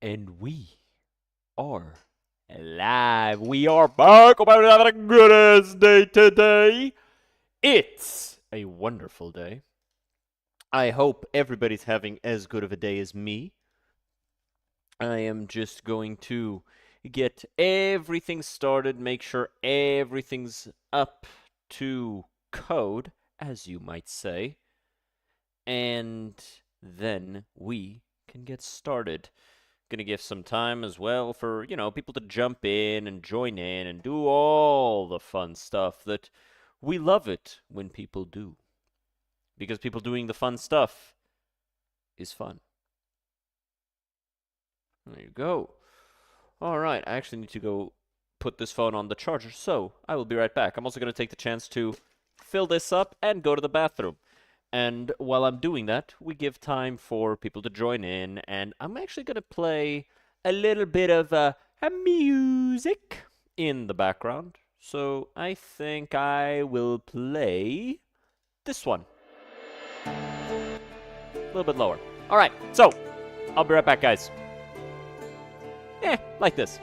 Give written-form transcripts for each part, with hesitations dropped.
And we are live. We are back. Hope everybody's having a good ass day today. It's a wonderful day. I hope everybody's having as good of a day as me. I am just going to get everything started, make sure everything's up to code, as you might say, and then we can get started. Gonna give some time as well for, people to jump in and join in and do all the fun stuff that we love it when people do. Because people doing the fun stuff is fun. There you go. All right, I actually need to go put this phone on the charger, so I will be right back. I'm also gonna take the chance to fill this up and go to the bathroom. And while I'm doing that, we give time for people to join in, and I'm actually going to play a little bit of music in the background. So I think I will play this one. A little bit lower. All right, so I'll be right back, guys. Like this.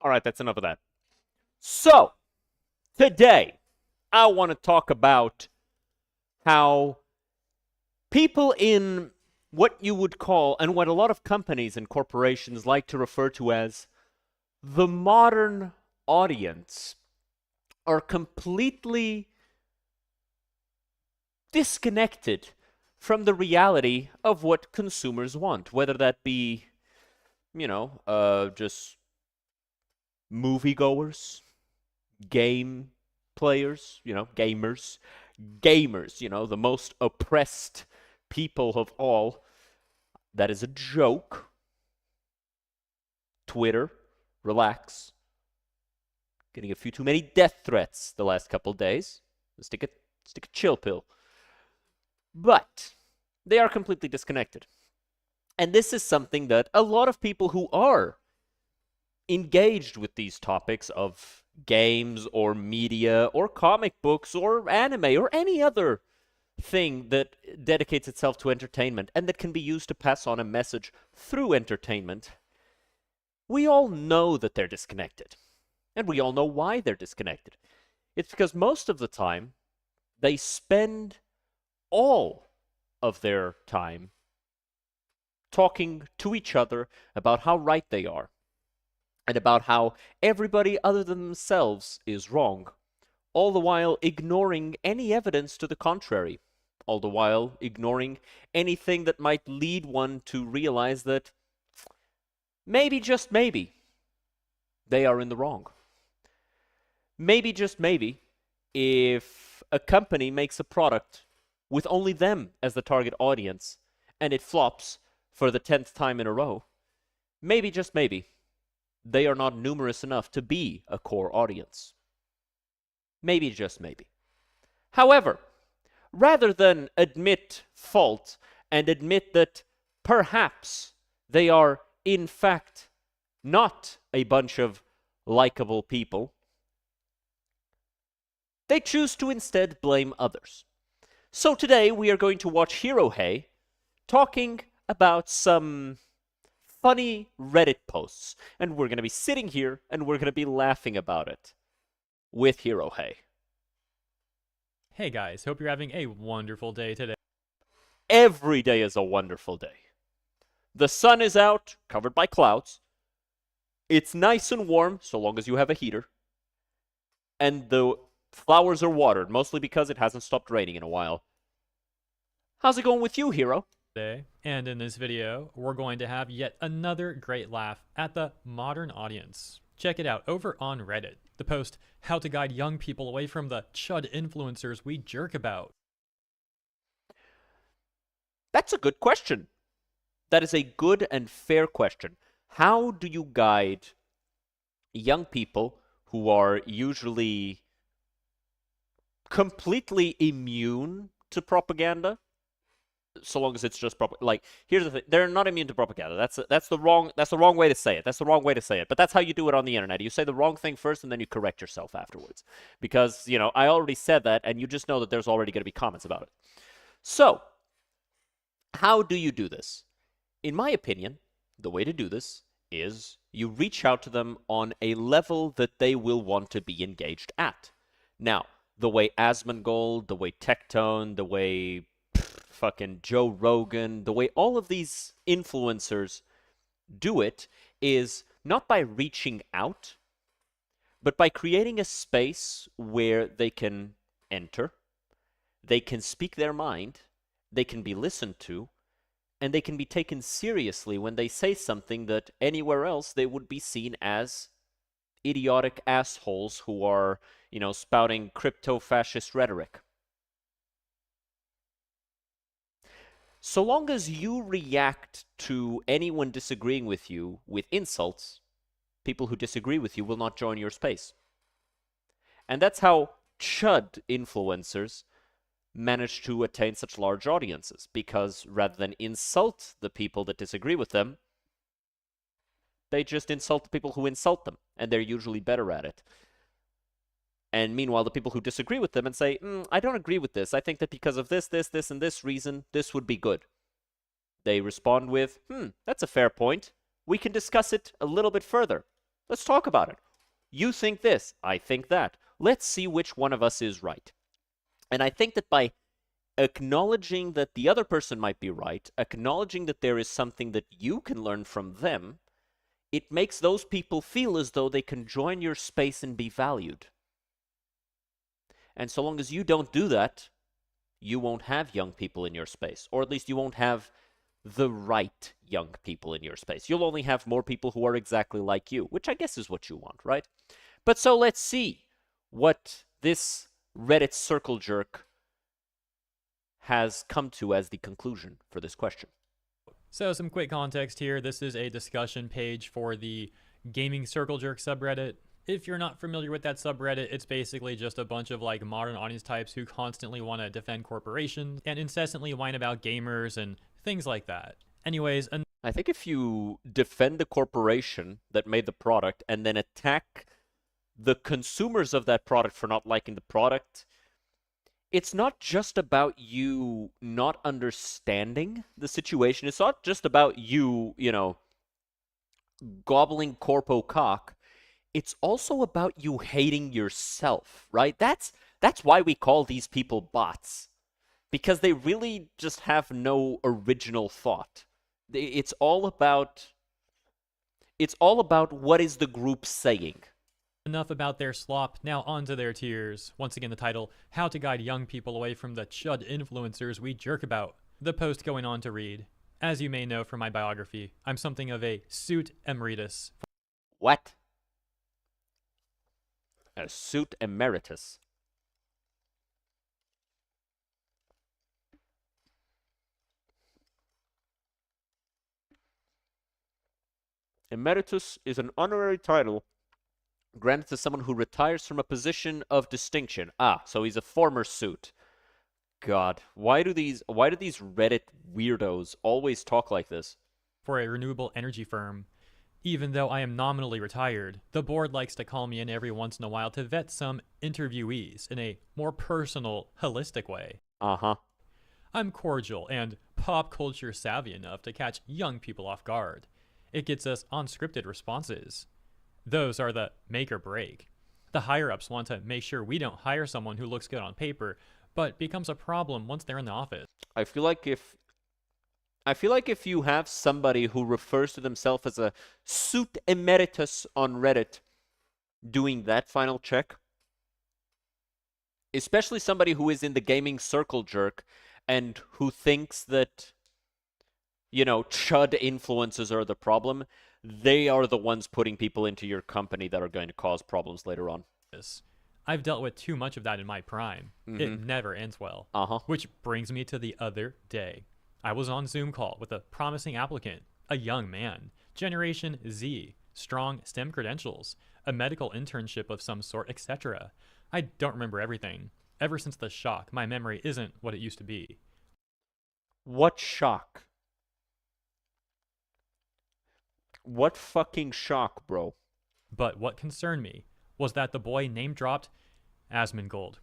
All right, that's enough of that. So, today, I want to talk about how people in what you would call, and what a lot of companies and corporations like to refer to as the modern audience, are completely disconnected from the reality of what consumers want, whether that be, just moviegoers, game players, gamers, the most oppressed people of all. That is a joke. Twitter, relax. Getting a few too many death threats the last couple days. Stick a chill pill. But they are completely disconnected. And this is something that a lot of people who are engaged with these topics of games or media or comic books or anime or any other thing that dedicates itself to entertainment and that can be used to pass on a message through entertainment, we all know that they're disconnected. And we all know why they're disconnected. It's because most of the time, they spend all of their time talking to each other about how right they are and about how everybody other than themselves is wrong, all the while ignoring any evidence to the contrary, all the while ignoring anything that might lead one to realize that maybe, just maybe, they are in the wrong. Maybe, just maybe, if a company makes a product with only them as the target audience and it flops for the 10th time in a row, maybe, just maybe, they are not numerous enough to be a core audience. Maybe, just maybe. However, rather than admit fault and admit that perhaps they are, in fact, not a bunch of likable people, they choose to instead blame others. So today we are going to watch Hirohei talking about some funny Reddit posts, and we're going to be sitting here and we're going to be laughing about it with Hirohei. Hey guys, hope you're having a wonderful day today. Every day is a wonderful day. The sun is out, covered by clouds. It's nice and warm, so long as you have a heater. And the flowers are watered, mostly because it hasn't stopped raining in a while. How's it going with you, Hero? And in this video, we're going to have yet another great laugh at the modern audience. Check it out over on Reddit. The post, How to Guide Young People Away from the Chud Influencers We Jerk About. That's a good question. That is a good and fair question. How do you guide young people who are usually completely immune to propaganda? So long as it's just like, here's the thing: they're not immune to propaganda. That's the wrong way to say it. That's the wrong way to say it. But that's how you do it on the internet. You say the wrong thing first, and then you correct yourself afterwards. Because I already said that, and you just know that there's already going to be comments about it. So, how do you do this? In my opinion, the way to do this is you reach out to them on a level that they will want to be engaged at. Now, the way Asmongold, the way Tectone, the way fucking Joe Rogan, the way all of these influencers do it is not by reaching out, but by creating a space where they can enter, they can speak their mind, they can be listened to, and they can be taken seriously when they say something that anywhere else they would be seen as idiotic assholes who are, spouting crypto-fascist rhetoric. So long as you react to anyone disagreeing with you with insults, people who disagree with you will not join your space. And that's how chud influencers manage to attain such large audiences, because rather than insult the people that disagree with them, they just insult the people who insult them, and they're usually better at it. And meanwhile, the people who disagree with them and say, I don't agree with this. I think that because of this, and this reason, this would be good. They respond with, that's a fair point. We can discuss it a little bit further. Let's talk about it. You think this, I think that. Let's see which one of us is right. And I think that by acknowledging that the other person might be right, acknowledging that there is something that you can learn from them, it makes those people feel as though they can join your space and be valued. And so long as you don't do that, you won't have young people in your space. Or at least you won't have the right young people in your space. You'll only have more people who are exactly like you, which I guess is what you want, right? But so let's see what this Reddit circle jerk has come to as the conclusion for this question. So, some quick context here. This is a discussion page for the Gaming Circle Jerk subreddit. If you're not familiar with that subreddit, it's basically just a bunch of like modern audience types who constantly want to defend corporations and incessantly whine about gamers and things like that. Anyways, I think if you defend the corporation that made the product and then attack the consumers of that product for not liking the product, it's not just about you not understanding the situation. It's not just about you, gobbling corpo cock. It's also about you hating yourself, right? That's why we call these people bots. Because they really just have no original thought. It's all about what is the group saying. enough about their slop, now on to their tears. Once again, the title, How to Guide Young People Away from the Chud Influencers We Jerk About. The post going on to read, as you may know from my biography, I'm something of a suit emeritus. What? A suit emeritus. Emeritus is an honorary title granted to someone who retires from a position of distinction. Ah, so he's a former suit. God, why do these Reddit weirdos always talk like this? For a renewable energy firm. Even though I am nominally retired, the board likes to call me in every once in a while to vet some interviewees in a more personal, holistic way. Uh-huh. I'm cordial and pop culture savvy enough to catch young people off guard. It gets us unscripted responses. Those are the make or break. The higher ups want to make sure we don't hire someone who looks good on paper, but becomes a problem once they're in the office. I feel like if you have somebody who refers to themselves as a suit emeritus on Reddit doing that final check, especially somebody who is in the gaming circle jerk and who thinks that, chud influences are the problem, they are the ones putting people into your company that are going to cause problems later on. I've dealt with too much of that in my prime. It never ends well. Which brings me to the other day. I was on Zoom call with a promising applicant, a young man, Generation Z, strong STEM credentials, a medical internship of some sort, etc. I don't remember everything. Ever since the shock, my memory isn't what it used to be. What shock? What fucking shock, bro? But what concerned me was that the boy name dropped Asmongold.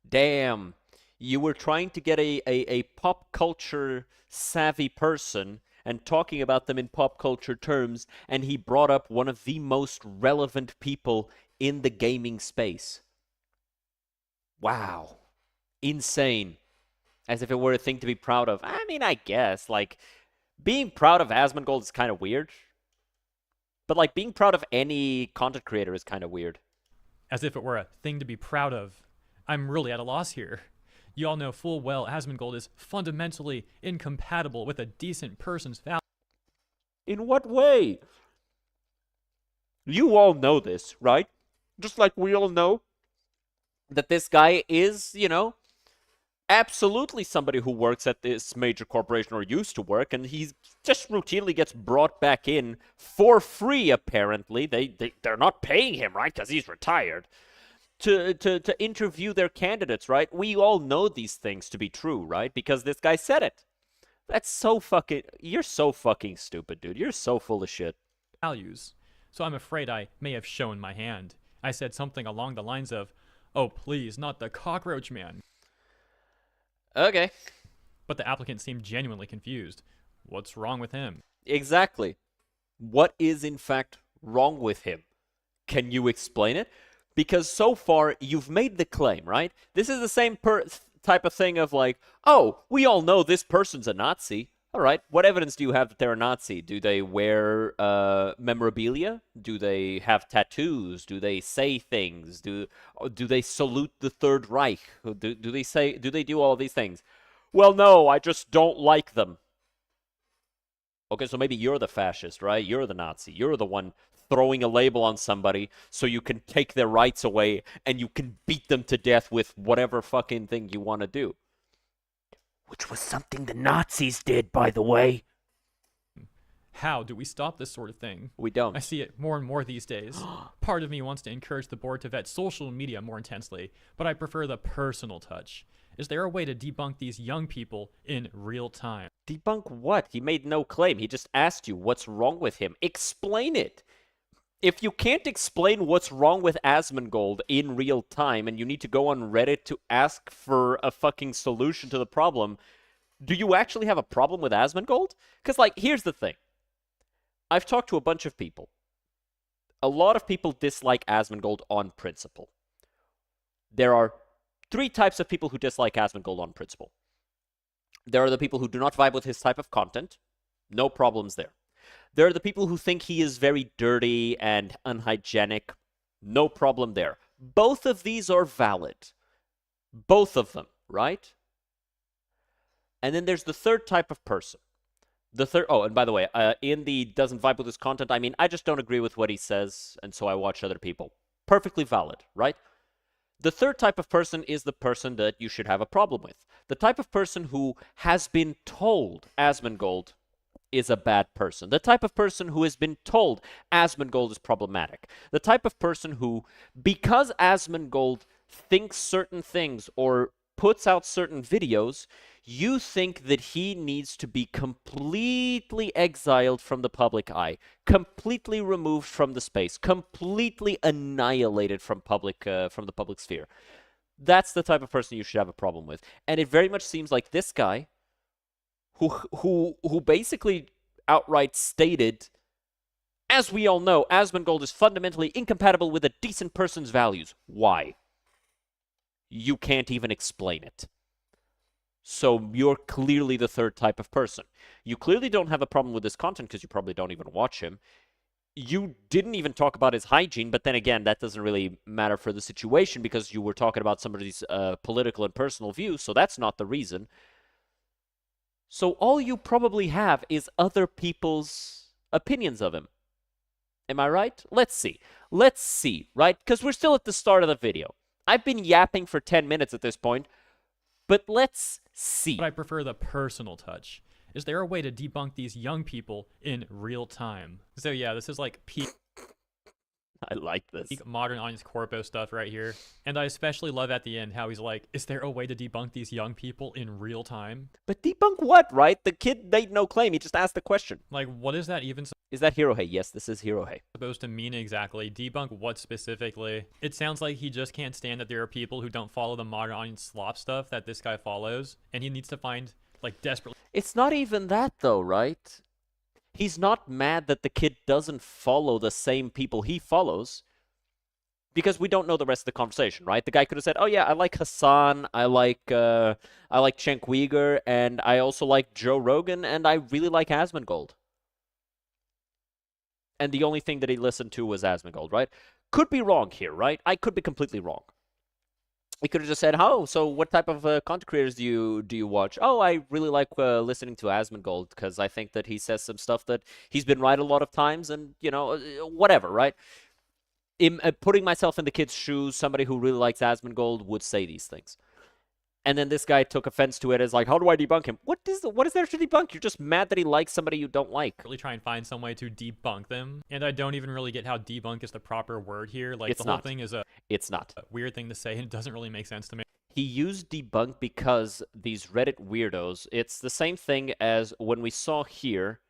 Damn. You were trying to get a pop culture savvy person and talking about them in pop culture terms, and he brought up one of the most relevant people in the gaming space. Wow. Insane. As if it were a thing to be proud of. I mean, I guess, being proud of Asmongold is kind of weird. But, being proud of any content creator is kind of weird. As if it were a thing to be proud of. I'm really at a loss here. You all know full well Asmongold is fundamentally incompatible with a decent person's value. In what way? You all know this, right? Just like we all know that this guy is, absolutely somebody who works at this major corporation or used to work, and he just routinely gets brought back in for free, apparently. They're not paying him, right? Because he's retired. To interview their candidates, right? We all know these things to be true, right? Because this guy said it. You're so fucking stupid, dude. You're so full of shit. Values. So I'm afraid I may have shown my hand. I said something along the lines of, "Oh, please, not the cockroach man." Okay. But the applicant seemed genuinely confused. What's wrong with him? Exactly. What is, in fact, wrong with him? Can you explain it? Because so far, you've made the claim, right? This is the same type of thing of oh, we all know this person's a Nazi. All right, what evidence do you have that they're a Nazi? Do they wear memorabilia? Do they have tattoos? Do they say things? Do they salute the Third Reich? Do they do all these things? Well, no, I just don't like them. Okay, so maybe you're the fascist, right? You're the Nazi. You're the one throwing a label on somebody so you can take their rights away and you can beat them to death with whatever fucking thing you want to do. Which was something the Nazis did, by the way. how do we stop this sort of thing? We don't. I see it more and more these days. Part of me wants to encourage the board to vet social media more intensely, but I prefer the personal touch. Is there a way to debunk these young people in real time? Debunk what? He made no claim. He just asked you what's wrong with him. Explain it. If you can't explain what's wrong with Asmongold in real time and you need to go on Reddit to ask for a fucking solution to the problem, do you actually have a problem with Asmongold? Because, like, here's the thing. I've talked to a bunch of people. A lot of people dislike Asmongold on principle. There are 3 types of people who dislike Asmongold on principle. There are the people who do not vibe with his type of content. No problems there. There are the people who think he is very dirty and unhygienic. No problem there. Both of these are valid. Both of them, right? And then there's the third type of person. Oh, and by the way, in the doesn't vibe with his content, I mean, I just don't agree with what he says, and so I watch other people. Perfectly valid, right? The third type of person is the person that you should have a problem with. The type of person who has been told Asmongold is a bad person. The type of person who has been told Asmongold is problematic. The type of person who, because Asmongold thinks certain things or puts out certain videos, you think that he needs to be completely exiled from the public eye, completely removed from the space, completely annihilated from the public sphere. That's the type of person you should have a problem with. And it very much seems like this guy who basically outright stated, as we all know, Asmongold is fundamentally incompatible with a decent person's values. Why? You can't even explain it. So you're clearly the third type of person. You clearly don't have a problem with his content because you probably don't even watch him. You didn't even talk about his hygiene, but then again, that doesn't really matter for the situation because you were talking about somebody's political and personal views, so that's not the reason. So all you probably have is other people's opinions of him. Am I right? Let's see. Let's see, right? Because we're still at the start of the video. I've been yapping for 10 minutes at this point, but let's see. But I prefer the personal touch. Is there a way to debunk these young people in real time? So yeah, this is like peak I like this. modern audience corpo stuff right here. And I especially love at the end how he's like, is there a way to debunk these young people in real time? But debunk what, right? The kid made no claim. He just asked the question. Like, what is that even Is that Hirohei? Yes, this is Hirohei. supposed to mean exactly? Debunk what specifically? It sounds like he just can't stand that there are people who don't follow the modern audience slop stuff that this guy follows. And he needs to find, like, desperately. It's not even that, though, right? He's not mad that the kid doesn't follow the same people he follows because we don't know the rest of the conversation, right? The guy could have said, "Oh yeah, I like Hassan, I like Cenk Uyghur, and I also like Joe Rogan, and I really like Asmongold." And the only thing that he listened to was Asmongold, right? Could be wrong here, right? I could be completely wrong. He could have just said, "Oh, so what type of content creators do you watch?" "Oh, I really like listening to Asmongold because I think that he says some stuff that he's been right a lot of times, and you know, whatever." Right? Putting myself in the kid's shoes, somebody who really likes Asmongold would say these things. And then this guy took offense to it as like, "How do I debunk him?" What is there to debunk? You're just mad that he likes somebody you don't like. Really try and find some way to debunk them. And I don't even really get how debunk is the proper word here. Like, It's the whole not. thing is a It's not. weird thing to say, and it doesn't really make sense to me. He used debunk because these Reddit weirdos, it's the same thing as when we saw here.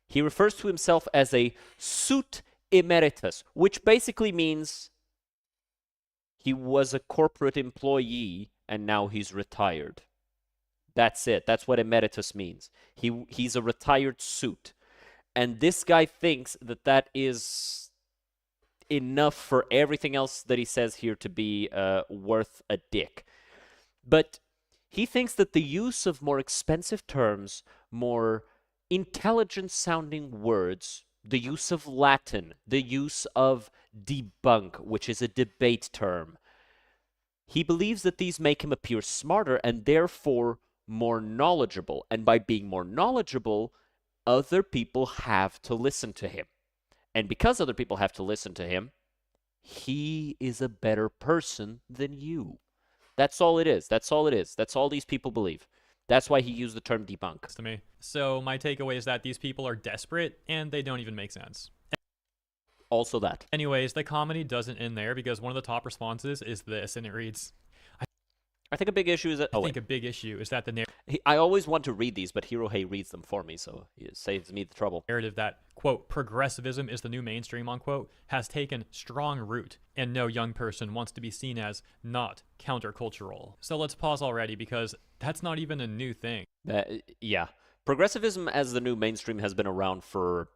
He refers to himself as a suit emeritus, which basically means he was a corporate employee and now he's retired. That's it. That's what emeritus means. He's a retired suit. And this guy thinks that that is enough for everything else that he says here to be worth a dick. But he thinks that the use of more expensive terms, more intelligent-sounding words, the use of Latin, the use of debunk, which is a debate term, he believes that these make him appear smarter and therefore more knowledgeable. And by being more knowledgeable, other people have to listen to him. And because other people have to listen to him, he is a better person than you. That's all it is. That's all it is. That's all these people believe. That's why he used the term debunk. To me. So my takeaway is that these people are desperate and they don't even make sense. Also that. Anyways, the comedy doesn't end there because one of the top responses is this, and it reads, I think a big issue is that... I think a big issue is that the I always want to read these, but Hirohei reads them for me, so it saves me the trouble. narrative that, quote, progressivism is the new mainstream, unquote, has taken strong root, and no young person wants to be seen as not countercultural. So let's pause already because that's not even a new thing. Yeah. Progressivism as the new mainstream has been around for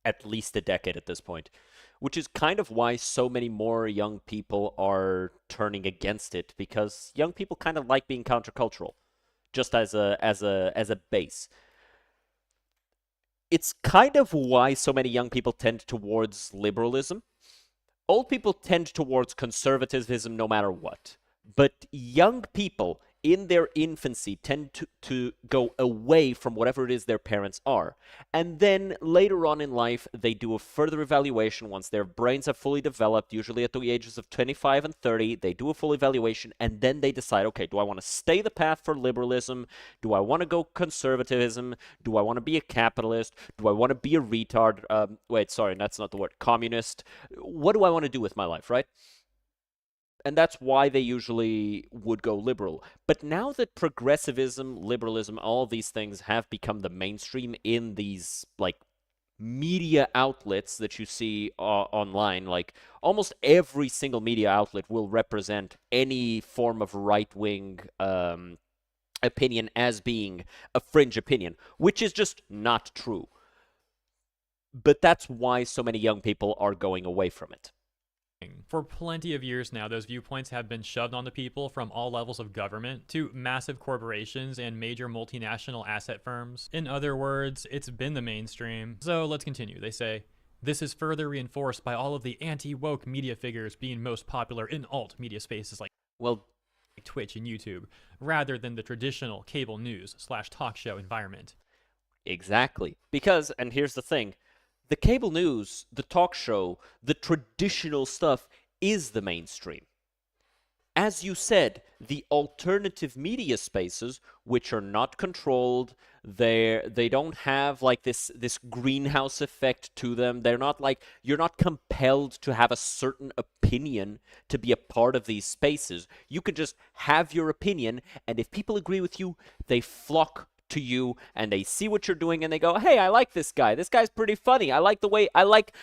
at least a decade at this point, which is kind of why so many more young people are turning against it, because young people kind of like being countercultural, just as a base. It's kind of why so many young people tend towards liberalism. Old people tend towards conservatism no matter what. But young people in their infancy tend to go away from whatever it is their parents are. And then later on in life, they do a further evaluation once their brains have fully developed, usually at the ages of 25 and 30. They do a full evaluation, and then they decide, okay, do I want to stay the path for liberalism? Do I want to go conservatism? Do I want to be a capitalist? Do I want to be a retard? Wait, sorry, that's not the word. Communist. What do I want to do with my life, right? And that's why they usually would go liberal. But now that progressivism, liberalism, all these things have become the mainstream in these, like, media outlets that you see online, like, almost every single media outlet will represent any form of right-wing opinion as being a fringe opinion, which is just not true. But that's why so many young people are going away from it. For plenty of years now, those viewpoints have been shoved onto people from all levels of government to massive corporations and major multinational asset firms. In other words, it's been the mainstream. So let's continue. They say, this is further reinforced by all of the anti-woke media figures being most popular in alt media spaces like Twitch and YouTube, rather than the traditional cable news / talk show environment. Exactly. Because, and here's the thing, the cable news, the talk show, the traditional stuff is the mainstream. As you said, the alternative media spaces, which are not controlled, they don't have like this greenhouse effect to them. They're not like, you're not compelled to have a certain opinion to be a part of these spaces. You can just have your opinion, and if people agree with you, they flock to you, and they see what you're doing, and they go, hey, I like this guy. This guy's pretty funny. I like the way, I like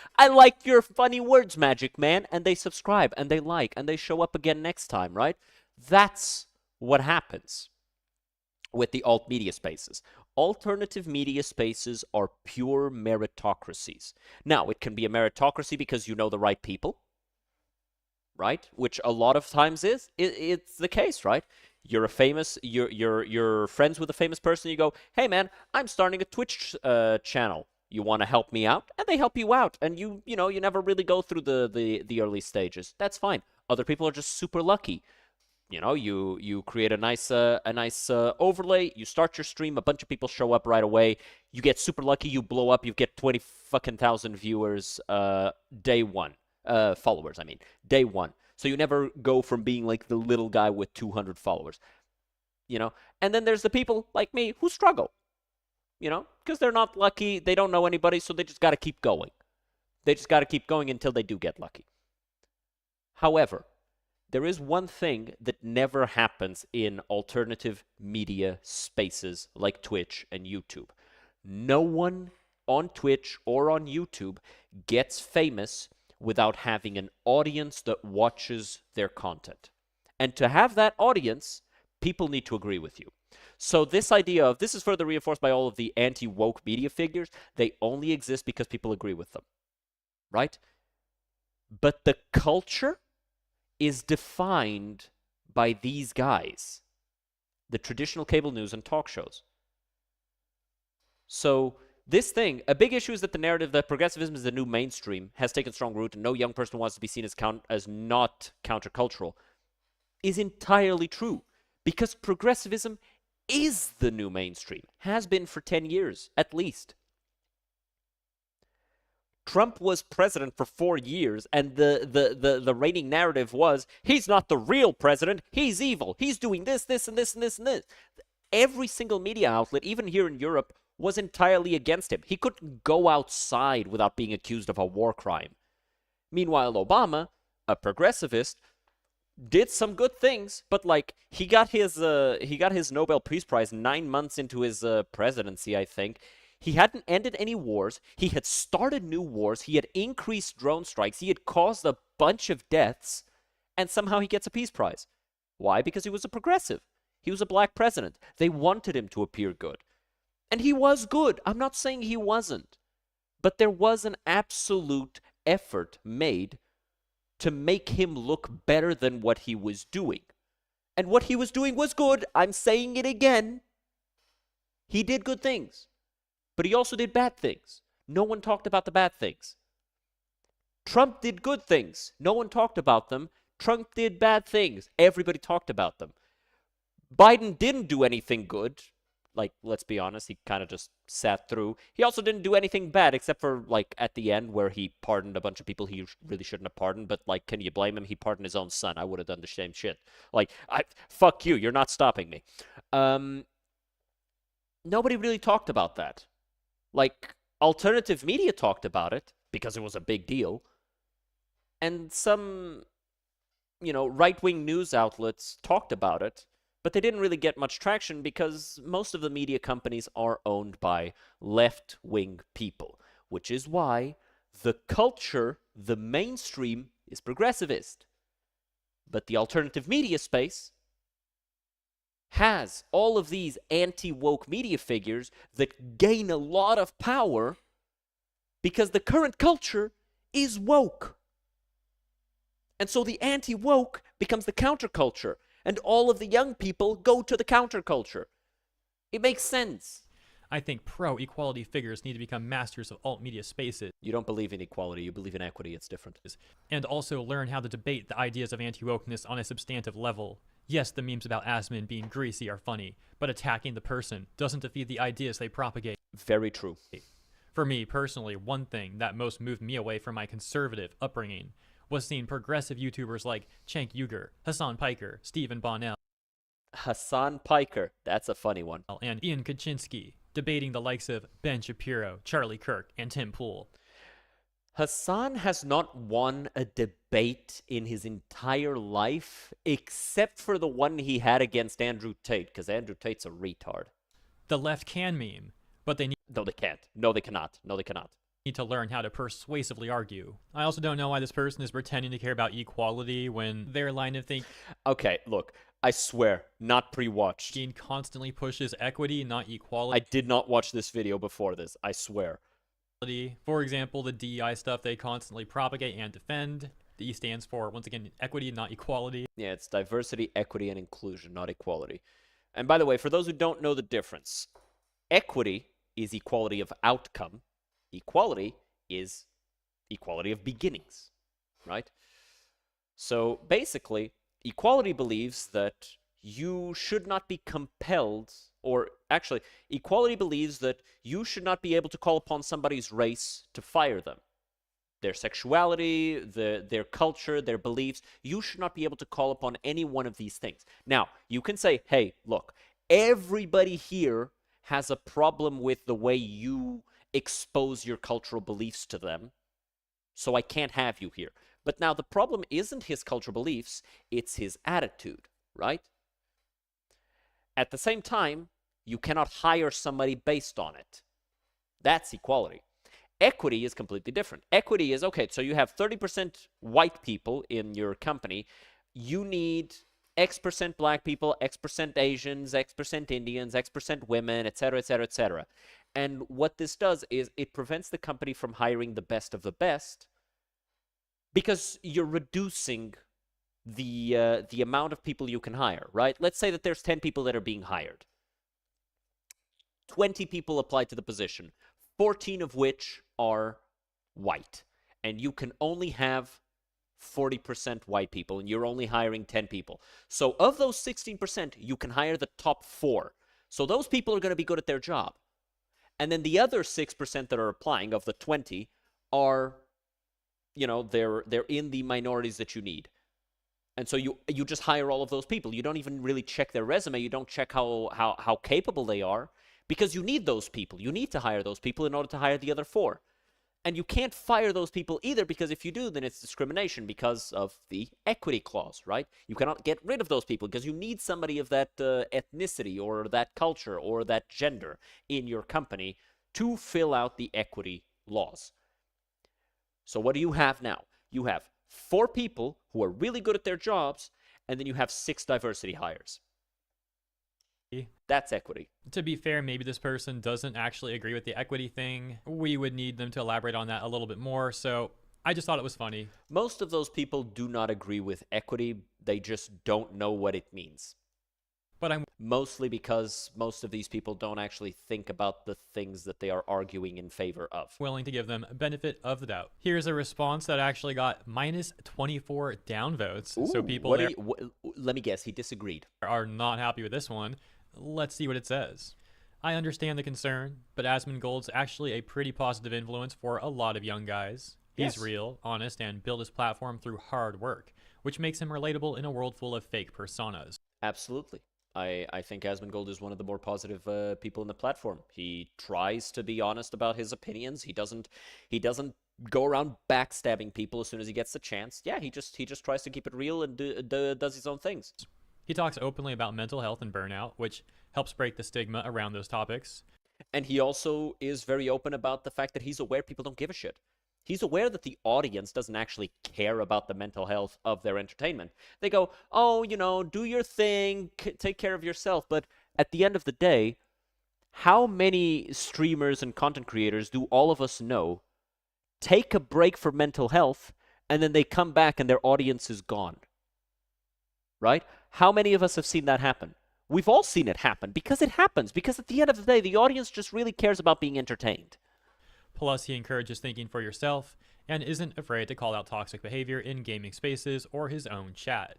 your funny words, Magic Man. And they subscribe, and they like, and they show up again next time, right? That's what happens with the alt media spaces. Alternative media spaces are pure meritocracies. Now, it can be a meritocracy because you know the right people, right? Which a lot of times it's the case, right? You're friends with a famous person. You go, hey man, I'm starting a Twitch channel. You want to help me out? And they help you out. And you never really go through the early stages. That's fine. Other people are just super lucky. You create a nice overlay. You start your stream. A bunch of people show up right away. You get super lucky. You blow up. You get 20 fucking thousand viewers day one. Followers, I mean. Day one. So you never go from being like the little guy with 200 followers, And then there's the people like me who struggle, because they're not lucky. They don't know anybody, so they just got to keep going. They just got to keep going until they do get lucky. However, there is one thing that never happens in alternative media spaces like Twitch and YouTube. No one on Twitch or on YouTube gets famous without having an audience that watches their content. And to have that audience, people need to agree with you. So this idea of, this is further reinforced by all of the anti-woke media figures, they only exist because people agree with them, right? But the culture is defined by these guys, the traditional cable news and talk shows. So this thing, a big issue is that the narrative that progressivism is the new mainstream has taken strong root and no young person wants to be seen as not countercultural is entirely true, because progressivism is the new mainstream, has been for 10 years at least. Trump was president for 4 years, and the reigning narrative was, he's not the real president, he's evil, he's doing this, this, and this, and this, and this. every single media outlet, even here in Europe, was entirely against him. He couldn't go outside without being accused of a war crime. Meanwhile, Obama, a progressivist, did some good things, but like he got his Nobel Peace Prize 9 months into his presidency, I think. He hadn't ended any wars. He had started new wars. He had increased drone strikes. He had caused a bunch of deaths, and somehow he gets a peace prize. Why? Because he was a progressive. He was a black president. They wanted him to appear good. And he was good. I'm not saying he wasn't. But there was an absolute effort made to make him look better than what he was doing. And what he was doing was good. I'm saying it again. He did good things. But he also did bad things. No one talked about the bad things. Trump did good things. No one talked about them. Trump did bad things. Everybody talked about them. Biden didn't do anything good. Like, let's be honest, he kind of just sat through. He also didn't do anything bad, except for, like, at the end where he pardoned a bunch of people he really shouldn't have pardoned. But, like, can you blame him? He pardoned his own son. I would have done the same shit. Like, fuck you. You're not stopping me. Nobody really talked about that. Like, alternative media talked about it because it was a big deal. And some, right-wing news outlets talked about it. But they didn't really get much traction because most of the media companies are owned by left-wing people, which is why the culture, the mainstream, is progressivist. But the alternative media space has all of these anti-woke media figures that gain a lot of power because the current culture is woke. And so the anti-woke becomes the counterculture. And all of the young people go to the counterculture. It makes sense. I think pro-equality figures need to become masters of alt-media spaces. You don't believe in equality, you believe in equity. It's different. And also learn how to debate the ideas of anti-wokeness on a substantive level. Yes, the memes about Asmin being greasy are funny, but attacking the person doesn't defeat the ideas they propagate. Very true. For me, personally, one thing that most moved me away from my conservative upbringing was seeing progressive YouTubers like Cenk Uygur, Hassan Piker, Stephen Bonnell, Hassan Piker, that's a funny one, and Ian Kaczynski debating the likes of Ben Shapiro, Charlie Kirk, and Tim Pool. Hassan has not won a debate in his entire life, except for the one he had against Andrew Tate, because Andrew Tate's a retard. The left can meme, but they need... No, they can't. No, they cannot. No, they cannot. Need to learn how to persuasively argue. I also don't know why this person is pretending to care about equality when their line of thinking... Okay, look, I swear, not pre-watched. ...constantly pushes equity, not equality. I did not watch this video before this, I swear. For example, the DEI stuff they constantly propagate and defend. The E stands for, once again, equity, not equality. Yeah, it's diversity, equity, and inclusion, not equality. And by the way, for those who don't know the difference, equity is equality of outcome. Equality is equality of beginnings, right? So basically, equality believes that you should not be compelled, or actually, equality believes that you should not be able to call upon somebody's race to fire them. Their sexuality, their culture, their beliefs, you should not be able to call upon any one of these things. Now, you can say, hey, look, everybody here has a problem with the way you expose your cultural beliefs to them, so I can't have you here. But now the problem isn't his cultural beliefs, it's his attitude, right? At the same time, you cannot hire somebody based on it. That's equality. Equity is completely different. Equity is, okay, so you have 30% white people in your company, you need X% black people, X% Asians, X% Indians, X% women, etc., etc., etc. And what this does is it prevents the company from hiring the best of the best because you're reducing the amount of people you can hire, right? Let's say that there's 10 people that are being hired. 20 people apply to the position, 14 of which are white. And you can only have 40% white people, and you're only hiring 10 people. So of those 16%, you can hire the top 4. So those people are going to be good at their job. And then the other 6% that are applying of the 20 are, they're in the minorities that you need. And so you just hire all of those people. You don't even really check their resume. You don't check how capable they are, because you need those people. You need to hire those people in order to hire the other four. And you can't fire those people either, because if you do, then it's discrimination because of the equity clause, right? You cannot get rid of those people because you need somebody of that ethnicity or that culture or that gender in your company to fill out the equity laws. So what do you have now? You have 4 people who are really good at their jobs, and then you have 6 diversity hires. That's equity. To be fair, maybe this person doesn't actually agree with the equity thing. We would need them to elaborate on that a little bit more, so I just thought it was funny. Most of those people do not agree with equity. They just don't know what it means. But I'm Mostly because most of these people don't actually think about the things that they are arguing in favor of. willing to give them benefit of the doubt. Here's a response that actually got minus 24 downvotes. So people there let me guess, he disagreed. are not happy with this one. Let's see what it says. I understand the concern, but Asmongold's actually a pretty positive influence for a lot of young guys. He's Yes. real, honest, and built his platform through hard work, which makes him relatable in a world full of fake personas. Absolutely. I think Asmongold is one of the more positive people in the platform. He tries to be honest about his opinions. He doesn't go around backstabbing people as soon as he gets the chance. Yeah, he just tries to keep it real and does his own things. He talks openly about mental health and burnout, which helps break the stigma around those topics. And he also is very open about the fact that he's aware people don't give a shit. He's aware that the audience doesn't actually care about the mental health of their entertainment. They go, oh, do your thing, take care of yourself. But at the end of the day, how many streamers and content creators do all of us know take a break for mental health and then they come back and their audience is gone? Right? How many of us have seen that happen? We've all seen it happen because it happens. Because at the end of the day, the audience just really cares about being entertained. Plus, he encourages thinking for yourself and isn't afraid to call out toxic behavior in gaming spaces or his own chat.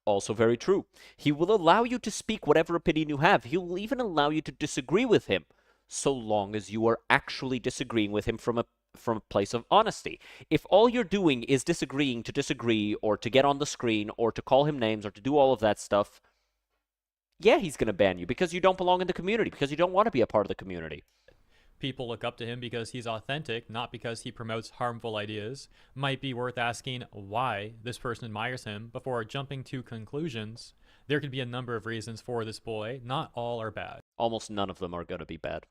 Also very true. He will allow you to speak whatever opinion you have. He will even allow you to disagree with him, so long as you are actually disagreeing with him from a place of honesty. If all you're doing is disagreeing to disagree, or to get on the screen, or to call him names, or to do all of that stuff, yeah, he's going to ban you because you don't belong in the community, because you don't want to be a part of the community. People look up to him because he's authentic, not because he promotes harmful ideas. Might be worth asking why this person admires him before jumping to conclusions. There could be a number of reasons for this boy. Not all are bad. Almost none of them are going to be bad.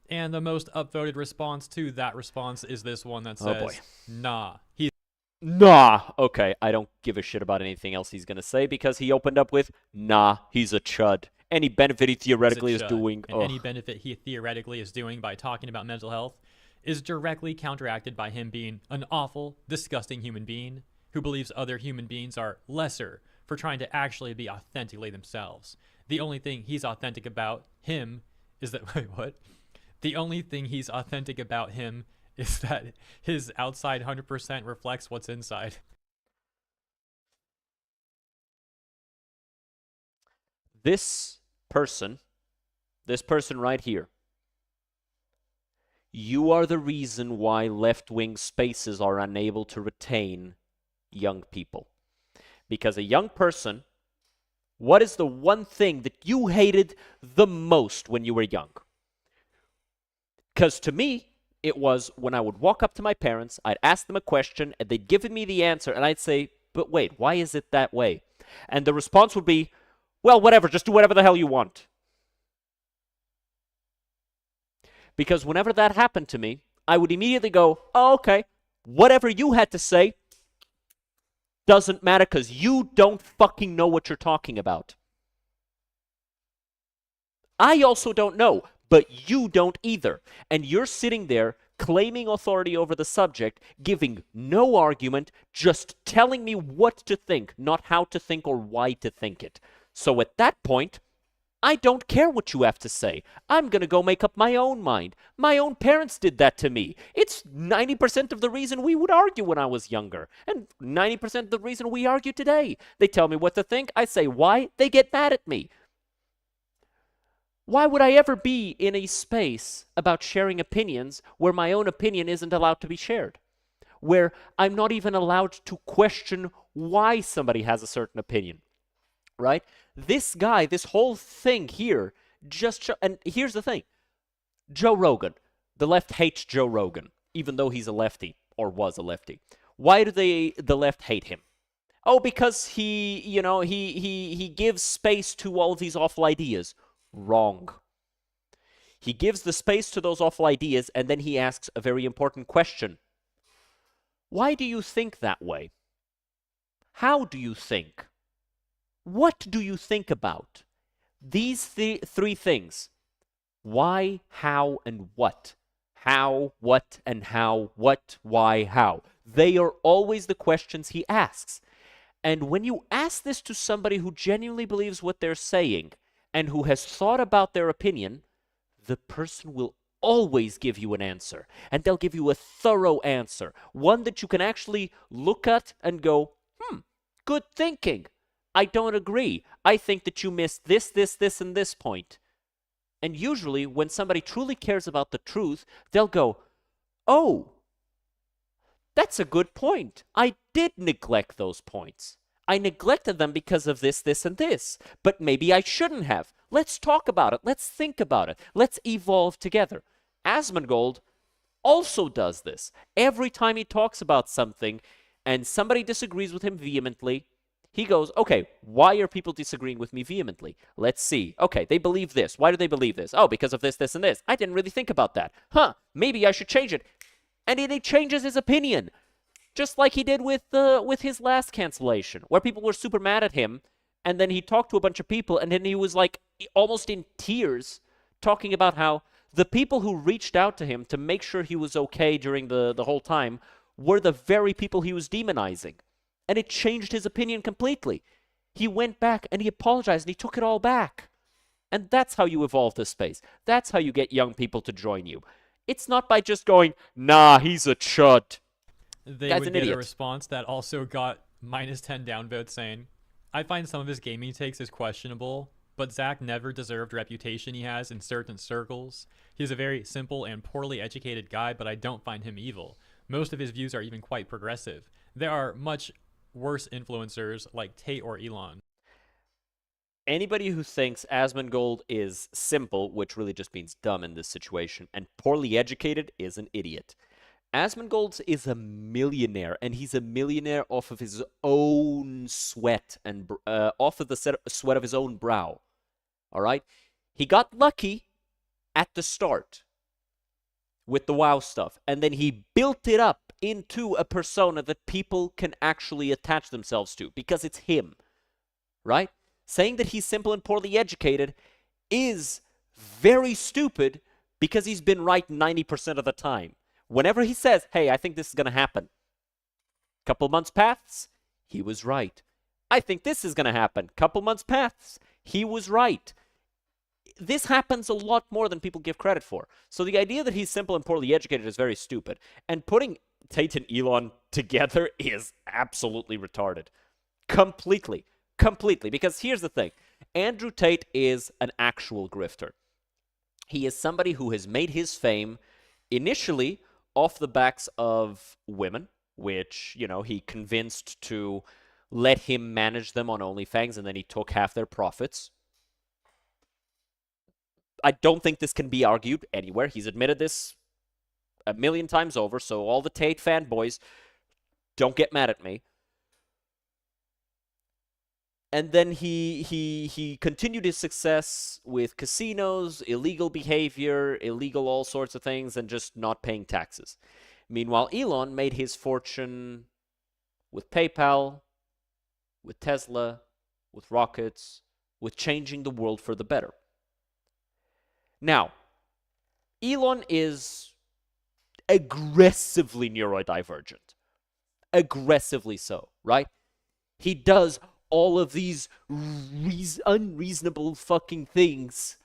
And the most upvoted response to that response is this one that says, Oh boy. nah, Okay, I don't give a shit about anything else he's going to say, because he opened up with, nah, he's a chud. Any benefit he theoretically is doing. And any benefit he theoretically is doing by talking about mental health is directly counteracted by him being an awful, disgusting human being who believes other human beings are lesser for trying to actually be authentically themselves. The only thing he's authentic about him is that, wait, what? The only thing he's authentic about him is that his outside 100% reflects what's inside. This person right here, you are the reason why left-wing spaces are unable to retain young people. Because a young person, what is the one thing that you hated the most when you were young? Because to me, it was when I would walk up to my parents, I'd ask them a question, and they'd give me the answer, and I'd say, but wait, why is it that way? And the response would be, well, whatever, just do whatever the hell you want. Because whenever that happened to me, I would immediately go, oh, okay, whatever you had to say doesn't matter, because you don't fucking know what you're talking about. I also don't know, but you don't either. And you're sitting there claiming authority over the subject, giving no argument, just telling me what to think, not how to think or why to think it. So at that point, I don't care what you have to say. I'm going to go make up my own mind. My own parents did that to me. It's 90% of the reason we would argue when I was younger, and 90% of the reason we argue today. They tell me what to think. I say why. They get mad at me. Why would I ever be in a space about sharing opinions where my own opinion isn't allowed to be shared? Where I'm not even allowed to question why somebody has a certain opinion, right? This guy, this whole thing here, and here's the thing: Joe Rogan. The left hates Joe Rogan, even though he's a lefty or was a lefty. Why do the left hate him? Oh, because he gives space to all these awful ideas. Wrong. He gives the space to those awful ideas, and then he asks a very important question. Why do you think that way? How do you think? What do you think about? These three things. Why, how, and what. How, what, and how, what, why, how. They are always the questions he asks. And when you ask this to somebody who genuinely believes what they're saying and who has thought about their opinion, the person will always give you an answer. And they'll give you a thorough answer. One that you can actually look at and go, good thinking. I don't agree. I think that you missed this, this, and this point. And usually, when somebody truly cares about the truth, they'll go, oh, that's a good point. I did neglect those points. I neglected them because of this, this, and this. But maybe I shouldn't have. Let's talk about it. Let's think about it. Let's evolve together. Asmongold also does this. Every time he talks about something and somebody disagrees with him vehemently, he goes, okay, why are people disagreeing with me vehemently? Let's see. Okay, they believe this. Why do they believe this? Oh, because of this, this, and this. I didn't really think about that. Maybe I should change it. And he changes his opinion. Just like he did with his last cancellation, where people were super mad at him, and then he talked to a bunch of people, and then he was like almost in tears talking about how the people who reached out to him to make sure he was okay during the whole time were the very people he was demonizing. And it changed his opinion completely. He went back and he apologized and he took it all back. And that's how you evolve this space. That's how you get young people to join you. It's not by just going, nah, he's a chud. They Guy's would an get idiot. a response that also got -10 downvotes saying, I find some of his gaming takes is questionable, but Zach never deserved reputation he has in certain circles. He's a very simple and poorly educated guy, but I don't find him evil. Most of his views are even quite progressive. There are much worse influencers like Tate or Elon. Anybody who thinks Asmongold is simple, which really just means dumb in this situation, and poorly educated is an idiot. Asmongold is a millionaire, and he's a millionaire off of his own sweat and off of the sweat of his own brow. All right? He got lucky at the start with the WoW stuff, and then he built it up into a persona that people can actually attach themselves to because it's him. Right? Saying that he's simple and poorly educated is very stupid because he's been right 90% of the time. Whenever he says, hey, I think this is going to happen, couple months pass, he was right. I think this is going to happen. Couple months pass, he was right. This happens a lot more than people give credit for. So the idea that he's simple and poorly educated is very stupid. And putting Tate and Elon together is absolutely retarded. Completely. Because here's the thing. Andrew Tate is an actual grifter. He is somebody who has made his fame initially off the backs of women, which, he convinced to let him manage them on OnlyFans, and then he took half their profits. I don't think this can be argued anywhere. He's admitted this a million times over, so all the Tate fanboys, don't get mad at me. And then he continued his success with casinos, illegal behavior, illegal all sorts of things, and just not paying taxes. Meanwhile, Elon made his fortune with PayPal, with Tesla, with rockets, with changing the world for the better. Now, Elon is aggressively neurodivergent. Aggressively so, right? He does all of these unreasonable fucking things,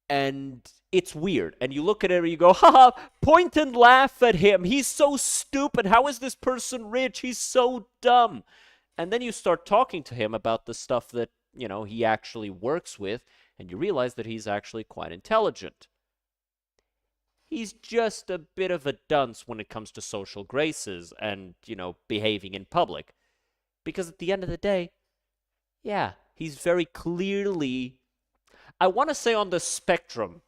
and it's weird. And you look at it and you go, haha, point and laugh at him. He's so stupid. How is this person rich? He's so dumb. And then you start talking to him about the stuff that, he actually works with, and you realize that he's actually quite intelligent. He's just a bit of a dunce when it comes to social graces and, behaving in public. Because at the end of the day, yeah, he's very clearly, I want to say on the spectrum,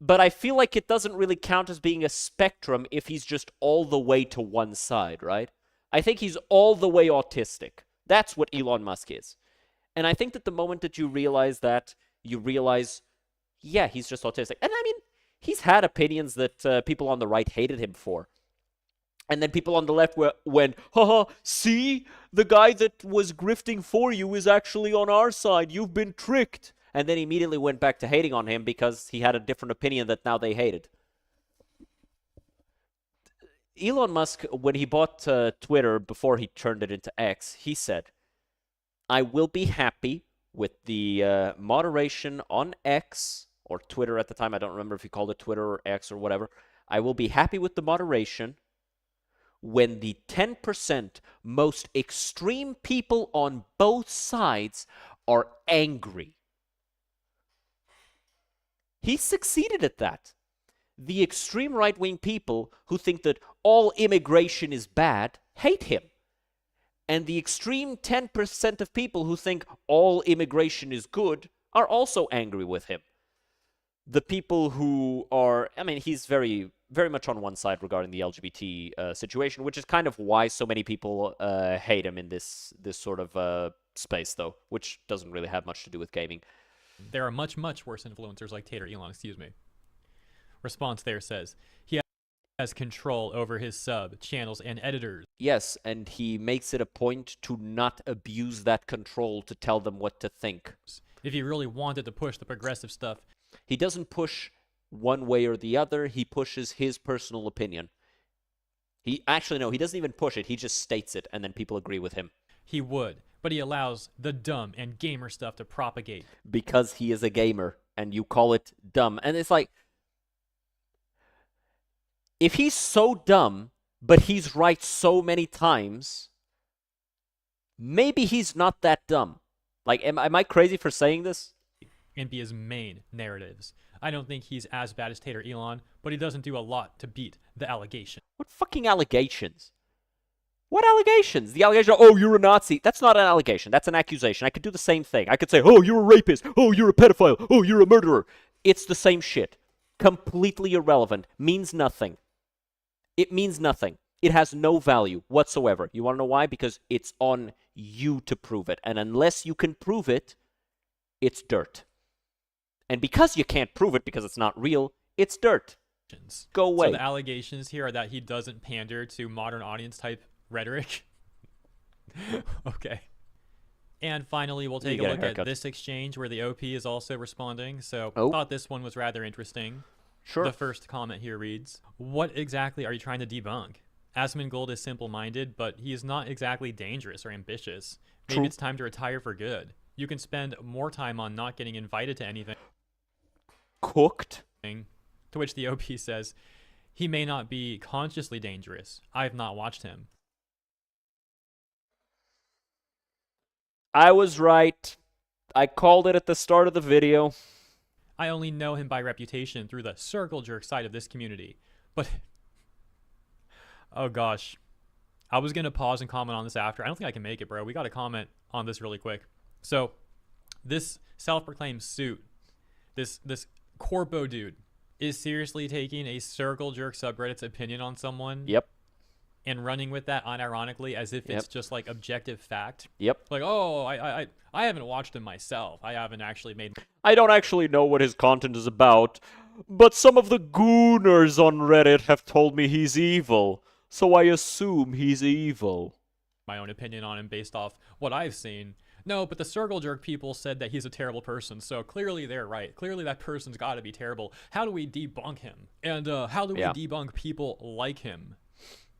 but I feel like it doesn't really count as being a spectrum if he's just all the way to one side, right? I think he's all the way autistic. That's what Elon Musk is. And I think that the moment that you realize that, you realize, yeah, he's just autistic. And I mean, he's had opinions that people on the right hated him for. And then people on the left went, haha, see? The guy that was grifting for you is actually on our side. You've been tricked. And then immediately went back to hating on him because he had a different opinion that now they hated. Elon Musk, when he bought Twitter before he turned it into X, he said, I will be happy with the moderation on X, or Twitter at the time. I don't remember if he called it Twitter or X or whatever. I will be happy with the moderation when the 10% most extreme people on both sides are angry. He succeeded at that. The extreme right-wing people who think that all immigration is bad hate him. And the extreme 10% of people who think all immigration is good are also angry with him. The people who are, I mean, he's very, very much on one side regarding the LGBT situation, which is kind of why so many people hate him in this sort of space, though, which doesn't really have much to do with gaming. There are much, much worse influencers like Tater Elon, excuse me. Response there says, he has control over his sub, channels, and editors. Yes, and he makes it a point to not abuse that control to tell them what to think. If he really wanted to push the progressive stuff, he doesn't push one way or the other. He pushes his personal opinion. He doesn't even push it. He just states it, and then people agree with him. He would, but he allows the dumb and gamer stuff to propagate. Because he is a gamer, and you call it dumb. And it's like, if he's so dumb, but he's right so many times, maybe he's not that dumb. Like, am I crazy for saying this? And be his main narratives. I don't think he's as bad as Tater Elon, but he doesn't do a lot to beat the allegation. What fucking allegations? What allegations? The allegation, oh, you're a Nazi. That's not an allegation. That's an accusation. I could do the same thing. I could say, oh, you're a rapist. Oh, you're a pedophile. Oh, you're a murderer. It's the same shit. Completely irrelevant. Means nothing. It means nothing. It has no value whatsoever. You want to know why? Because it's on you to prove it. And unless you can prove it, it's dirt. And because you can't prove it because it's not real, it's dirt. Go away. So the allegations here are that he doesn't pander to modern audience type rhetoric. Okay. And finally, we'll take a look at this exchange where the OP is also responding. So I thought this one was rather interesting. Sure. The first comment here reads, what exactly are you trying to debunk? Asmongold is simple-minded, but he is not exactly dangerous or ambitious. Maybe it's time to retire for good. You can spend more time on not getting invited to anything. Cooked. To which the OP says, he may not be consciously dangerous. I've not watched him. I was right. I called it at the start of the video. I only know him by reputation through the circle jerk side of this community. But, oh gosh. I was going to pause and comment on this after. I don't think I can make it, bro. We got to comment on this really quick. So, this self-proclaimed suit, this corpo dude, is seriously taking a circle jerk subreddit's opinion on someone. Yep. And running with that unironically as if it's just like objective fact. Yep. Like, oh, I haven't watched him myself. I haven't actually made... I don't actually know what his content is about, but some of the gooners on Reddit have told me he's evil, so I assume he's evil. My own opinion on him based off what I've seen. No, but the circle jerk people said that he's a terrible person, so clearly they're right. Clearly that person's got to be terrible. How do we debunk him? And how do we debunk people like him?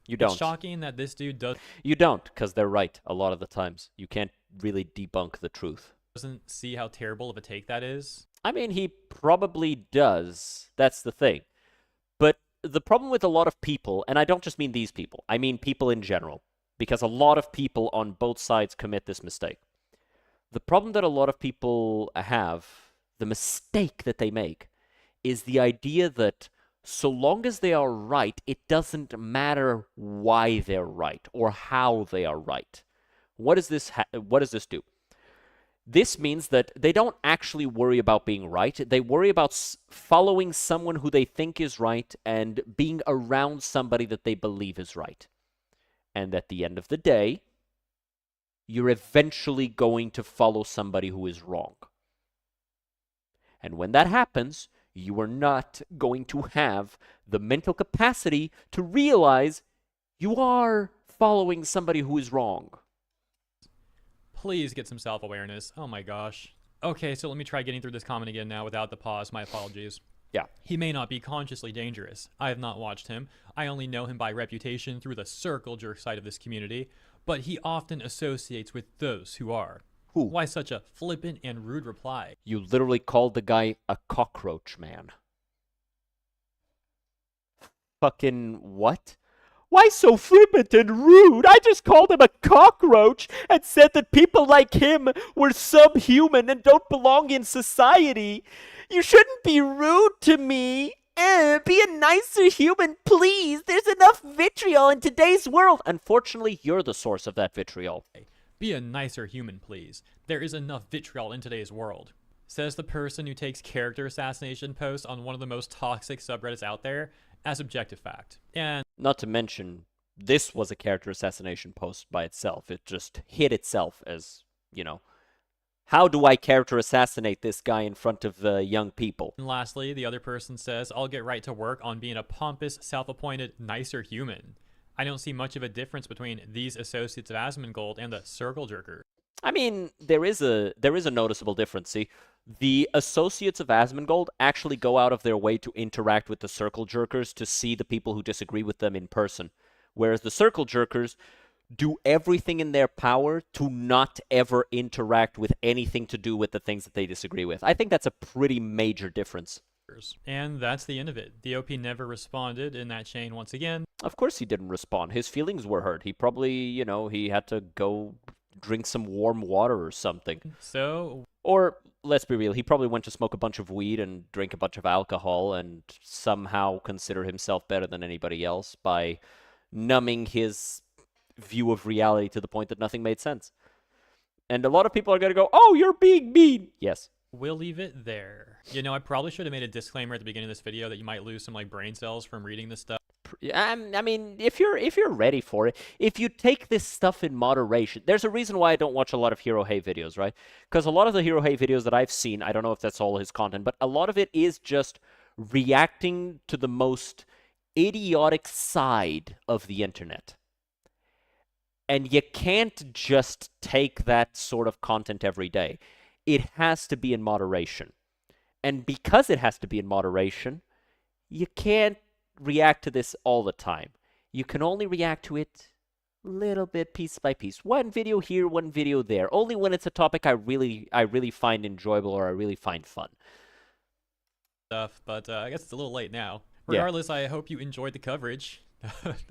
You don't. It's shocking that this dude does... You don't, because they're right a lot of the times. You can't really debunk the truth. Doesn't see how terrible of a take that is. I mean, he probably does. That's the thing. But the problem with a lot of people, and I don't just mean these people, I mean people in general, because a lot of people on both sides commit this mistake. The problem that a lot of people have, the mistake that they make, is the idea that so long as they are right, it doesn't matter why they're right or how they are right. What does this do? This means that they don't actually worry about being right. They worry about following someone who they think is right and being around somebody that they believe is right. And at the end of the day, you're eventually going to follow somebody who is wrong. And when that happens, you are not going to have the mental capacity to realize you are following somebody who is wrong. Please get some self-awareness. Oh my gosh. Okay, so let me try getting through this comment again now without the pause. My apologies. Yeah. He may not be consciously dangerous. I have not watched him. I only know him by reputation through the circle jerk side of this community, but he often associates with those who are. Who? Why such a flippant and rude reply? You literally called the guy a cockroach, man. Fucking what? Why so flippant and rude? I just called him a cockroach and said that people like him were subhuman and don't belong in society. You shouldn't be rude to me. Be a nicer human, please. There's enough vitriol in today's world. Unfortunately, you're the source of that vitriol. Be a nicer human, please. There is enough vitriol in today's world. Says the person who takes character assassination posts on one of the most toxic subreddits out there as objective fact. And not to mention, this was a character assassination post by itself. It just hit itself as, how do I character assassinate this guy in front of young people? And lastly, the other person says, I'll get right to work on being a pompous, self-appointed, nicer human. I don't see much of a difference between these associates of Asmongold and the circle jerker. I mean, there is a noticeable difference. See, the associates of Asmongold actually go out of their way to interact with the circle jerkers to see the people who disagree with them in person, whereas the circle jerkers do everything in their power to not ever interact with anything to do with the things that they disagree with. I think that's a pretty major difference. And that's the end of it. The OP never responded in that chain once again. Of course he didn't respond. His feelings were hurt. He probably, he had to go drink some warm water or something. So... Or, let's be real, he probably went to smoke a bunch of weed and drink a bunch of alcohol and somehow consider himself better than anybody else by numbing his view of reality to the point that nothing made sense. And a lot of people are going to go, oh, you're being mean. Yes. We'll leave it there. I probably should have made a disclaimer at the beginning of this video that you might lose some brain cells from reading this stuff. I mean, if you're ready for it, if you take this stuff in moderation, there's a reason why I don't watch a lot of Hero Hey videos, right? Because a lot of the Hero Hey videos that I've seen, I don't know if that's all his content, but a lot of it is just reacting to the most idiotic side of the internet. And you can't just take that sort of content every day. It has to be in moderation. And because it has to be in moderation, you can't react to this all the time. You can only react to it a little bit, piece by piece. One video here, one video there. Only when it's a topic I really find enjoyable or I really find fun. But I guess it's a little late now. Regardless, yeah. I hope you enjoyed the coverage.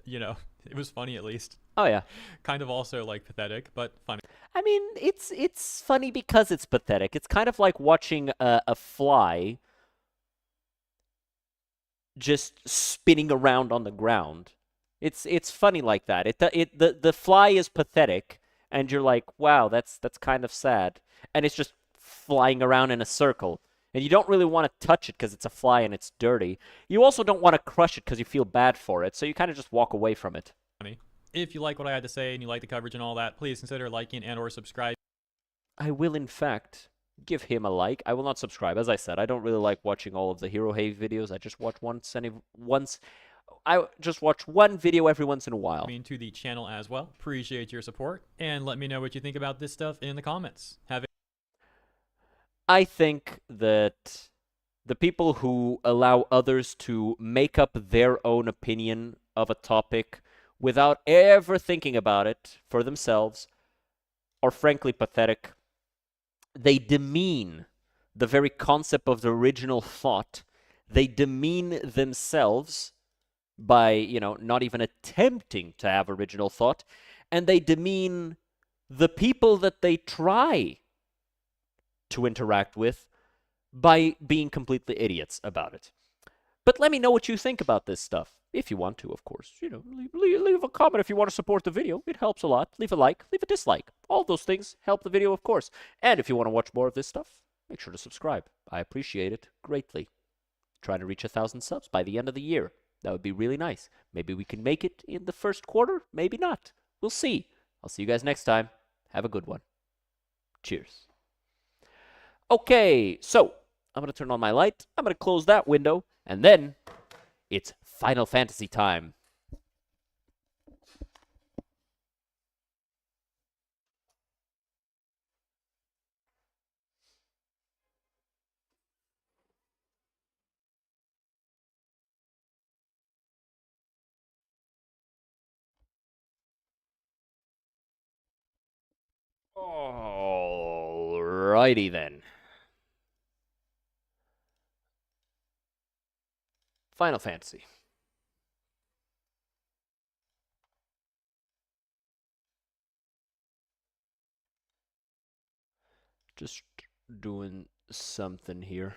It was funny at least. Oh yeah. Kind of also pathetic, but funny. I mean, it's funny because it's pathetic. It's kind of like watching a fly just spinning around on the ground. It's funny like that. The fly is pathetic, and you're like, wow, that's kind of sad. And it's just flying around in a circle. And you don't really want to touch it because it's a fly and it's dirty. You also don't want to crush it because you feel bad for it, so you kind of just walk away from it. If you like what I had to say and you like the coverage and all that, please consider liking and or subscribe. I will, in fact, give him a like. I will not subscribe. As I said, I don't really like watching all of the Hero Hey videos. I just watch I just watch one video every once in a while. To the channel as well. Appreciate your support, and let me know what you think about this stuff in the comments. I think that the people who allow others to make up their own opinion of a topic without ever thinking about it for themselves are frankly pathetic. They demean the very concept of the original thought. They demean themselves by, not even attempting to have original thought. And they demean the people that they try to interact with by being completely idiots about it. But let me know what you think about this stuff. If you want to, of course. You know, leave a comment if you want to support the video. It helps a lot. Leave a like, leave a dislike. All those things help the video, of course. And if you want to watch more of this stuff, make sure to subscribe. I appreciate it greatly. Trying to reach 1,000 subs by the end of the year. That would be really nice. Maybe we can make it in the first quarter. Maybe not. We'll see. I'll see you guys next time. Have a good one. Cheers. Okay, so I'm going to turn on my light. I'm going to close that window. And then it's Final Fantasy time. Alrighty then. Final Fantasy. Just doing something here.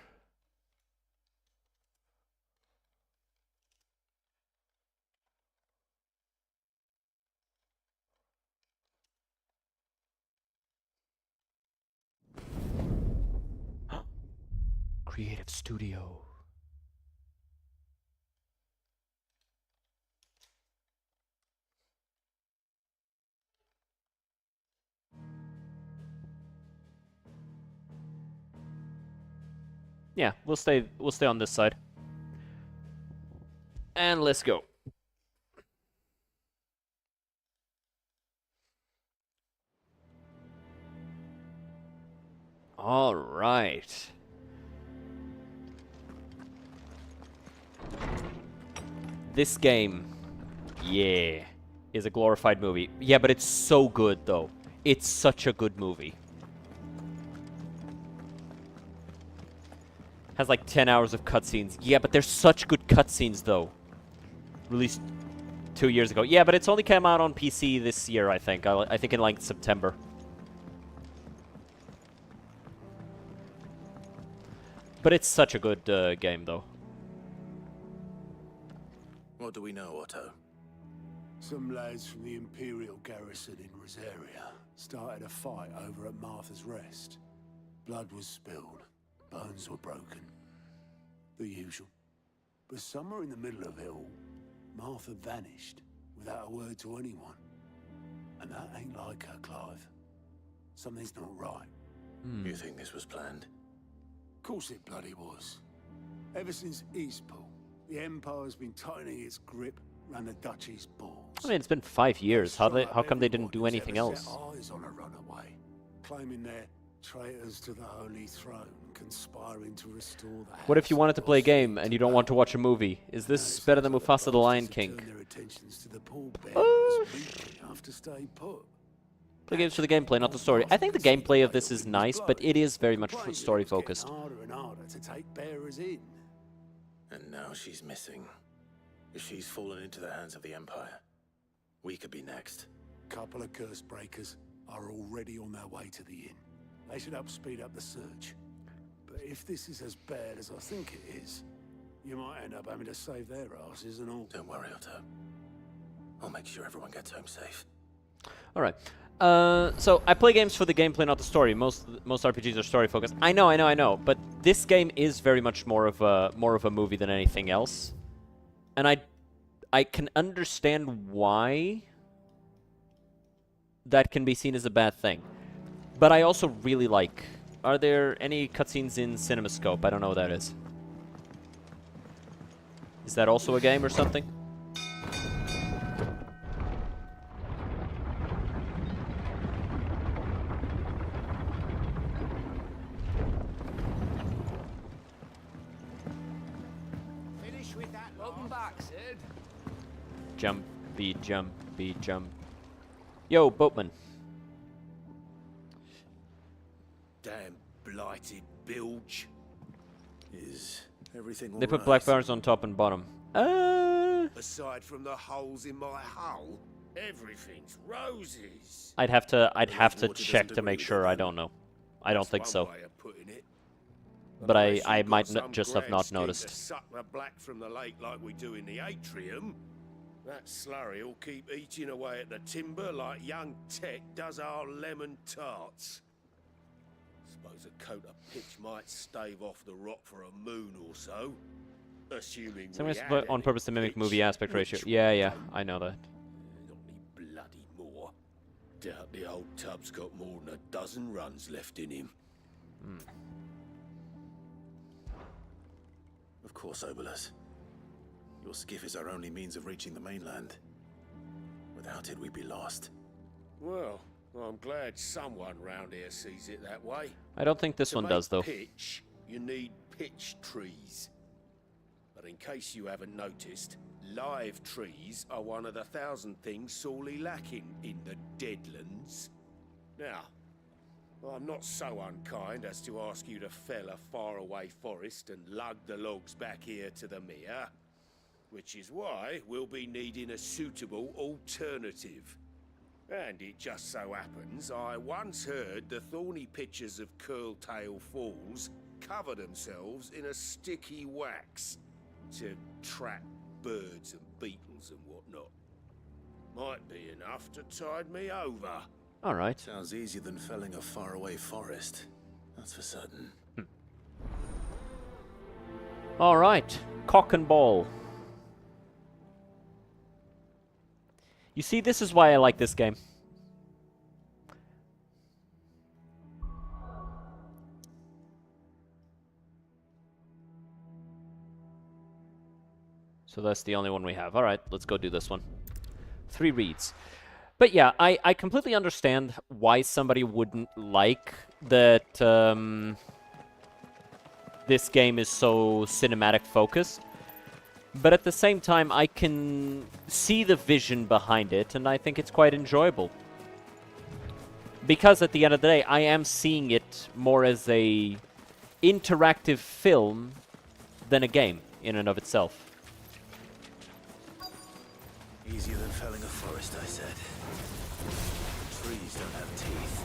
Creative Studio. Yeah, we'll stay on this side. And let's go. All right. This game, yeah, is a glorified movie. Yeah, but it's so good, though. It's such a good movie. Has like 10 hours of cutscenes. Yeah, but they're such good cutscenes, though. Released 2 years ago. Yeah, but it's only came out on PC this year, I think. I think in like September. But it's such a good game, though. What do we know, Otto? Some lads from the Imperial garrison in Rosaria started a fight over at Martha's Rest. Blood was spilled, bones were broken. The usual. But somewhere in the middle of it all, Martha vanished without a word to anyone. And that ain't like her, Clive. Something's not right. You think this was planned? Of course it bloody was. Ever since Eastpool, the Empire's been tightening its grip around the Duchy's balls. I mean, it's been 5 years. How come they didn't do Everyone anything who's ever else? set eyes on a runaway, claiming they're traitors to the Holy Throne, conspiring to restore the What if you house wanted to play a lost game to and you don't want to watch a movie? Is Now this it better seems than like Mufasa the Lion bastards have King? turned their attentions to the pallbearers weakly enough to stay put. Play games for the gameplay, not the story. I think the gameplay of this is nice, but it is very much story focused. Harder and harder to take bearers in. And now she's missing. If she's fallen into the hands of the Empire, we could be next. Couple of curse breakers are already on their way to the inn. They should help speed up the search. But if this is as bad as I think it is, you might end up having to save their asses and all. Don't worry, Otto. I'll make sure everyone gets home safe. All right. So I play games for the gameplay, not the story. Most RPGs are story focused. I know. But this game is very much more of a movie than anything else, and I can understand why that can be seen as a bad thing. But I also really like. Are there any cutscenes in CinemaScope? I don't know what that is. Is that also a game or something? Finish with that. Welcome back, Sid. Jumpy, jumpy, jump. Yo, boatman. Damn blighted bilge. Is everything all They put right? black bars on top and bottom. Aside from the holes in my hull, everything's roses. I'd have to Water check doesn't to make agree sure. with I it, don't know. I don't think That's so. one way of putting it. but I unless you've might got some just have grand not scheme noticed. To suck the black from the lake like we do in the atrium, that slurry will keep eating away at the timber like young Tech does our lemon tarts. Suppose a coat of pitch might stave off the rot for a moon or so, assuming Some we guys had put on any purpose to mimic pitch, movie aspect ratio. which Yeah, we yeah, don't. I know that. Not any bloody more. Doubt the old tub's got more than a dozen runs left in him. Of course, Obolus. Your skiff is our only means of reaching the mainland. Without it, we'd be lost. Well, I'm glad someone round here sees it that way. I don't think this To one make does, though. pitch, you need pitch trees. But in case you haven't noticed, live trees are one of the 1,000 things sorely lacking in the Deadlands. Now, I'm not so unkind as to ask you to fell a faraway forest and lug the logs back here to the mere, which is why we'll be needing a suitable alternative. And it just so happens I once heard the thorny pitchers of Curltail Falls cover themselves in a sticky wax to trap birds and beetles and whatnot. Might be enough to tide me over. All right. Sounds easier than felling a faraway forest. That's for certain. All right. Cock and ball. You see, this is why I like this game. So that's the only one we have. All right, let's go do this one. 3 reads. But yeah, I completely understand why somebody wouldn't like that this game is so cinematic focused. But at the same time, I can see the vision behind it, and I think it's quite enjoyable. Because at the end of the day, I am seeing it more as a interactive film than a game in and of itself. Easier than felling a forest, I said. Trees don't have teeth.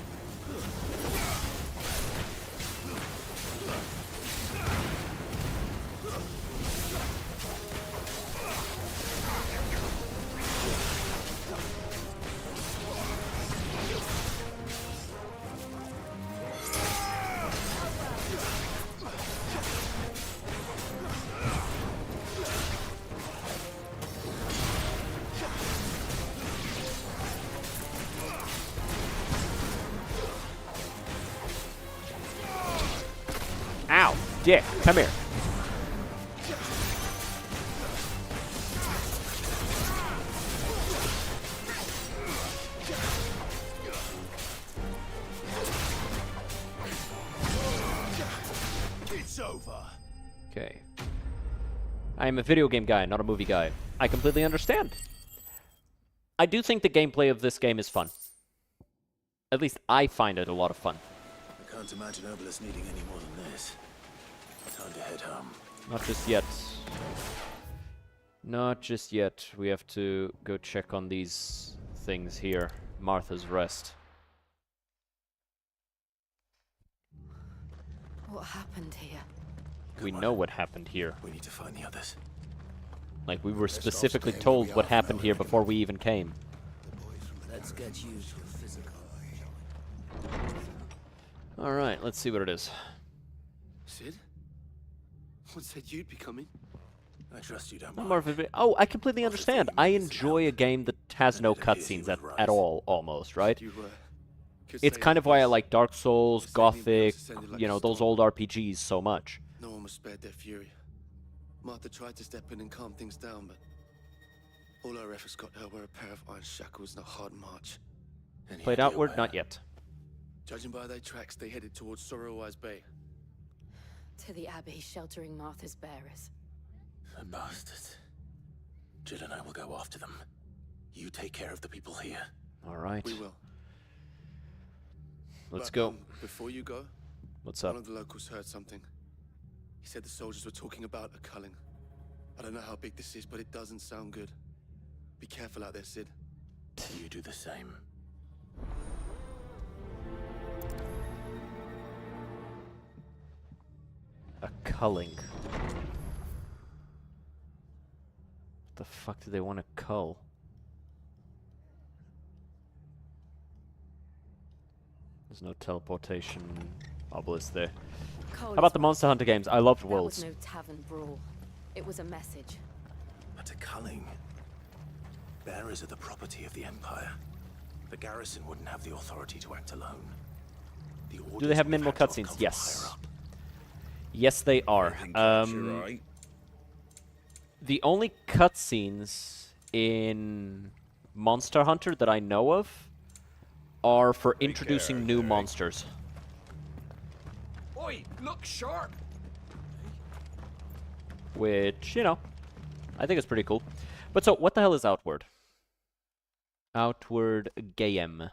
Ow! Dick, come here. It's over. Okay. I am a video game guy, not a movie guy. I completely understand. I do think the gameplay of this game is fun. At least I find it a lot of fun. I can't imagine Obolus needing any more than this. Time to head home. Not just yet. Not just yet. We have to go check on these things here. Martha's Rest. What happened here? We Come on. know what happened here. We need to find the others. Like, we were Best off specifically staying told where we what are for happened now, here anyway. before we even came. Let's get used to physical. Alright, let's see what it is. Sid? What said you'd be coming? I trust you don't Not mind. more of a oh, I completely Also understand. thought you I needed some enjoy a help. game that has And no it appears you cutscenes would at rise. all, almost, right? You could It's say kind of why I like Dark Souls, Saving bills Gothic, ascended like you a know, those storm. old RPGs so much. No one was spared their fury. Martha tried to step in and calm things down, but all her efforts got her were a pair of iron shackles and a hard march. Any Played idea outward? where? Not yet. Judging by their tracks, they headed towards Sorrowwise Bay. To the Abbey sheltering Martha's bearers. The bastards. Jill and I will go after them. You take care of the people here. Alright, We will. let's But, go. Before you go, What's one up? of the locals heard something. He said the soldiers were talking about a culling. I don't know how big this is, but it doesn't sound good. Be careful out there, Sid. You do the same. A culling. What the fuck do they want to cull? There's no teleportation obelisk there. How about the Monster Hunter games? I loved That Worlds. was no tavern brawl. It was a message. But a culling. Bearers are the property of the Empire. The garrison wouldn't have the authority to act alone. The Do they have orders would minimal have had to cutscenes? have come from Yes. higher up. Yes, they are. Think that's right. The only cutscenes in Monster Hunter that I know of are for introducing new monsters. Oi, look sharp! Which, you know, I think is pretty cool. But so, what the hell is Outward? Outward Game. Let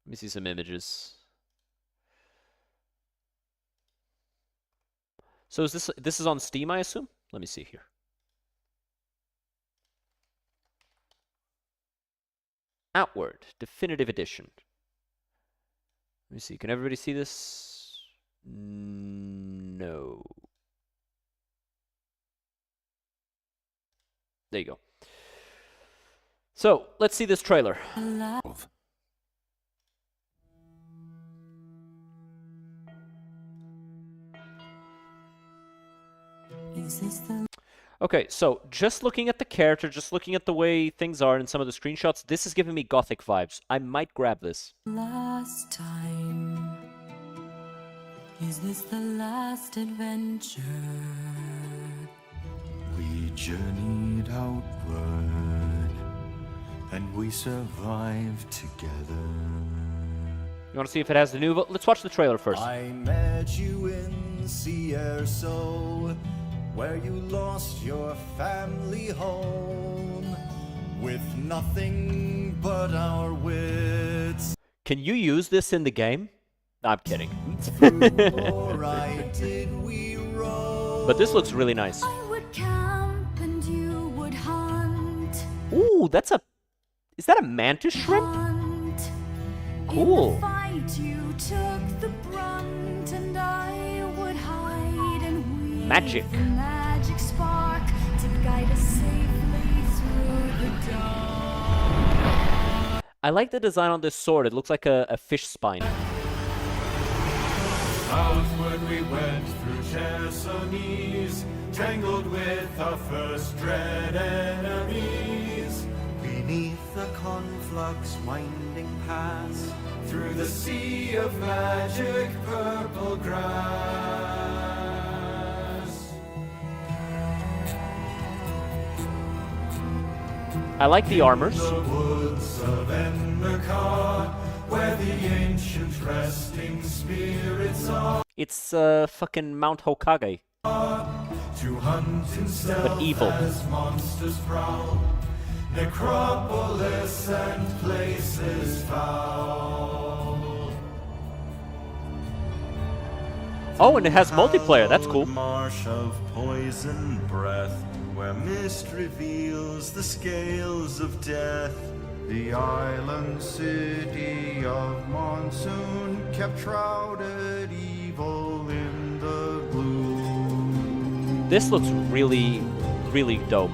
me see some images. So is this is on Steam, I assume? Let me see here. Outward Definitive Edition. Let me see. Can everybody see this? No. There you go. So, let's see this trailer. Okay, so just looking at the character, just looking at the way things are in some of the screenshots, this is giving me Gothic vibes. I might grab this. Last time, is this the last adventure? We journeyed outward, and we survived together. You want to see if it has the new... Let's watch the trailer first. I met you in Cierso, where you lost your family home, with nothing but our wits. Can you use this in the game? I'm kidding. Alright, did we roll? But this looks really nice. I would camp and you would hunt. Ooh, that's a... Is that a mantis shrimp? Hunt. Cool. In the fight you took the brunt, and I would hide and weave Magic. the magic spark to guide us safely through the dawn. I like the design on this sword. It looks like a fish spine. Southward we went through Chersonese, tangled with our first dread enemies. Beneath the conflux winding paths, Through the sea of magic purple grass. I like the armors. The woods of Endakar, where the ancient resting spirits are. It's fucking Mount Hokage. To hunt in stealth evil. as monsters prowl, necropolis and places foul. Oh, and it has multiplayer. That's cool. marsh of poison breath, where mist reveals the scales of death. The island city of Monsoon kept shrouded evil in the gloom. This looks really, really dope.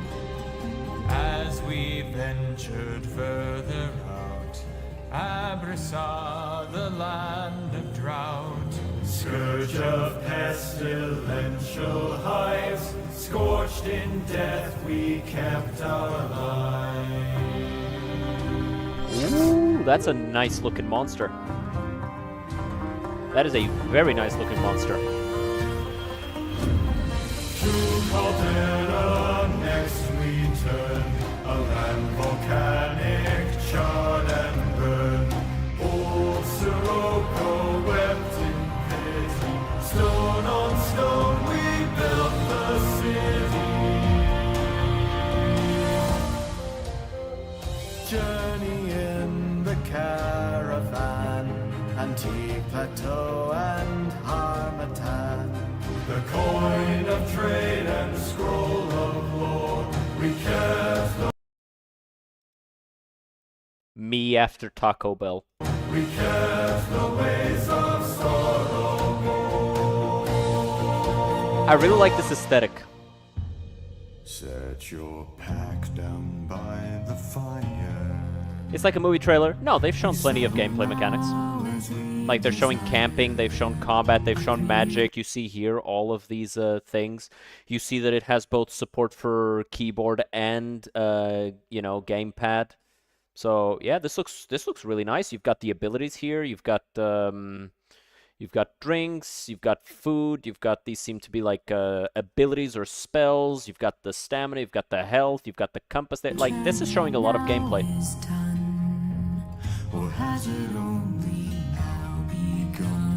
As we ventured further out, Abra saw the land of drought. Scourge of pestilential hives, scorched in death we kept our lives. Ooh, that's a nice looking monster. That is a very nice looking monster. To Caldera next we turn, a land volcanic, charred and burned. Old Sirocco wept in pity, stone on stone we built the city. Journey in the caravan, Antique Plateau and Harmattan. The coin of trade and scroll of lore, we kept the Me after Taco Bell. We kept the ways of sorrow more. I really like this aesthetic. Set your pack down by the fire. It's like a movie trailer. No, they've shown plenty of gameplay mechanics. Like, they're showing camping, they've shown combat, they've shown magic. You see here all of these things. You see that it has both support for keyboard and, you know, gamepad. So, yeah, this looks really nice. You've got the abilities here. You've got drinks, you've got food, you've got these seem to be like abilities or spells. You've got the stamina, you've got the health, you've got the compass. There. Like, this is showing a lot of gameplay. Or has it only now begun?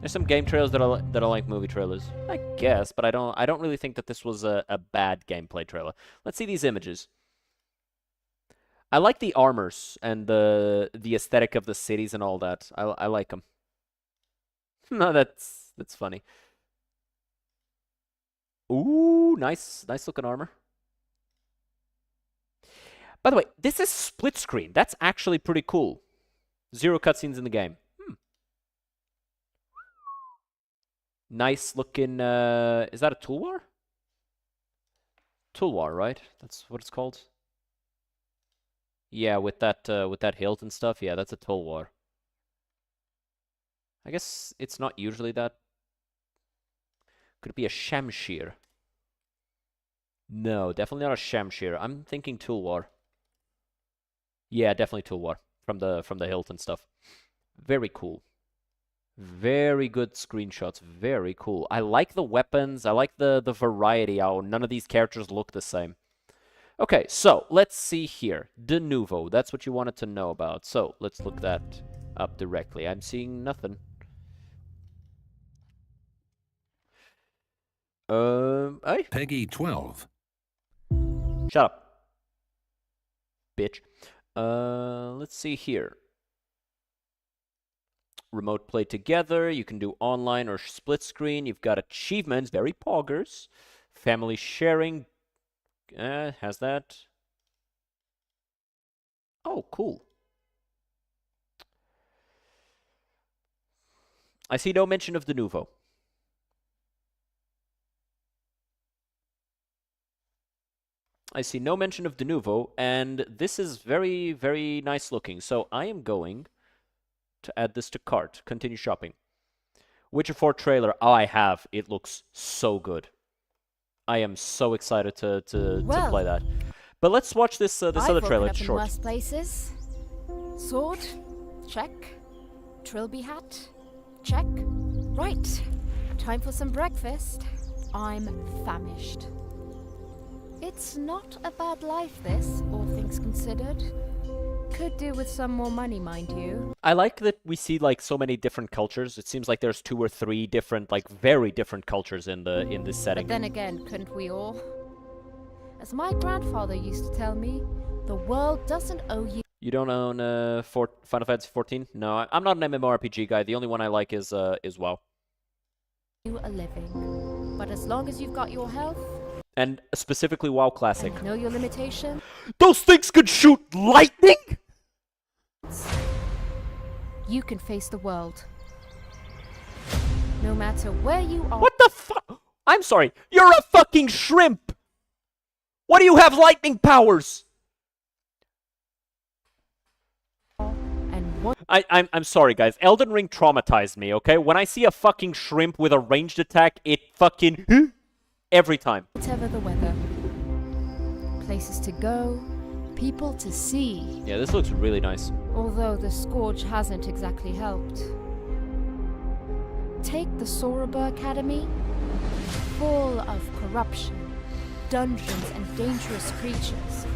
There's some game trailers that are like movie trailers, I guess, but I don't really think that this was a bad gameplay trailer. Let's see these images. I like the armors and the aesthetic of the cities and all that. I like them. No, that's funny. Ooh, nice looking armor. By the way, this is split screen. That's actually pretty cool. 0 cutscenes in the game. Nice looking, is that a toolbar? Toolbar, right? That's what it's called. Yeah, with that hilt and stuff. Yeah, that's a toolbar. I guess it's not usually that. Could it be a shamshir? No, definitely not a shamshir. I'm thinking toolbar. Yeah, definitely toolbar from the hilt and stuff. Very cool. Very good screenshots. Very cool. I like the weapons. I like the variety. How none of these characters look the same. Okay, so let's see here. De Nouveau. That's what you wanted to know about. So let's look that up directly. I'm seeing nothing. Hey. Peggy 12. Shut up, bitch. Let's see here. Remote play together. You can do online or split screen. You've got achievements. Very poggers. Family sharing. Has that? Oh, cool. I see no mention of De Nouveau. I see no mention of De Nouveau, and this is very, very nice looking. So I am going to add this to cart. Continue shopping. Witcher 4 trailer. Oh, I have. It looks so good. I am so excited to play that. But let's watch this other trailer. It's short. Worse places. Sword, check. Trilby hat, check. Right. Time for some breakfast. I'm famished. It's not a bad life, this, all things considered. Could do with some more money, mind you. I like that we see like so many different cultures. It seems like there's 2 or 3 different, like very different cultures in this setting. But then again, couldn't we all? As my grandfather used to tell me, the world doesn't owe you. You don't own Final Fantasy 14? No, I'm not an MMORPG guy. The only one I like is WoW. A living. But as long as you've got your health. And specifically WoW Classic. And know your limitation. Those things could shoot lightning? You can face the world. No matter where you are. What the fuck? I'm sorry. You're a fucking shrimp. What do you have lightning powers? And what I'm sorry, guys. Elden Ring traumatized me, okay? When I see a fucking shrimp with a ranged attack, it fucking... every time. Whatever the weather. Places to go. People to see. Yeah, this looks really nice. Although the scourge hasn't exactly helped. Take the Soraba Academy. Full of corruption, dungeons, and dangerous creatures.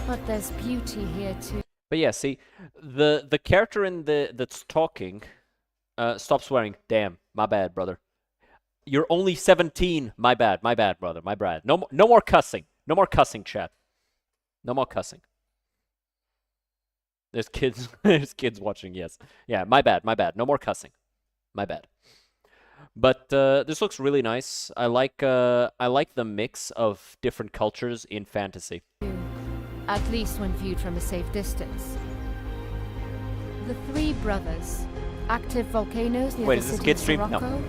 But there's beauty here too. But yeah, see, the character in that's talking, stop swearing. Damn, my bad, brother. You're only 17. My bad, brother. My bad. No more cussing. No more cussing, chat. No more cussing. There's kids. There's kids watching. Yes. Yeah. My bad. No more cussing. My bad. But this looks really nice. I like the mix of different cultures in fantasy. At least when viewed from a safe distance. The 3 brothers, Active volcanoes near Wait, the is this city kid of stream? No. Sirocco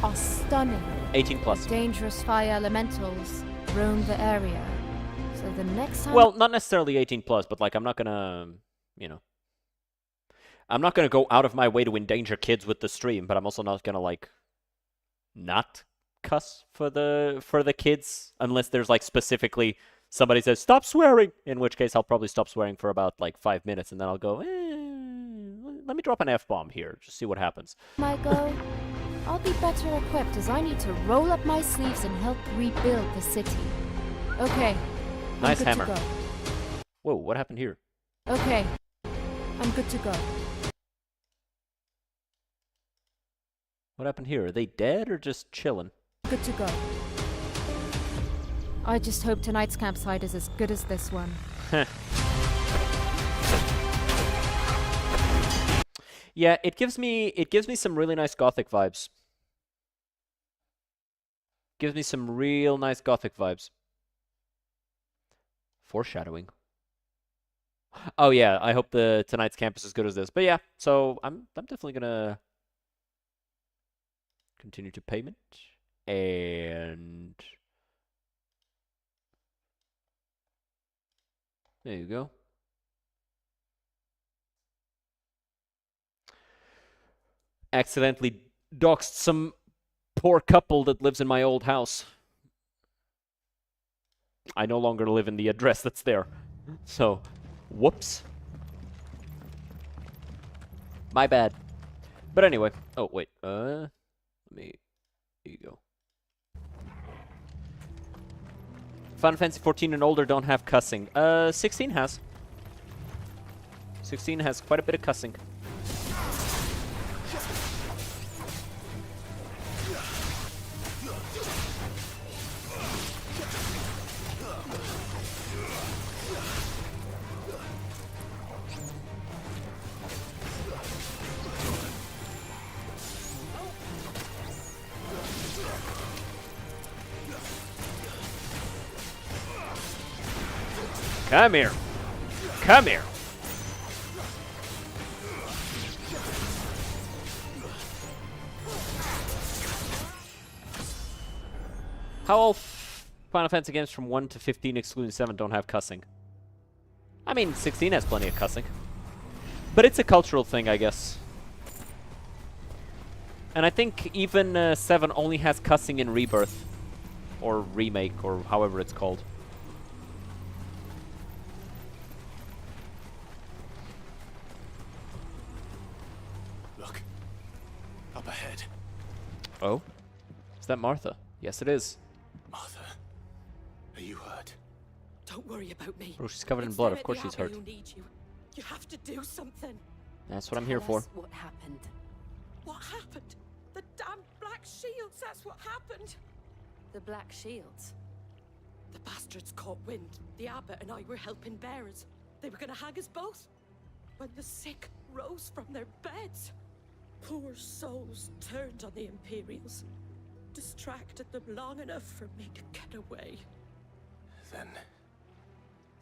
are stunning. 18 plus. Dangerous fire elementals roam the area. So the next time... Well, not necessarily 18 plus, but like I'm not gonna, you know, I'm not gonna go out of my way to endanger kids with the stream, but I'm also not gonna like not cuss for the kids unless there's like specifically somebody says stop swearing, in which case I'll probably stop swearing for about like 5 minutes and then I'll go, let me drop an F-bomb here, just see what happens. I go, I'll be better equipped as I need to roll up my sleeves and help rebuild the city. Okay. I'm Nice good hammer. To go. Whoa, what happened here? Okay. I'm good to go. What happened here? Are they dead or just chilling? Good to go. I just hope tonight's campsite is as good as this one. Yeah, it gives me some really nice gothic vibes. Gives me some real nice gothic vibes. Foreshadowing. Oh yeah, I hope tonight's camp is as good as this. But yeah, so I'm definitely gonna continue to payment and there you go. Accidentally doxed some poor couple that lives in my old house. I no longer live in the address that's there. So, whoops. My bad. But anyway. Oh, wait. Let me... Here you go. Final Fantasy 14 and older don't have cussing. 16 has. 16 has quite a bit of cussing. Come here. Come here. How all Final Fantasy games from 1 to 15 excluding 7 don't have cussing? I mean, 16 has plenty of cussing. But it's a cultural thing, I guess. And I think even 7 only has cussing in Rebirth. Or Remake, or however it's called. Look. Up ahead. Oh? Is that Martha? Yes, it is. Martha, are you hurt? Don't worry about me. Oh, she's covered in It's blood. them Of course at the she's hurt. Abbey who need you. You have to do something. That's what I'm here for. What happened? What happened? The damn Black Shields, that's what happened. The Black Shields. The bastards caught wind. The abbot and I were helping bearers. They were gonna hang us both. When the sick rose from their beds. Poor souls turned on the Imperials. Distracted them long enough for me to get away. Then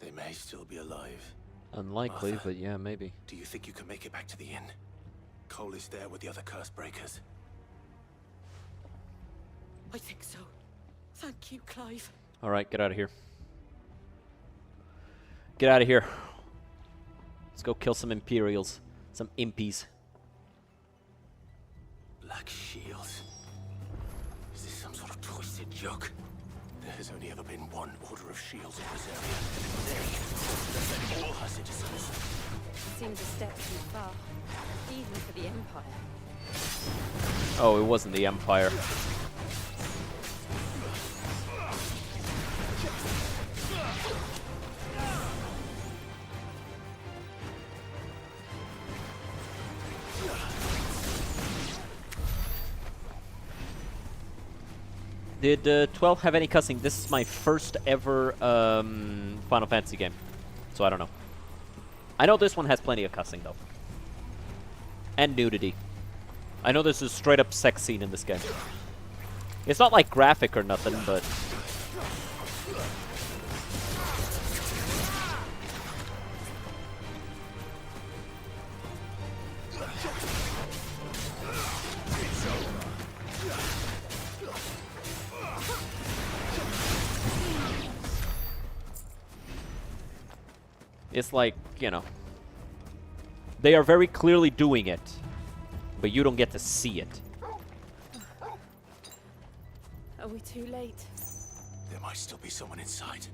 they may still be alive. Unlikely, Martha, but yeah, maybe. do you think you can make it back to the inn? Cole is there with the other curse breakers. I think so. Thank you, Clive. Alright, get out of here. Get out of here. Let's go kill some Imperials. Some impies. Black Shields. Is this some sort of twisted joke? There has only ever been one Order of Shields in this area. They defend all her citizens. Seems a step too far, even for the Empire. Oh, it wasn't the Empire. Did 12 have any cussing? This is my first ever Final Fantasy game, so I don't know. I know this one has plenty of cussing though, and nudity. I know there's a straight up sex scene in this game. It's not like graphic or nothing, but It's like, you know, they are very clearly doing it, but you don't get to see it. Are we too late? There might still be someone inside.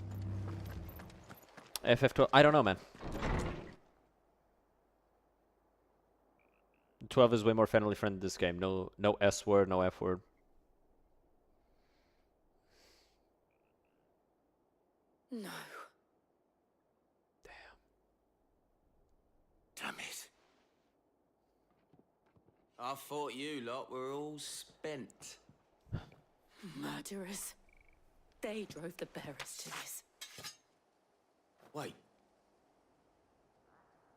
FF12, I don't know, man. 12 is way more family friendly this game. No S word, no F word. No. Damn it. I thought you lot were all spent. Murderers. They drove the bearers to this. Wait.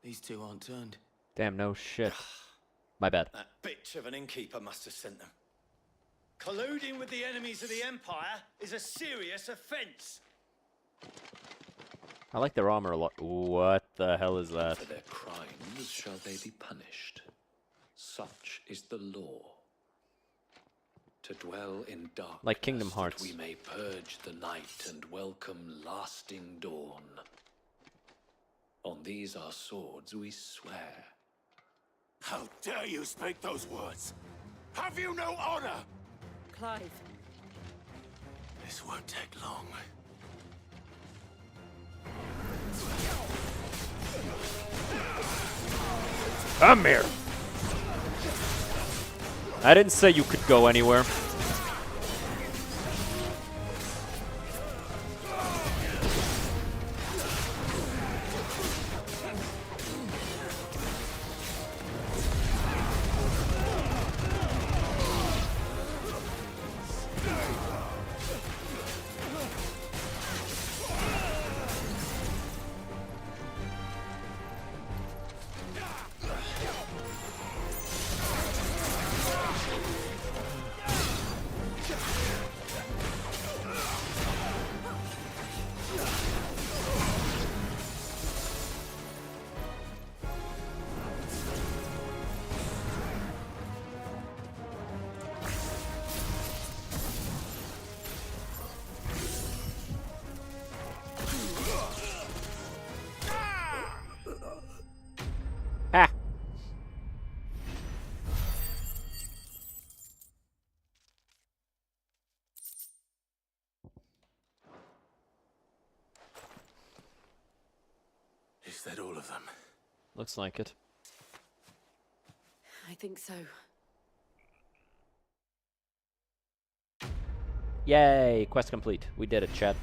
These two aren't turned. Damn, no shit. My bad. That bitch of an innkeeper must have sent them. Colluding with the enemies of the Empire is a serious offense. I like their armor a lot. What the hell is that? For their crimes shall they be punished. Such is the law. To dwell in darkness, Like Kingdom Hearts. that we may purge the night and welcome lasting dawn. On these our swords we swear. How dare you speak those words? Have you no honor? Clive. This won't take long. Come here. I didn't say you could go anywhere. Ha! Is that all of them? Looks like it. I think so. Yay! Quest complete. We did it, chat.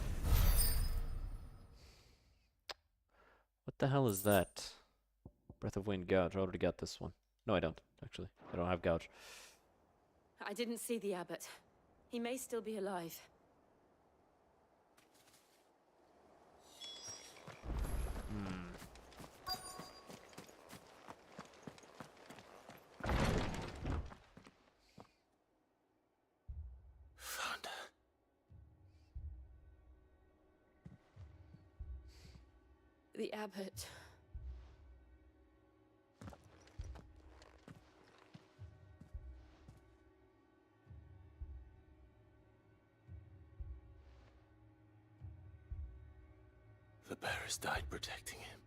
What the hell is that? Breath of Wind Gouge. I already got this one. No, I don't, actually. I don't have Gouge. I didn't see the abbot. He may still be alive. Found her. The abbot. The bearers died protecting him.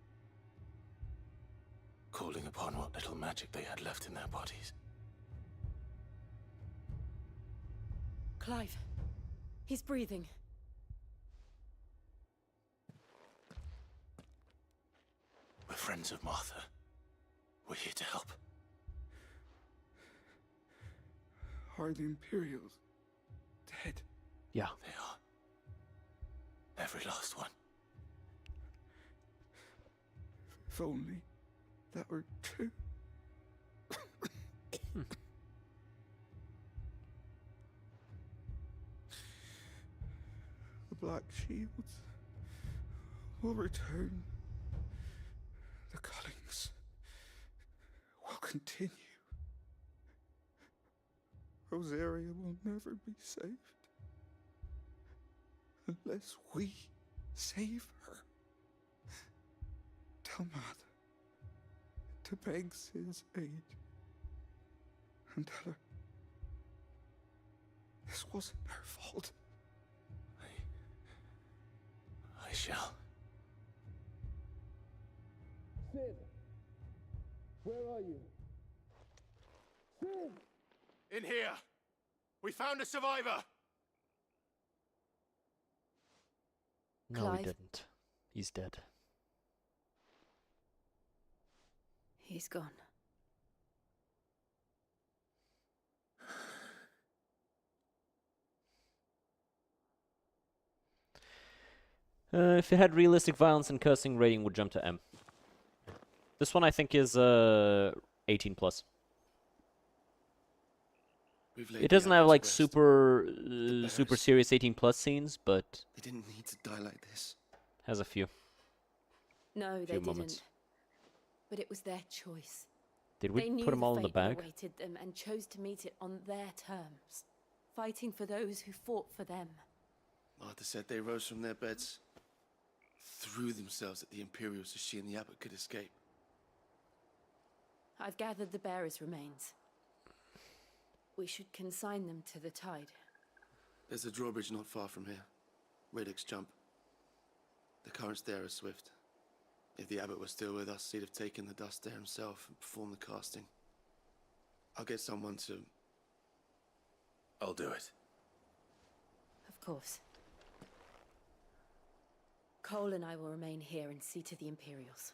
Calling upon what little magic they had left in their bodies. Clive. He's breathing. We're friends of Martha. We're here to help. Are the Imperials dead? Yeah. They are. Every last one. If only that were true. The Black Shields will return. The cullings will continue. Rosaria will never be saved unless we save her. Tell Mother to beg his aid and tell her this wasn't her fault. I shall. Sin! Where are you? Sin! In here! We found a survivor! No, Clive. he didn't. He's dead. He's gone. If it had realistic violence and cursing, rating would jump to M. This one I think is 18 plus. It doesn't have like super serious 18 plus scenes, but They didn't need to die like this. has a few. No, they Few didn't. moments. But it was their choice. Did They we knew put them all in the fate that bag? awaited them and chose to meet it on their terms, fighting for those who fought for them. Martha said they rose from their beds, threw themselves at the Imperials so she and the Abbot could escape. I've gathered the bearers' remains. We should consign them to the tide. There's a drawbridge not far from here. Radix jump. The currents there are swift. If the Abbot was still with us, he'd have taken the dust there himself and performed the casting. I'll get someone to... I'll do it. Of course. Cole and I will remain here and see to the Imperials.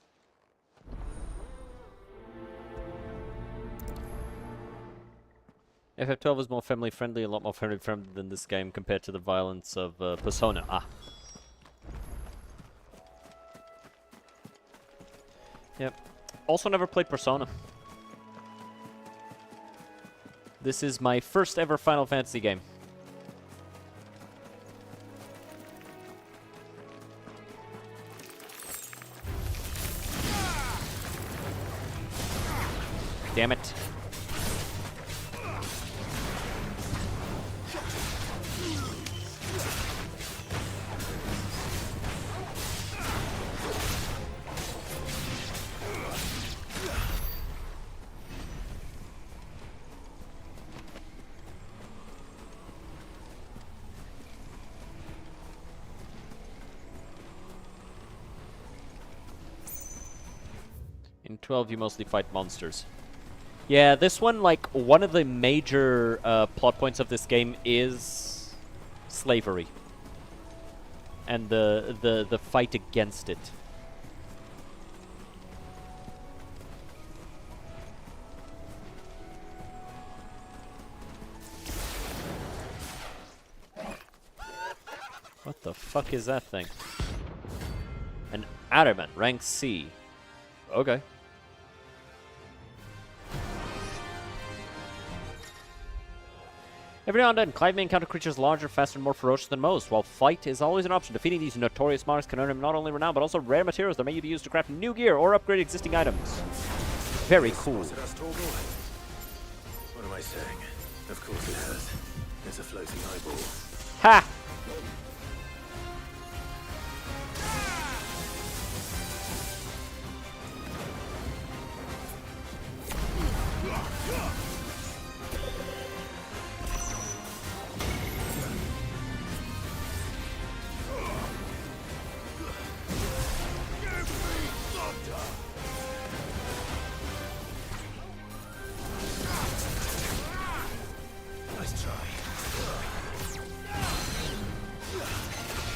FF12 is more family friendly, a lot more family friendly than this game compared to the violence of Persona. Ah. Yep. Also never played Persona. This is my first ever Final Fantasy game. Damn it. In 12, you mostly fight monsters. Yeah, this one, like, one of the major plot points of this game is slavery. And the fight against it. What the fuck is that thing? An adamant, rank C. Okay. Every now and then, Clive may encounter creatures larger, faster, and more ferocious than most. While fight is always an option, defeating these notorious monarchs can earn him not only renown, but also rare materials that may be used to craft new gear or upgrade existing items. Very cool. Was it us, tall boy? What am I saying? Of course it has. There's a floating eyeball. Ha!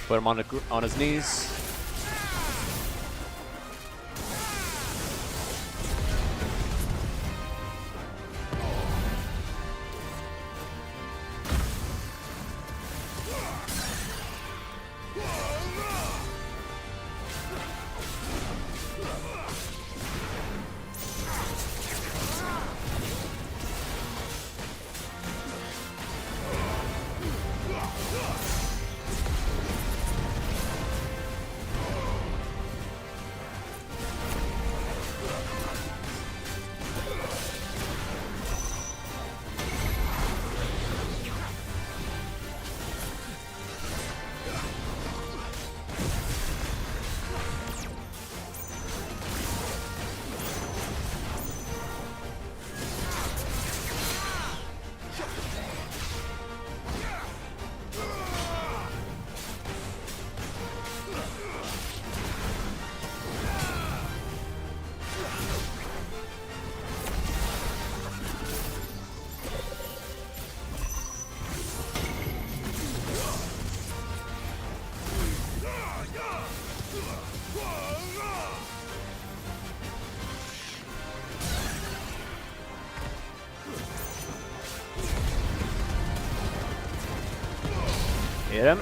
Put him on his knees. Hit him.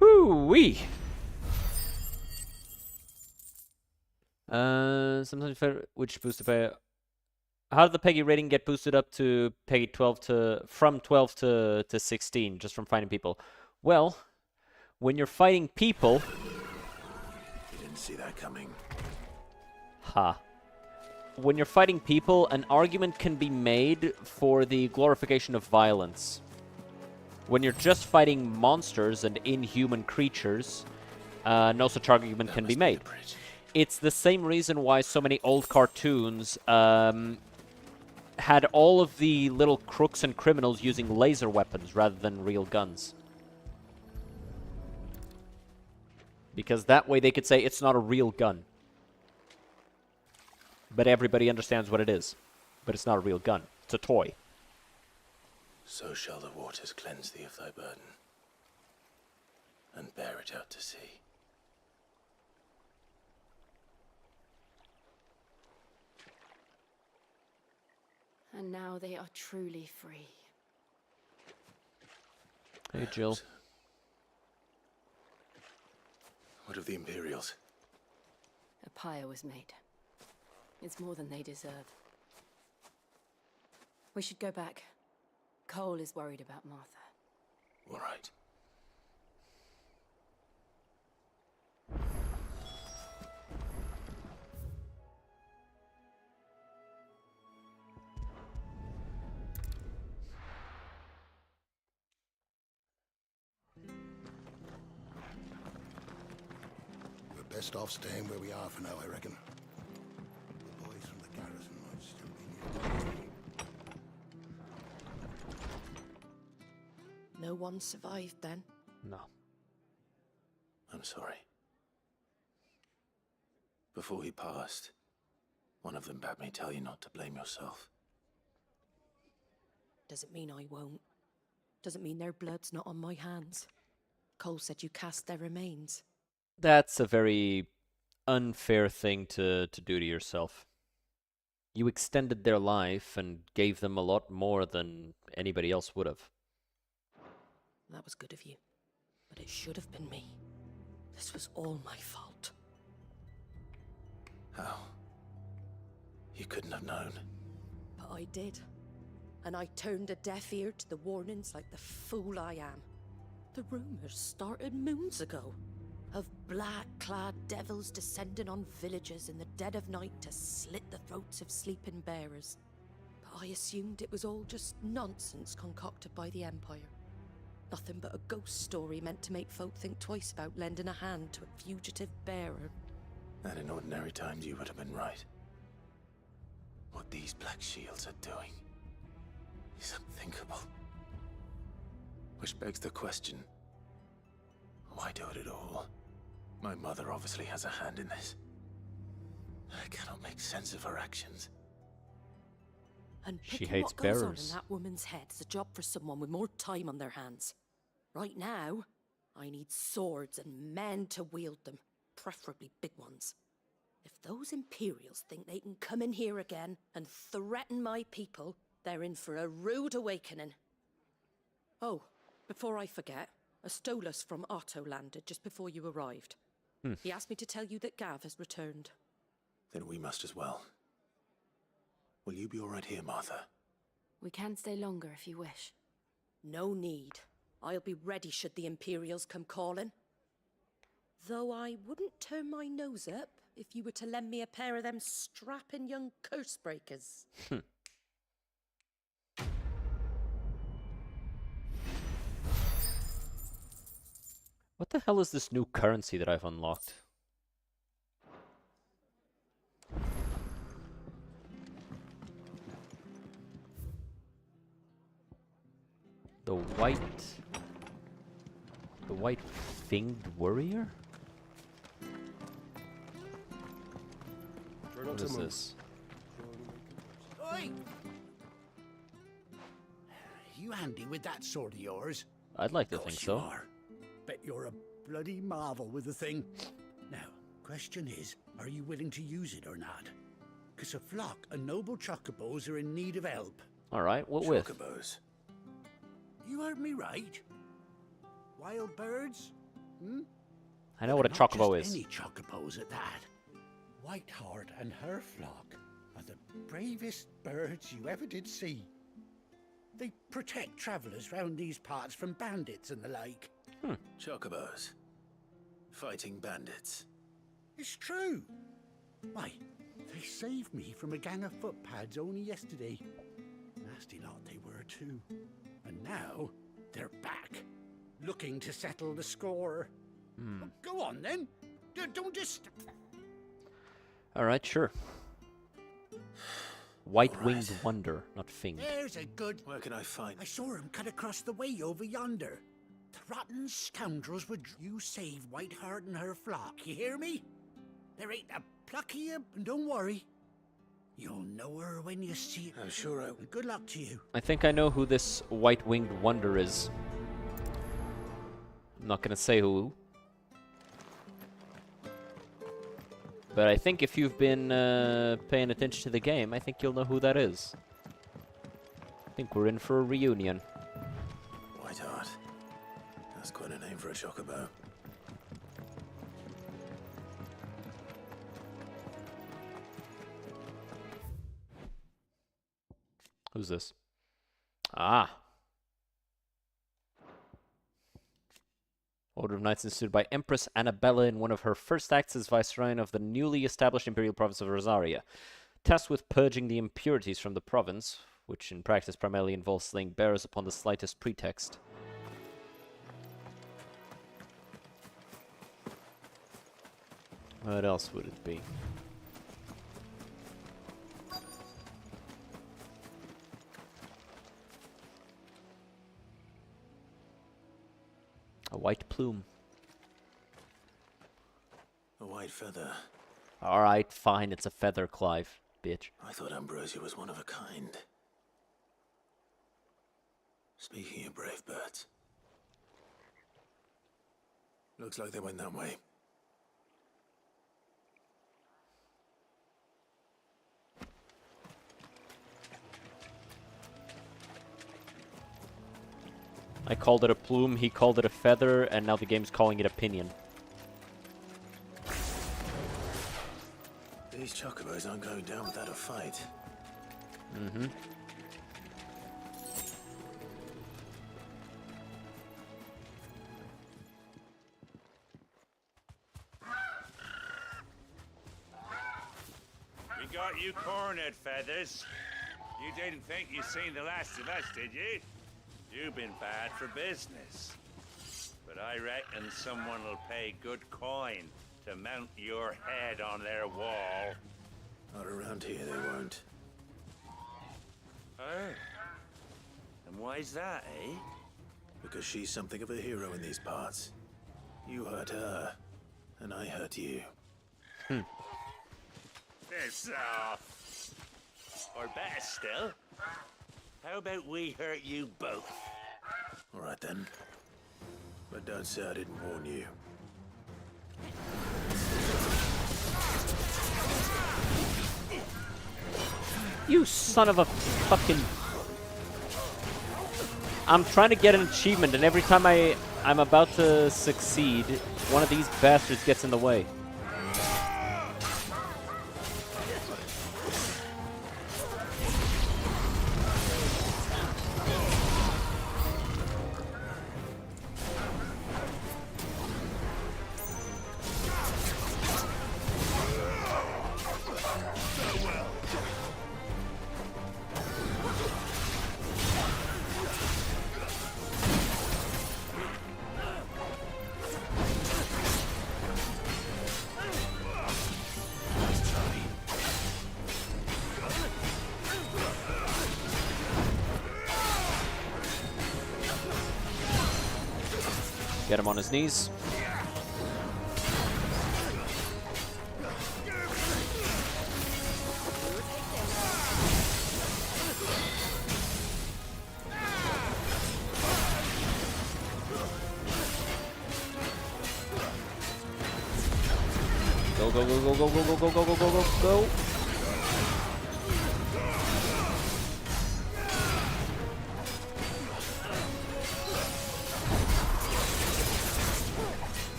Whoo-wee! Sometimes which boosted by... How did the Peggy rating get boosted up to Peggy 12 from 12 to 16 just from fighting people? Well, when you're fighting people... You didn't see that coming. Ha. When you're fighting people, an argument can be made for the glorification of violence. When you're just fighting monsters and inhuman creatures, no such argument can be made. It's the same reason why so many old cartoons had all of the little crooks and criminals using laser weapons rather than real guns. Because that way they could say it's not a real gun. But everybody understands what it is. But it's not a real gun. It's a toy. So shall the waters cleanse thee of thy burden, and bear it out to sea. And now they are truly free. Hey, Jill. What of the Imperials? A pyre was made. It's more than they deserve. We should go back. Cole is worried about Martha. All right. We're best off staying where we are for now, I reckon. The boys from the garrison might still be near. No one survived then? No. I'm sorry. Before he passed, one of them bade me tell you not to blame yourself. Doesn't mean I won't. Doesn't mean their blood's not on my hands. Cole said you cast their remains. That's a very unfair thing to do to yourself. You extended their life and gave them a lot more than anybody else would have. That was good of you. But it should have been me. This was all my fault. How? You couldn't have known. But I did. And I turned a deaf ear to the warnings like the fool I am. The rumors started moons ago. Of black-clad devils descending on villages in the dead of night to slit the throats of sleeping bearers. But I assumed it was all just nonsense concocted by the Empire. Nothing but a ghost story meant to make folk think twice about lending a hand to a fugitive bearer. And in ordinary times you would have been right. What these Black Shields are doing is unthinkable. Which begs the question, why do it at all? My mother obviously has a hand in this. I cannot make sense of her actions. And She picking hates what goes on bearers. in that woman's head is a job for someone with more time on their hands. Right now, I need swords and men to wield them, preferably big ones. If those Imperials think they can come in here again and threaten my people, they're in for a rude awakening. Oh, before I forget, a Stolas from Otto landed just before you arrived. He asked me to tell you that Gav has returned. Then we must as well. Will you be all right here, Martha? We can stay longer if you wish. No need. I'll be ready should the Imperials come calling. Though I wouldn't turn my nose up if you were to lend me a pair of them strapping young curse breakers. What the hell is this new currency that I've unlocked? The white finged warrior? What is this? Oi! You handy with that sword of yours? I'd like to think so. You are. Bet you're a bloody marvel with the thing. Now, question is, are you willing to use it or not? Because a flock of noble chocobos are in need of help. Alright, what with? Chocobos? You heard me right. Wild birds? Hmm? I know what a Not chocobo just is. any chocobos at that. Whiteheart and her flock are the bravest birds you ever did see. They protect travellers round these parts from bandits and the like. Chocobos. Fighting bandits. It's true. Why, they saved me from a gang of footpads only yesterday. Nasty lot they were too. And now they're back, looking to settle the score. Well, go on then. Don't just... Alright, sure. White-winged wonder, not finged. There's a good... Where can I find... I saw him cut across the way over yonder. The rotten scoundrels would... You save Whiteheart and her flock, you hear me? There ain't a pluck of you, and don't worry. You'll know her when you see her. I'm sure I... And good luck to you. I think I know who this white-winged wonder is. I'm not gonna say who. But I think if you've been paying attention to the game, I think you'll know who that is. I think we're in for a reunion. Whiteheart. That's quite a name for a chocobo. Who's this? Ah. Order of Knights instituted by Empress Annabella in one of her first acts as Viceroy of the newly established Imperial Province of Rosaria. Tasked with purging the impurities from the province, which in practice primarily involves slaying bearers upon the slightest pretext. What else would it be? A white plume. A white feather. Alright, fine, it's a feather, Clive, bitch. I thought Ambrosia was one of a kind. Speaking of brave birds. Looks like they went that way. I called it a plume, he called it a feather, and now the game's calling it a pinion. These chocobos aren't going down without a fight. Mm-hmm. We got you cornered, Feathers. You didn't think you'd seen the last of us, did you? You've been bad for business. But I reckon someone will pay good coin to mount your head on their wall. Not around here, they won't. Oh? And why's that, eh? Because she's something of a hero in these parts. You hurt her, and I hurt you. Piss off. Or better still, how about we hurt you both? All right then. But don't say I didn't warn you. You son of a fucking... I'm trying to get an achievement, and every time I'm about to succeed, one of these bastards gets in the way. Get him on his knees. Go, go, go, go, go, go, go, go, go, go, go, go, go.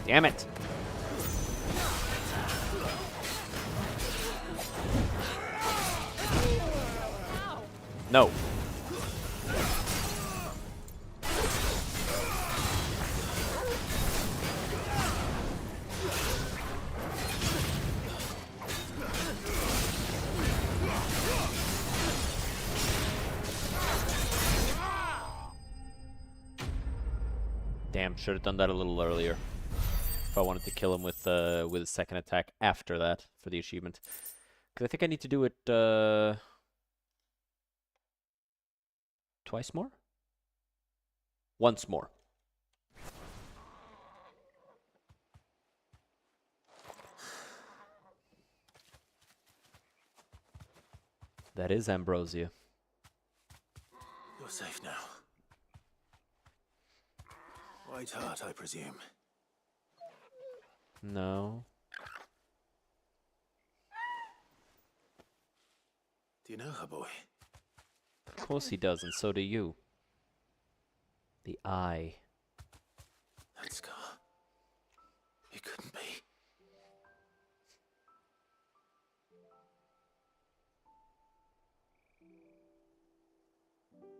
Damn it. No. Damn, should have done that a little earlier. If I wanted to kill him with a second attack after that for the achievement. Because I think I need to do it twice more? Once more. That is Ambrosia. You're safe now. White Heart, I presume. No. Do you know her, boy? Of course he does, and so do you. The eye. That scar. It couldn't be.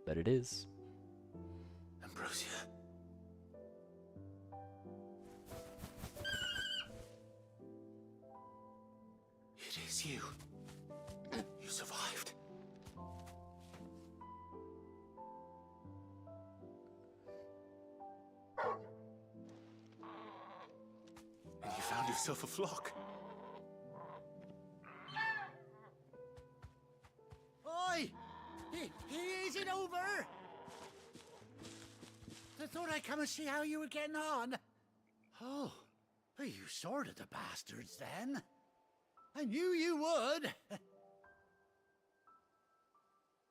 But it is. Ambrosia. It is you. You survived. And you found yourself a flock. Oi! Is it over? I thought I'd come and see how you were getting on. Oh, you sorted the bastards then. I knew you would.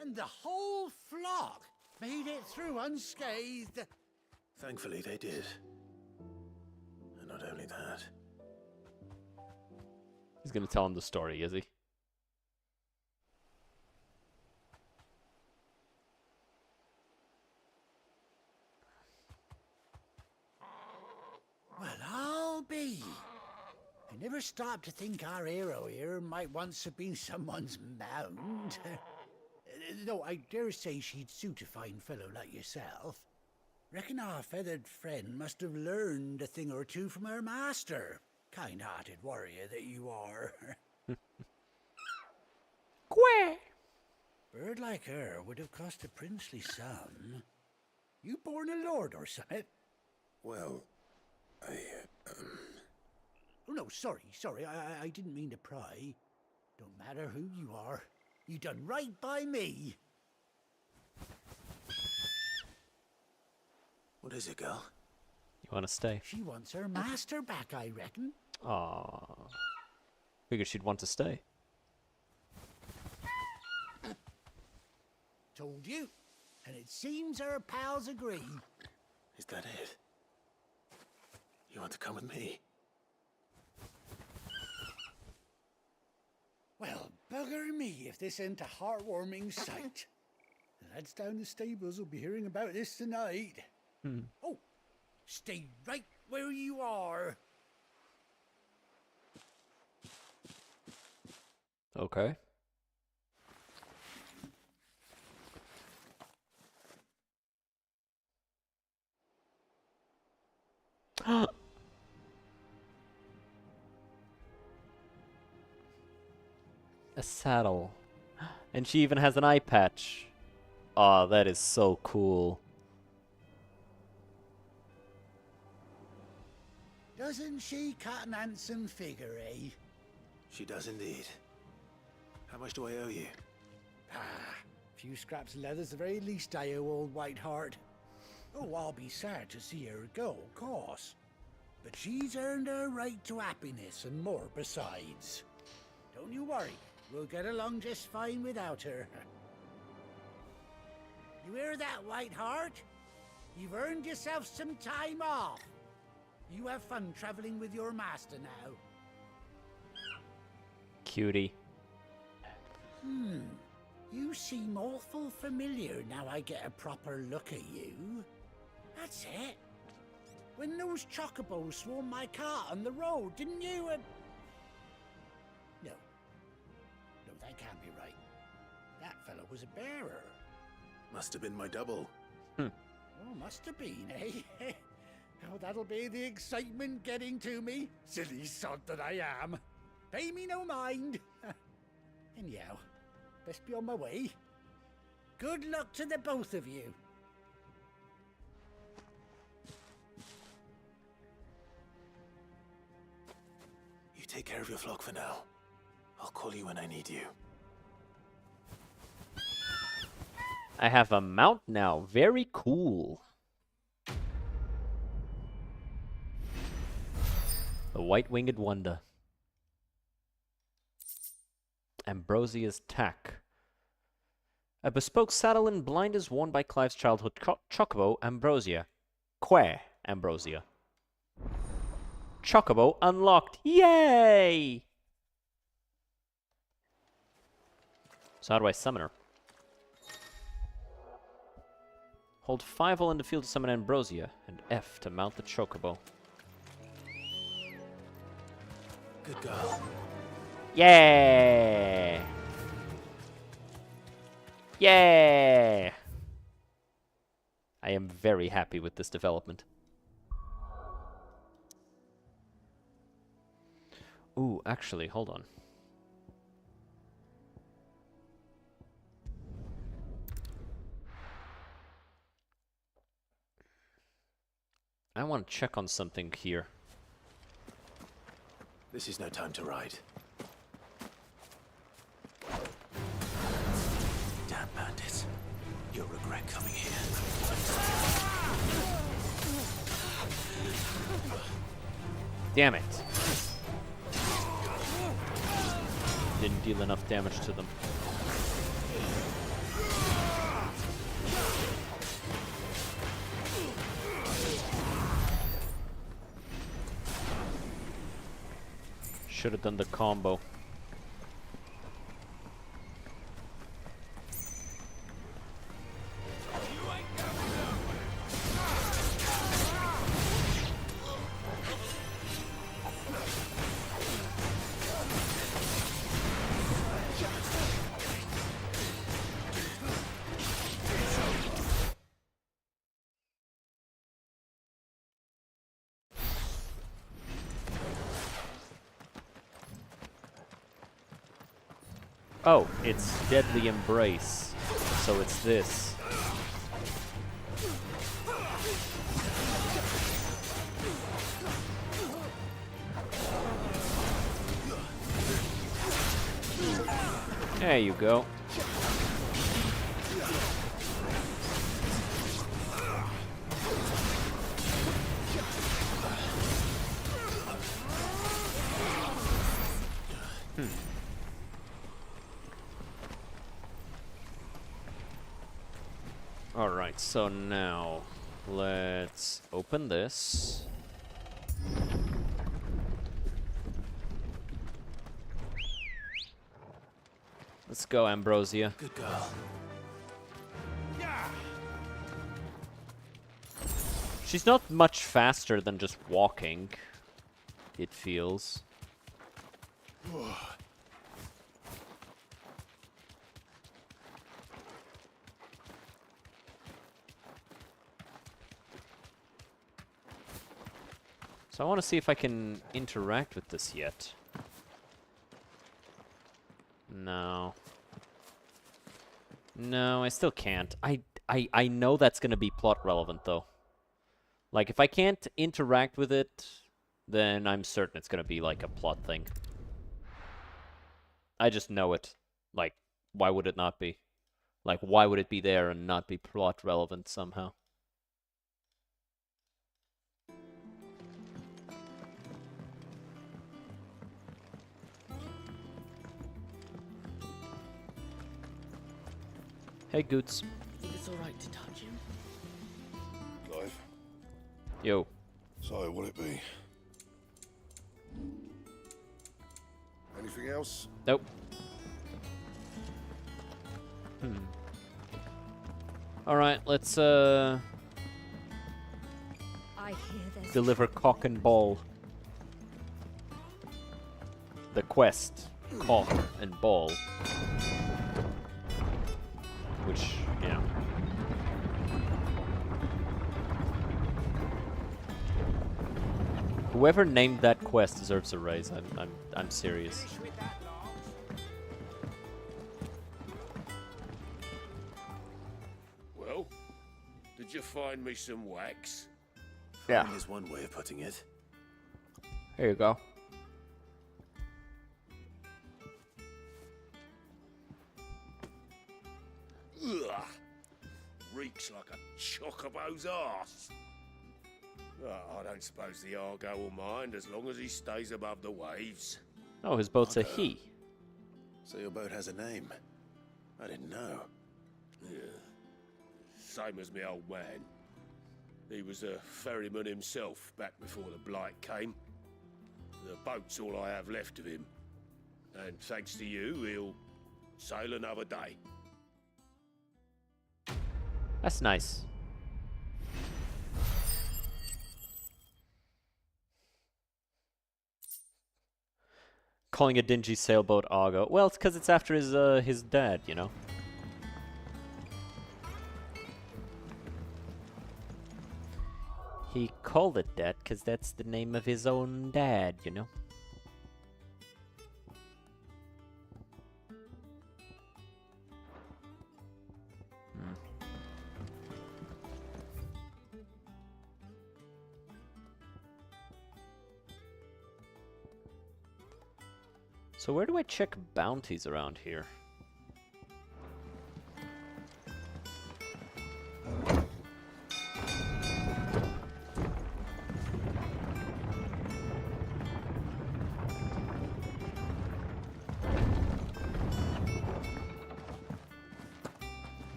And the whole flock made it through unscathed. Thankfully, they did. And not only that. He's gonna tell him the story, is he? Well, I'll be. I never stopped to think our hero here might once have been someone's mount. Though I dare say she'd suit a fine fellow like yourself. Reckon our feathered friend must have learned a thing or two from her master. Kind-hearted warrior that you are. Quack! Bird like her would have cost a princely sum. You born a lord or something? Well, Oh, no, sorry. I didn't mean to pry. Don't matter who you are. You done right by me. what is it, girl? You wanna stay? She wants her master back, I reckon. Aww. Figured she'd want to stay. Told you. And it seems her pals agree. Is that it? You want to come with me? Well, bugger me if this ain't a heartwarming sight. The lads down the stables will be hearing about this tonight. Oh, stay right where you are. Okay. A saddle. And she even has an eye patch. Aw, that is so cool. Doesn't she cut an handsome figure, eh? She does indeed. How much do I owe you? Ah, few scraps of leather's the very least I owe old Whiteheart. Oh, I'll be sad to see her go, of course. But she's earned her right to happiness and more besides. Don't you worry, we'll get along just fine without her. You hear that, Whiteheart? You've earned yourself some time off. You have fun traveling with your master now. Cutie. You seem awful familiar now I get a proper look at you. That's it. When those chocobos swarmed my cart on the road, didn't you? No. No, that can't be right. That fellow was a bearer. Must have been my double. Oh, must have been, eh? Oh, that'll be the excitement getting to me. Silly sod that I am. Pay me no mind. Anyhow, best be on my way. Good luck to the both of you. You take care of your flock for now. I'll call you when I need you. I have a mount now. Very cool. The White-Winged Wonder. Ambrosia's Tack. A bespoke saddle and blind is worn by Clive's childhood chocobo, Ambrosia. Ambrosia. Chocobo unlocked. Yay! So how do I summon her? Hold 5 in the field to summon Ambrosia, and F to mount the chocobo. Good girl. Yeah! Yeah! I am very happy with this development. Ooh, actually, hold on. I want to check on something here. This is no time to ride. Damn bandits. You'll regret coming here. Damn it. Didn't deal enough damage to them. Should have done the combo. Oh, it's Deadly Embrace. So it's this. There you go. Alright, so now let's open this. Let's go, Ambrosia. Good girl. She's not much faster than just walking, it feels. So I want to see if I can interact with this yet. No. No, I still can't. I know that's going to be plot relevant, though. Like, if I can't interact with it, then I'm certain it's gonna be like a plot thing. I just know it. Like, why would it not be? Like, why would it be there and not be plot relevant somehow? Hey, Goots. Think it's alright to touch him? Clive, Yo. so will it be? Anything else? Nope. Alright, let's I hear there's deliver cock and ball. The quest, cock and ball. Which, yeah. Whoever named that quest deserves a raise. I'm serious. Well, did you find me some wax? Yeah. Is one way of putting it. Here you go. Ugh. Reeks like a chocobo's arse. I don't suppose the Argo will mind as long as he stays above the waves. Oh, his boat's a he. So your boat has a name. I didn't know. Yeah. Same as me old man. He was a ferryman himself back before the blight came. The boat's all I have left of him. And thanks to you, he'll sail another day. That's nice. Calling a dingy sailboat Argo. Well, it's because it's after his dad, you know. He called it that because that's the name of his own dad, you know. So where do I check bounties around here?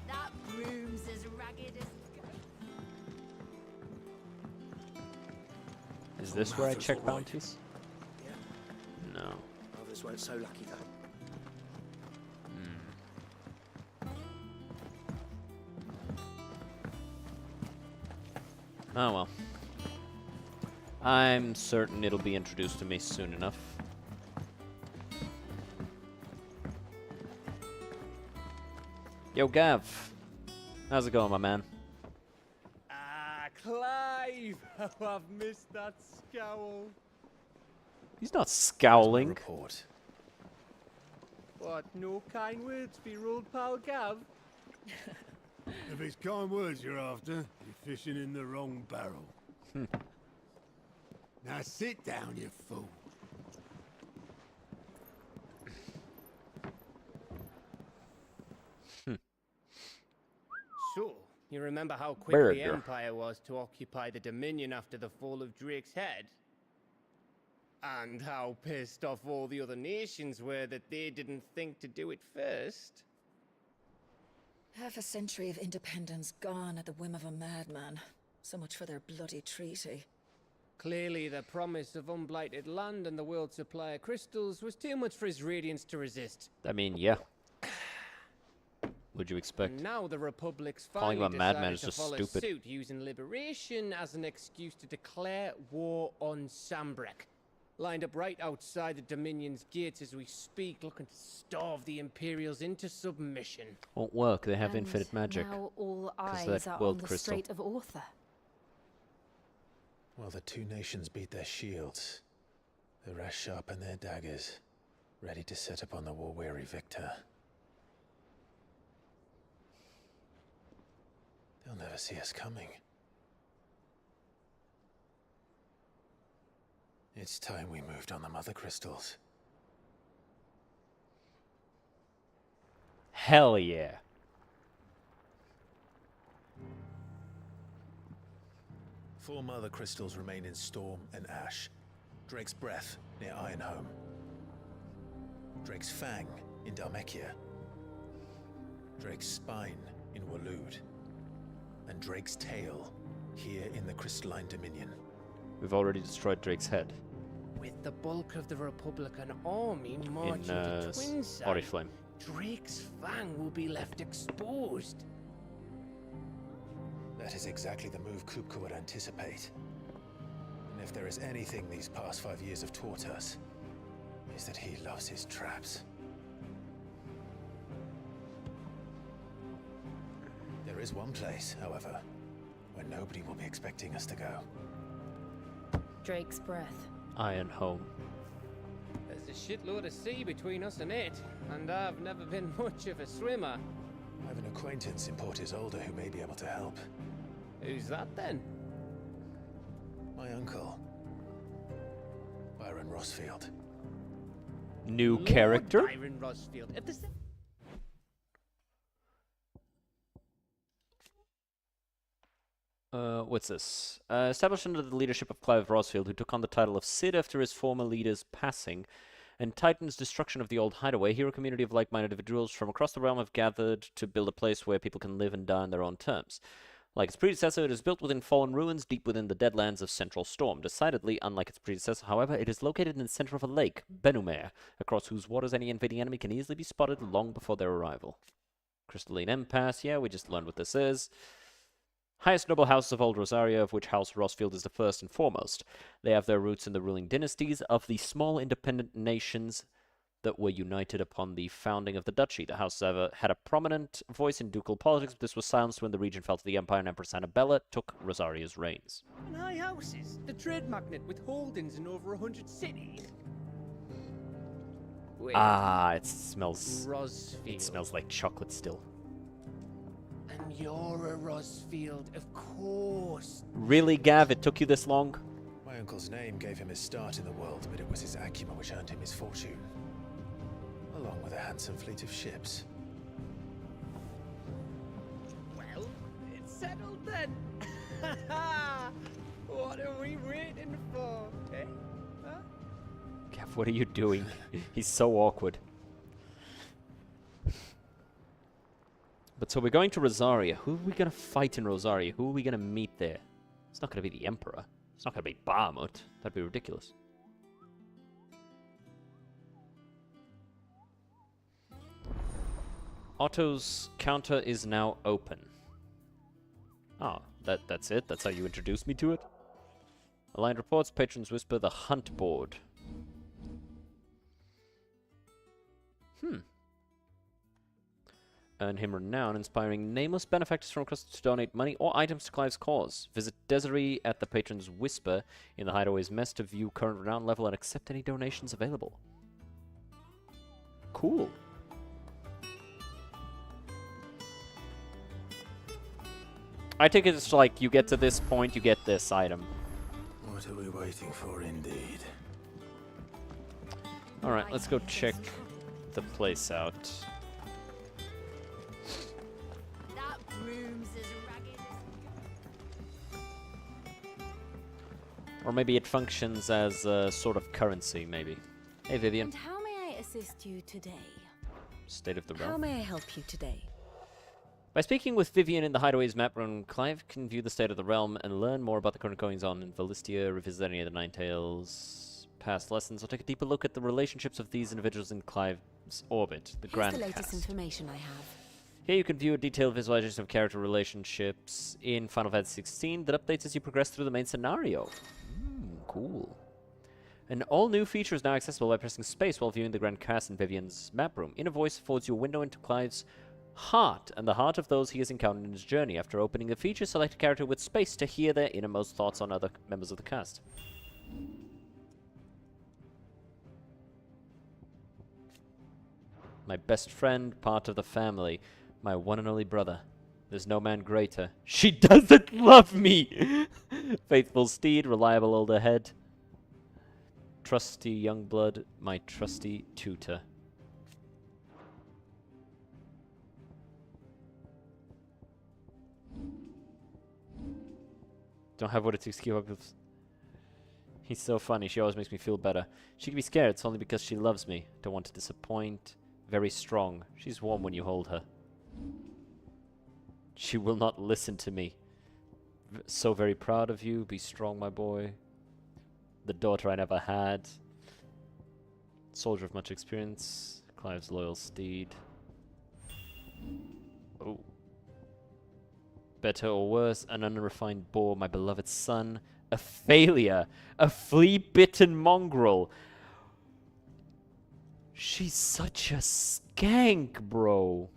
That broom's as ragged as... Is this where I check bounties? No. Others weren't so lucky though. Oh well. I'm certain it'll be introduced to me soon enough. Yo, Gav. How's it going, my man? Ah, Clive! Oh, I've missed that scowl. He's not scowling. Report. What, no kind words for your old pal Gav? If it's kind words you're after, you're fishing in the wrong barrel. Now sit down, you fool. So, you remember how quick Burger. the Empire was to occupy the Dominion after the fall of Drake's Head? And how pissed off all the other nations were that they didn't think to do it first? Half a century of independence gone at the whim of a madman. So much for their bloody treaty. Clearly, the promise of unblighted land and the world's supply of crystals was too much for his radiance to resist. I mean, yeah. Would you expect? And now the Republic's Calling finally him a madman decided is to just follow stupid. suit, using liberation as an excuse to declare war on Sambrek. Lined up right outside the Dominion's gates as we speak, looking to starve the Imperials into submission. Won't work. They have And infinite magic. now all 'Cause eyes that are world on the crystal. Strait of Author. While the two nations beat their shields, the rest sharpen their daggers, ready to set upon the war-weary victor. They'll never see us coming. It's time we moved on the mother crystals. Hell yeah. 4 mother crystals remain in Storm and Ash. Drake's Breath near Ironhome. Drake's Fang in Dhalmekia. Drake's Spine in Waloed. And Drake's Tail here in the Crystalline Dominion. We've already destroyed Drake's head. With the bulk of the Republican army marching to Twinside, Oriflame. Drake's Fang will be left exposed. That is exactly the move Kupka would anticipate. And if there is anything these past 5 years have taught us, is that he loves his traps. There is one place, however, where nobody will be expecting us to go. Drake's Breath. Ironhome. There's a shitload of sea between us and it, and I've never been much of a swimmer. I have an acquaintance in Port Isolde who may be able to help. Who's that then? My uncle, Byron Rossfield. New Lord character? Byron Rossfield. At the What's this? Established under the leadership of Clive Rossfield, who took on the title of Cid after his former leader's passing, and Titan's destruction of the old hideaway, here a community of like-minded individuals from across the realm have gathered to build a place where people can live and die on their own terms. Like its predecessor, it is built within fallen ruins deep within the deadlands of Central Storm. Decidedly unlike its predecessor, however, it is located in the center of a lake, Benumer, across whose waters any invading enemy can easily be spotted long before their arrival. Crystalline Impasse, yeah, we just learned what this is. Highest noble houses of Old Rosaria, of which House Rossfield is the first and foremost. They have their roots in the ruling dynasties of the small independent nations that were united upon the founding of the duchy. The house ever had a prominent voice in ducal politics, but this was silenced when the region fell to the Empire and Empress Annabella took Rosaria's reigns. And high houses, the trade magnet with holdings in over 100 cities. Wait, It smells... Rossfield. It smells like chocolate still. And you're a Rossfield, of course. Really, Gav? It took you this long? My uncle's name gave him his start in the world, but it was his acumen which earned him his fortune. Along with a handsome fleet of ships. Well, it's settled then. What are we waiting for, eh? Huh? Gav, what are you doing? He's so awkward. But so we're going to Rosaria. Who are we going to fight in Rosaria? Who are we going to meet there? It's not going to be the Emperor. It's not going to be Bahamut. That'd be ridiculous. Otto's counter is now open. Ah, that's it? That's how you introduced me to it? Aligned reports, patrons whisper, the hunt board. Earn him renown, inspiring nameless benefactors from across to donate money or items to Clive's cause. Visit Desiree at the Patron's Whisper in the Hideaway's mess to view current renown level and accept any donations available. Cool. I think it's like you get to this point, you get this item. What are we waiting for, indeed? Alright, let's go check the place out. That broom's as ragged as... Or maybe it functions as a sort of currency, maybe. Hey, Vivian. And how may I assist you today? State of the How realm. may I help you today? By speaking with Vivian in the Hideaway's map room, Clive can view the state of the realm and learn more about the current goings-on in Valistia, revisit any of the Nine Tails' past lessons, or take a deeper look at the relationships of these individuals in Clive's orbit, the Grand Here's the latest Cast. information I have. Here you can view a detailed visualization of character relationships in Final Fantasy XVI that updates as you progress through the main scenario. Cool. An all-new feature is now accessible by pressing space while viewing the Grand Cast in Vivian's map room. Inner Voice affords you a window into Clive's heart and the heart of those he has encountered in his journey. After opening the feature, select a character with space to hear their innermost thoughts on other members of the cast. My best friend, part of the family, my one and only brother. There's no man greater. She doesn't love me! Faithful steed, reliable older head. trusty young blood, my trusty tutor. Don't have what it takes to keep up with. He's so funny. She always makes me feel better. She can be scared. It's only because she loves me. Don't want to disappoint. Very strong. She's warm when you hold her. She will not listen to me. So very proud of you. Be strong, my boy. The daughter I never had. Soldier of much experience. Clive's loyal steed. Oh. Better or worse, an unrefined boar, my beloved son. A failure. A flea-bitten mongrel. She's such a skank, bro.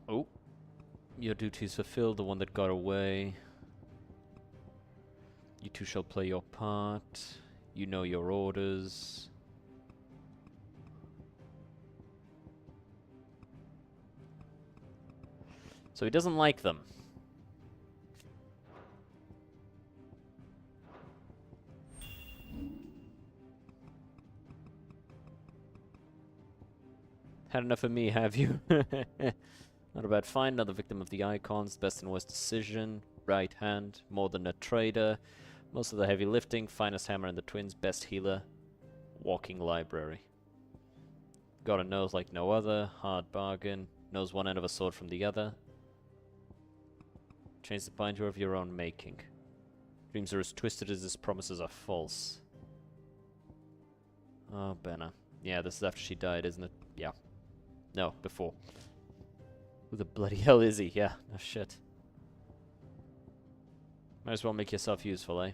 Oh. Your duty is fulfilled, the one that got away. You two shall play your part. You know your orders. So he doesn't like them. Had enough of me, have you? Not a bad find, another victim of the icons, best and worst decision, right hand, more than a trader, most of the heavy lifting, finest hammer in the twins, best healer, walking library. Got a nose like no other, hard bargain, knows one end of a sword from the other. Change the binder of your own making. Dreams are as twisted as his promises are false. Oh, Benna. Yeah, this is after she died, isn't it? Yeah. No, before. Who the bloody hell is he? Yeah, no shit. Might as well make yourself useful, eh?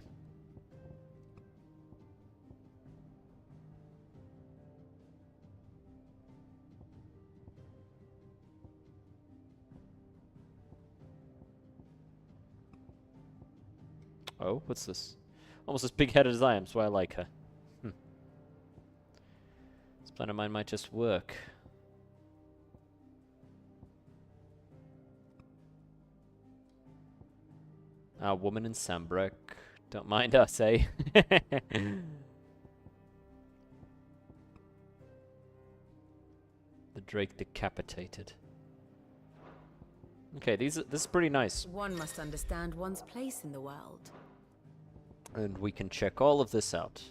Oh, what's this? Almost as big-headed as I am, so I like her. This plan of mine might just work. Woman in Sambrek. Don't mind us, eh? The Drake decapitated. Okay, this is pretty nice. One must understand one's place in the world. And we can check all of this out.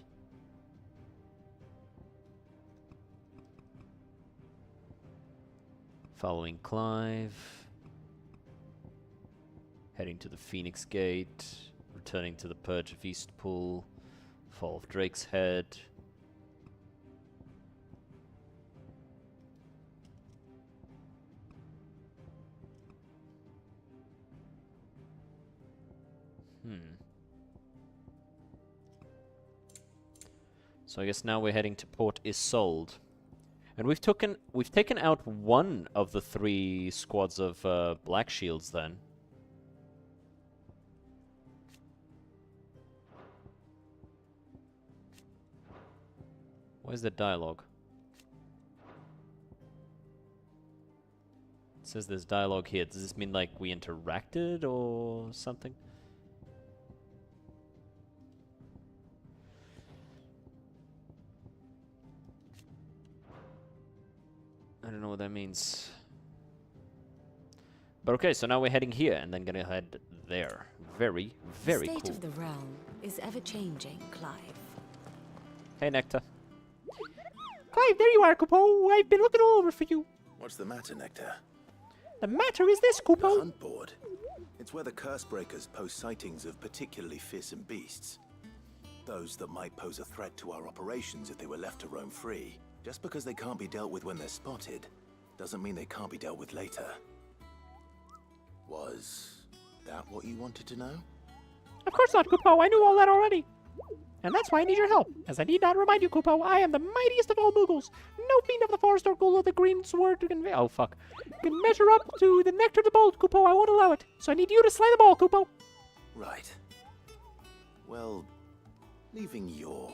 Following Clive. Heading to the Phoenix Gate. Returning to the Purge of Eastpool. Fall of Drake's Head. So I guess now we're heading to Port Isolde. And we've taken out one of the 3 squads of Black Shields then. Where's the dialogue? It says there's dialogue here. Does this mean like we interacted or something? I don't know what that means. But okay, so now we're heading here and then gonna head there. Very, very cool. The state of the realm is ever changing, Clive. Hey, Nectar. Clive, there you are, Kupo. I've been looking all over for you. What's the matter, Nectar? The matter is this, Kupo. The hunt board. It's where the Cursebreakers post sightings of particularly fearsome beasts. Those that might pose a threat to our operations if they were left to roam free. Just because they can't be dealt with when they're spotted, doesn't mean they can't be dealt with later. Was that what you wanted to know? Of course not, Kupo. I knew all that already. And that's why I need your help. As I need not remind you, Kupo, I am the mightiest of all Moogles. No fiend of the forest or ghoul of the green sword to convey. Oh, fuck. Can measure up to the nectar of the bold, Kupo. I won't allow it. So I need you to slay the ball, Kupo. Right. Well, leaving your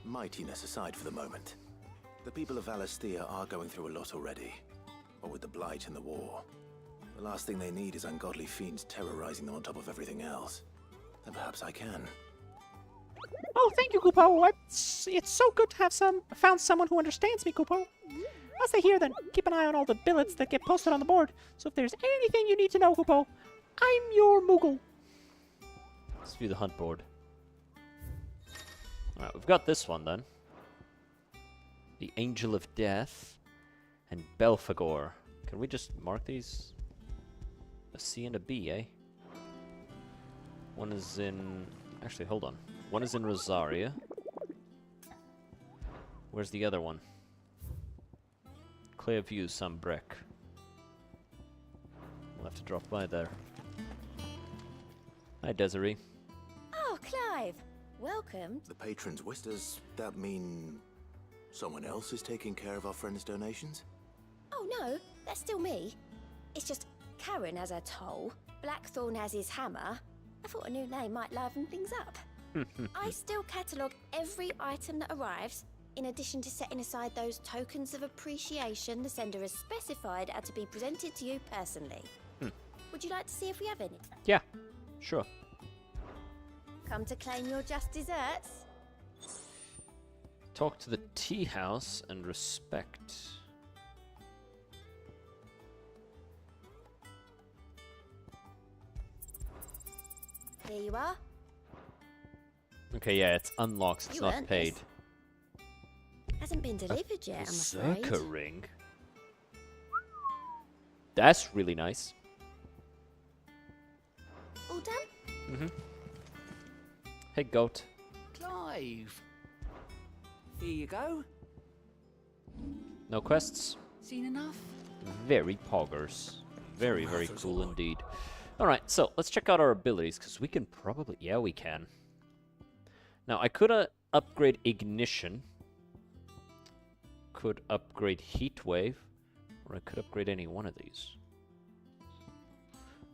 mightiness aside for the moment, the people of Valisthea are going through a lot already. What with the Blight and the war. The last thing they need is ungodly fiends terrorizing them on top of everything else. Then perhaps I can. Oh, thank you, Kupo. It's so good to have found someone who understands me, Kupo. I'll stay here then. Keep an eye on all the billets that get posted on the board. So if there's anything you need to know, Kupo, I'm your Moogle. Let's view the hunt board. Alright, we've got this one then. The Angel of Death and Belphegor. Can we just mark these? A C and a B, eh? One is in... Actually, hold on. One is in Rosaria. Where's the other one? Clearview, Sambrec. We'll have to drop by there. Hi, Desiree. Oh, Clive. Welcome. The patron's wish. Does that mean someone else is taking care of our friend's donations? Oh, no. That's still me. It's just Karen has her toll, Blackthorn has his hammer. I thought a new name might liven things up. I still catalogue every item that arrives, in addition to setting aside those tokens of appreciation the sender has specified are to be presented to you personally. Would you like to see if we have any? Yeah, sure. Come to claim your just desserts? Talk to the tea house and respect. Here you are. Okay, yeah, it's unlocked, it's You not earned paid. this. Hasn't been delivered yet, I'm afraid. Berserker ring? That's really nice. All done? Mm-hmm. Hey, goat. Clive. Here you go. No quests? Seen enough? Very poggers. Very, very cool indeed. Alright, so let's check out our abilities, because we can probably... Yeah, we can. Now, I could upgrade Ignition. Could upgrade Heatwave. Or I could upgrade any one of these.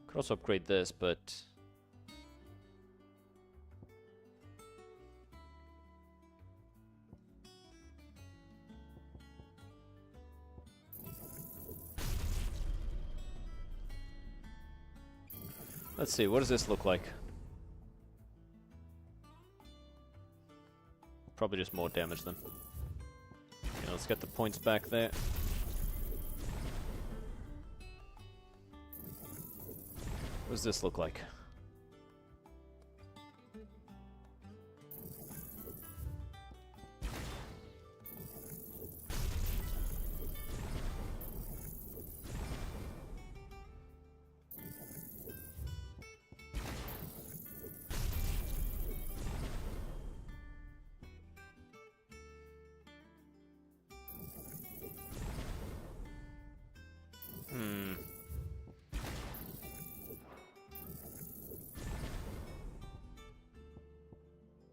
Could also upgrade this, but... Let's see, what does this look like? Probably just more damage then. Okay, let's get the points back there. What does this look like?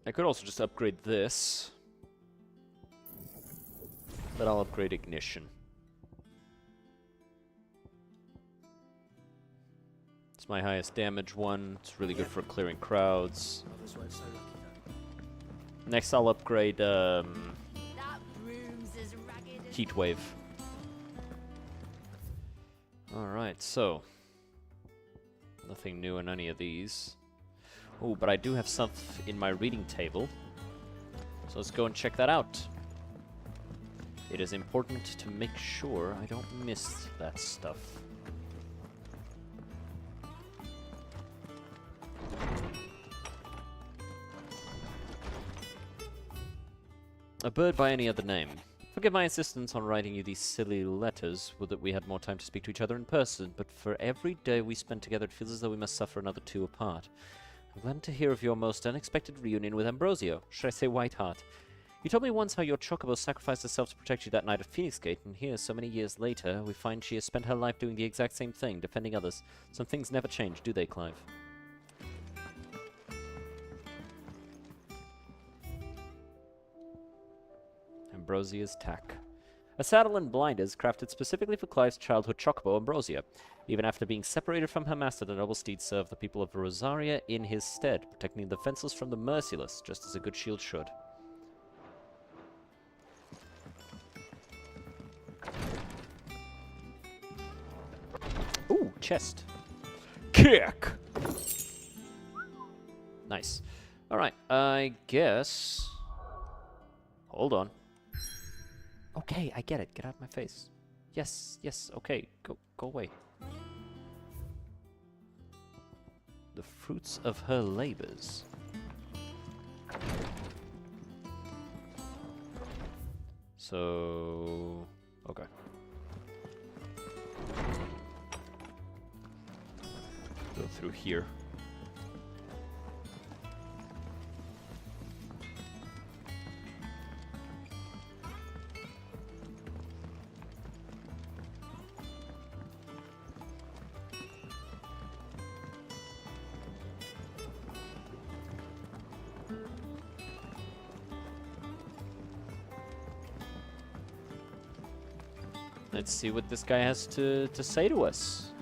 I could also just upgrade this. But I'll upgrade Ignition. It's my highest damage one. It's really good for clearing crowds. Next I'll upgrade Heatwave. Alright, so nothing new in any of these. Oh, but I do have stuff in my reading table. So let's go and check that out. It is important to make sure I don't miss that stuff. A bird by any other name. Forgive my insistence on writing you these silly letters. Would that we had more time to speak to each other in person, but for every day we spend together it feels as though we must suffer another two apart. I'm glad to hear of your most unexpected reunion with Ambrosio. Should I say Whiteheart? You told me once how your chocobo sacrificed herself to protect you that night at Phoenix Gate, and here, so many years later, we find she has spent her life doing the exact same thing, defending others. Some things never change, do they, Clive? Ambrosia's tack. A saddle and blinders crafted specifically for Clive's childhood chocobo, Ambrosia. Even after being separated from her master, the noble steed served the people of Rosaria in his stead, protecting the defenseless from the merciless, just as a good shield should. Ooh, chest. Kick! Nice. Alright, I guess... Hold on. Okay, I get it. Get out of my face. Yes, yes, okay. Go away. The fruits of her labors. So... Okay. Go through here. Let's see what this guy has to say to us.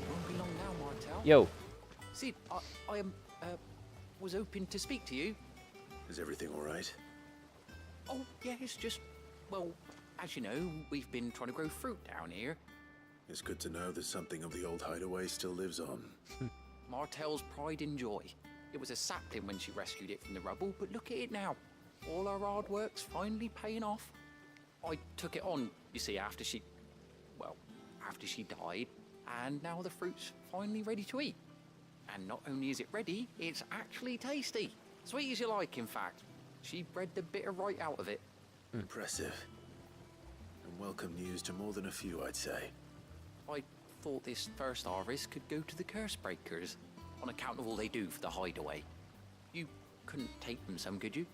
Won't be long now, Martel. Yo. See, I was hoping to speak to you. Is everything all right? Oh, yeah, it's just, well, as you know, we've been trying to grow fruit down here. It's good to know that something of the old hideaway still lives on. Martel's pride and joy. It was a sapling when she rescued it from the rubble, but look at it now. All our hard work's finally paying off. I took it on, you see, after she died, and now the fruit's finally ready to eat. And not only is it ready, it's actually tasty. Sweet as you like, in fact. She bred the bitter right out of it. Impressive. And welcome news to more than a few, I'd say. I thought this first harvest could go to the curse breakers, on account of all they do for the hideaway. You couldn't take them some, could you?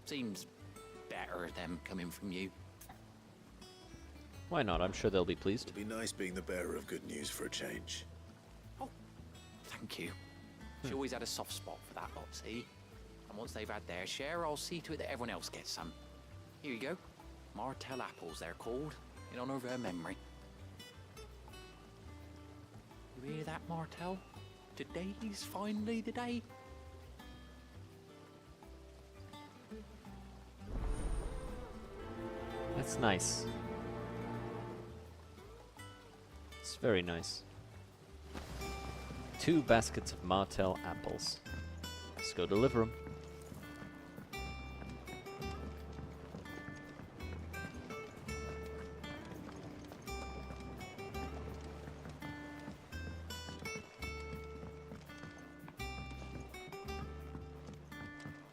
Seems better them coming from you. Why not? I'm sure they'll be pleased. It'll be nice being the bearer of good news for a change. Oh, thank you. She always had a soft spot for that lot, see? And once they've had their share, I'll see to it that everyone else gets some. Here you go. Martel apples, they're called, in honor of her memory. You hear that, Martel? Today's finally the day. That's nice. It's very nice. 2 baskets of Martel apples. Let's go deliver them.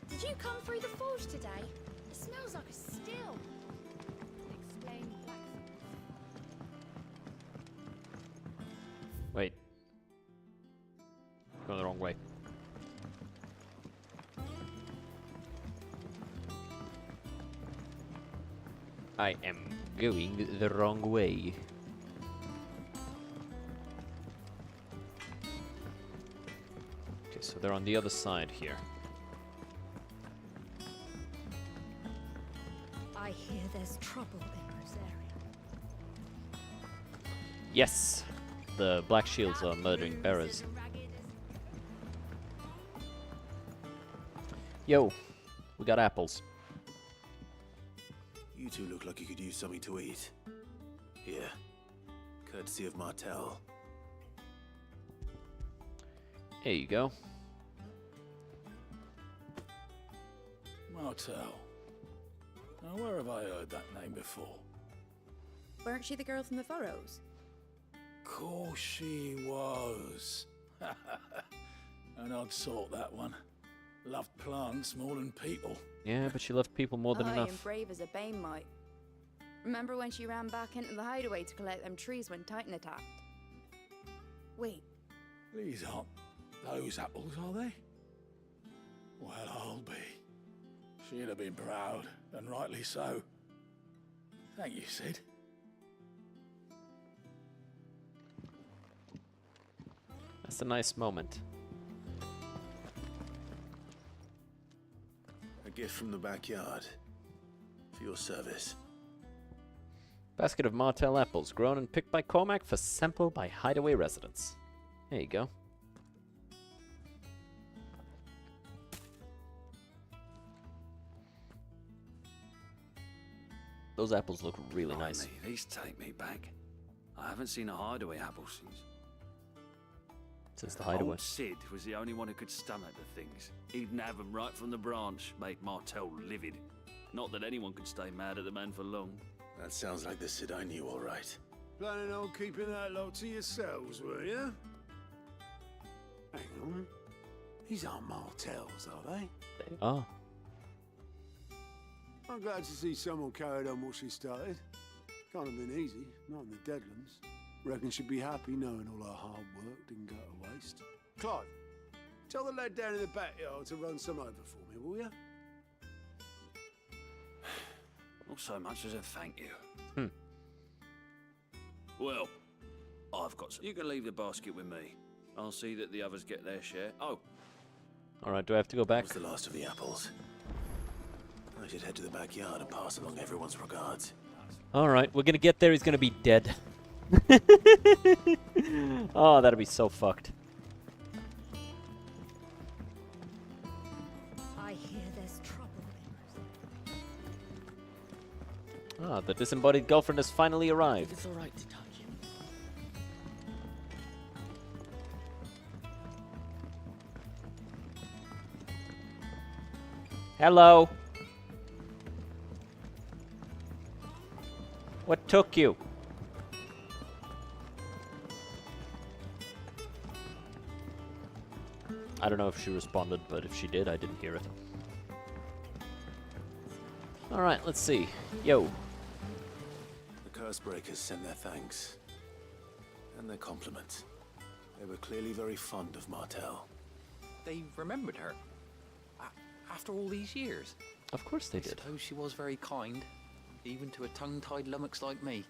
Did you come through the forge today? It smells like a still. Explain black. Wait. Going the wrong way. I am going the wrong way. Okay, so they're on the other side here. I hear there's trouble in Rosaria. Yes! The Black Shields are murdering bearers. Yo, we got apples. You two look like you could use something to eat. Here, courtesy of Martel. There you go. Martel. Now, where have I heard that name before? Weren't she the girl from the Furrows? Course she was. An odd sort, that one. Loved plants more than people. Yeah, but she loved people more than Aye, enough. and brave as a bane might. Remember when she ran back into the hideaway to collect them trees when Titan attacked? Wait, These aren't those apples, are they? Well, I'll be. She'd have been proud, and rightly so. Thank you, Sid. That's a nice moment. A gift from the backyard. For your service. Basket of Martell apples, grown and picked by Cormac for sample by hideaway residents. There you go. Those apples look really nice. Blimey, these take me back. I haven't seen a hideaway apple Since the hideaway. Old Sid was the only one who could stomach the things. He'd have them right from the branch, make Martell livid. Not that anyone could stay mad at the man for long. That sounds like the Sid I knew, all right. Planning on keeping that lot to yourselves, were you? Hang on. These aren't Martells, are they? They are. I'm glad to see someone carried on what she started. Can't have been easy, not in the Deadlands. Reckon she'd be happy knowing all her hard work didn't go to waste. Clive, tell the lad down in the backyard to run some over for me, will you? Not so much as a thank you. Hmm. Well, I've got some. You can leave the basket with me. I'll see that the others get their share. Oh. Alright, do I have to go back? That was the last of the apples. I should head to the backyard and pass along everyone's regards. Alright, we're gonna get there, he's gonna be dead. Oh, that'd be so fucked. I hear there's trouble. Ah, the disembodied girlfriend has finally arrived. It's alright to touch him. Hello. What took you? I don't know if she responded, but if she did, I didn't hear it. Alright, let's see. Yo. The Cursebreakers sent their thanks. And their compliments. They were clearly very fond of Martell. They remembered her. After all these years. Of course they I did. suppose she was very kind. Even to a tongue-tied lummox like me.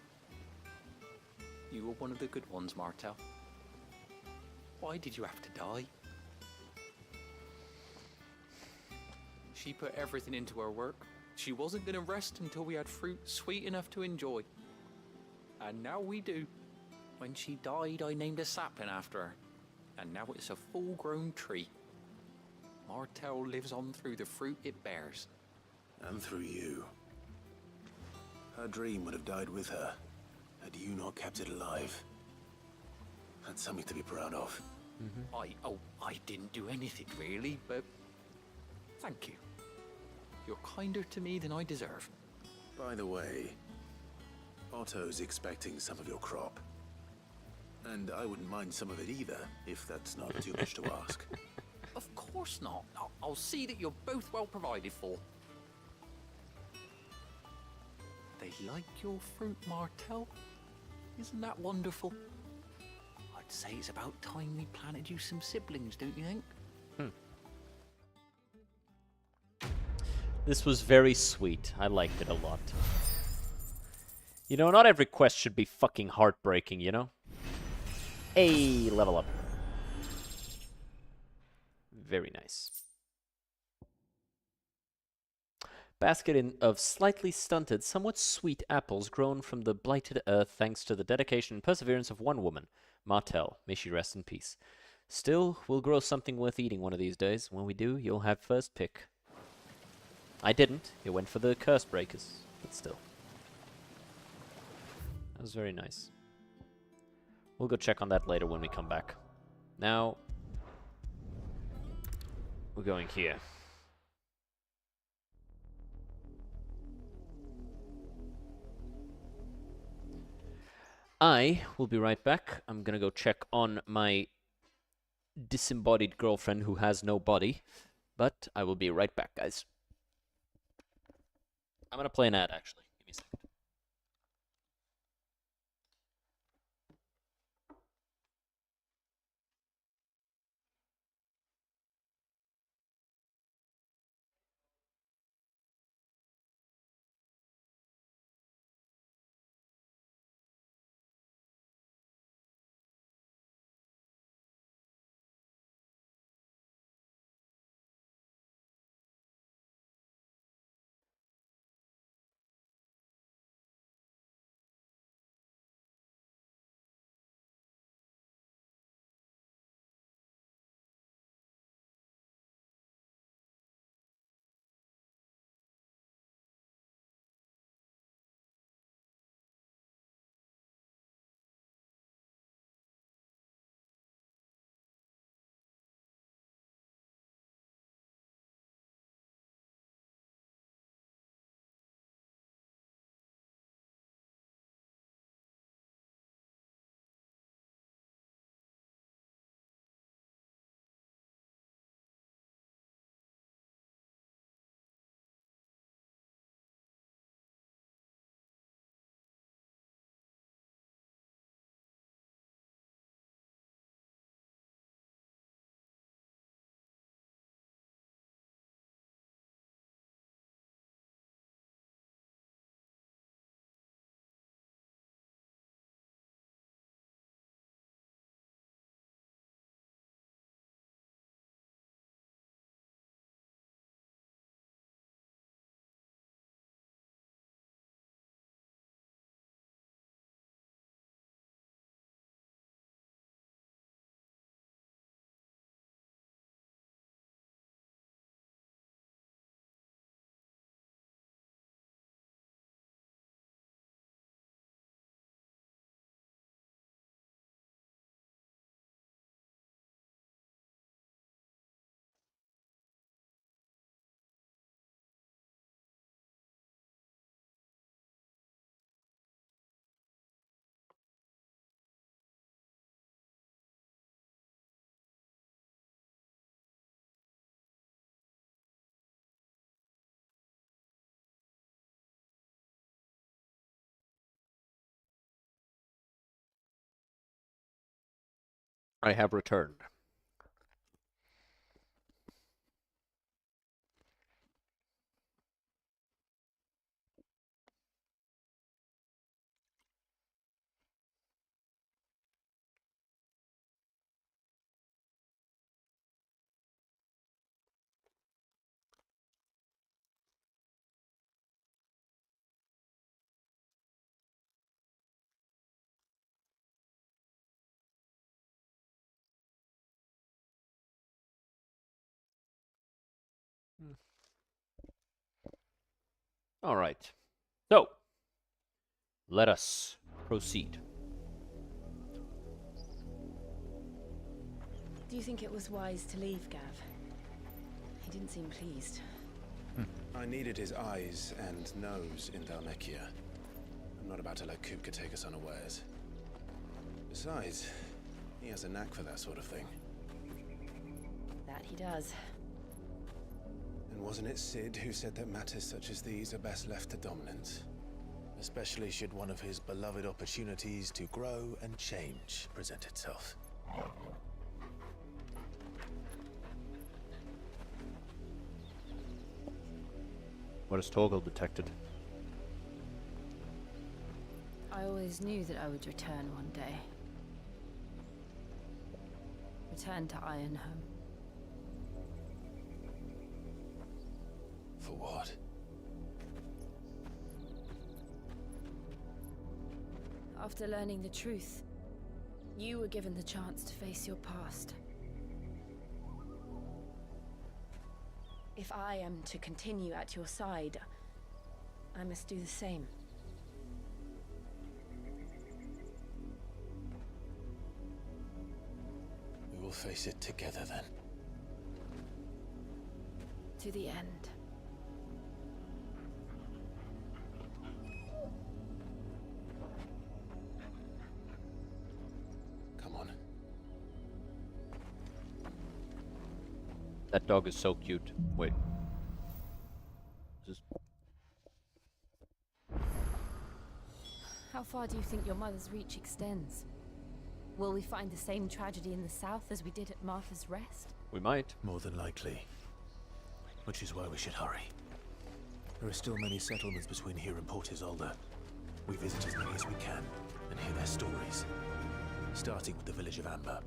You were one of the good ones, Martell. Why did you have to die? She put everything into her work. She wasn't going to rest until we had fruit sweet enough to enjoy. And now we do. When she died, I named a sapling after her. And now it's a full-grown tree. Martell lives on through the fruit it bears. And through you. Her dream would have died with her, had you not kept it alive. That's something to be proud of. I didn't do anything really, but thank you. You're kinder to me than I deserve. By the way, Otto's expecting some of your crop. And I wouldn't mind some of it either, if that's not too much to ask. Of course not. I'll see that you're both well provided for. They like your fruit, Martell. Isn't that wonderful? I'd say it's about time we planted you some siblings, don't you think? This was very sweet. I liked it a lot. You know, not every quest should be fucking heartbreaking, you know? Hey, level up. Very nice. Basket of slightly stunted, somewhat sweet apples grown from the blighted earth thanks to the dedication and perseverance of one woman, Martell. May she rest in peace. Still, we'll grow something worth eating one of these days. When we do, you'll have first pick. I didn't. It went for the Cursebreakers, but still. That was very nice. We'll go check on that later when we come back. Now, we're going here. I will be right back. I'm gonna go check on my disembodied girlfriend who has no body. But I will be right back, guys. I'm gonna play an ad, actually. Give me a second. I have returned. All right. So, let us proceed. Do you think it was wise to leave, Gav? He didn't seem pleased. I needed his eyes and nose in Dhalmekia. I'm not about to let Kupka take us unawares. Besides, he has a knack for that sort of thing. That he does. And wasn't it Sid who said that matters such as these are best left to dominance? Especially should one of his beloved opportunities to grow and change present itself. What has Torgal detected? I always knew that I would return one day. Return to Ironhome. For what? After learning the truth, you were given the chance to face your past. If I am to continue at your side, I must do the same. We will face it together then. To the end. Come on. That dog is so cute. Wait. Just... How far do you think your mother's reach extends? Will we find the same tragedy in the south as we did at Martha's Rest? We might. More than likely. Which is why we should hurry. There are still many settlements between here and Port Isolde. We visit as many as we can and hear their stories. Starting with the village of Amber.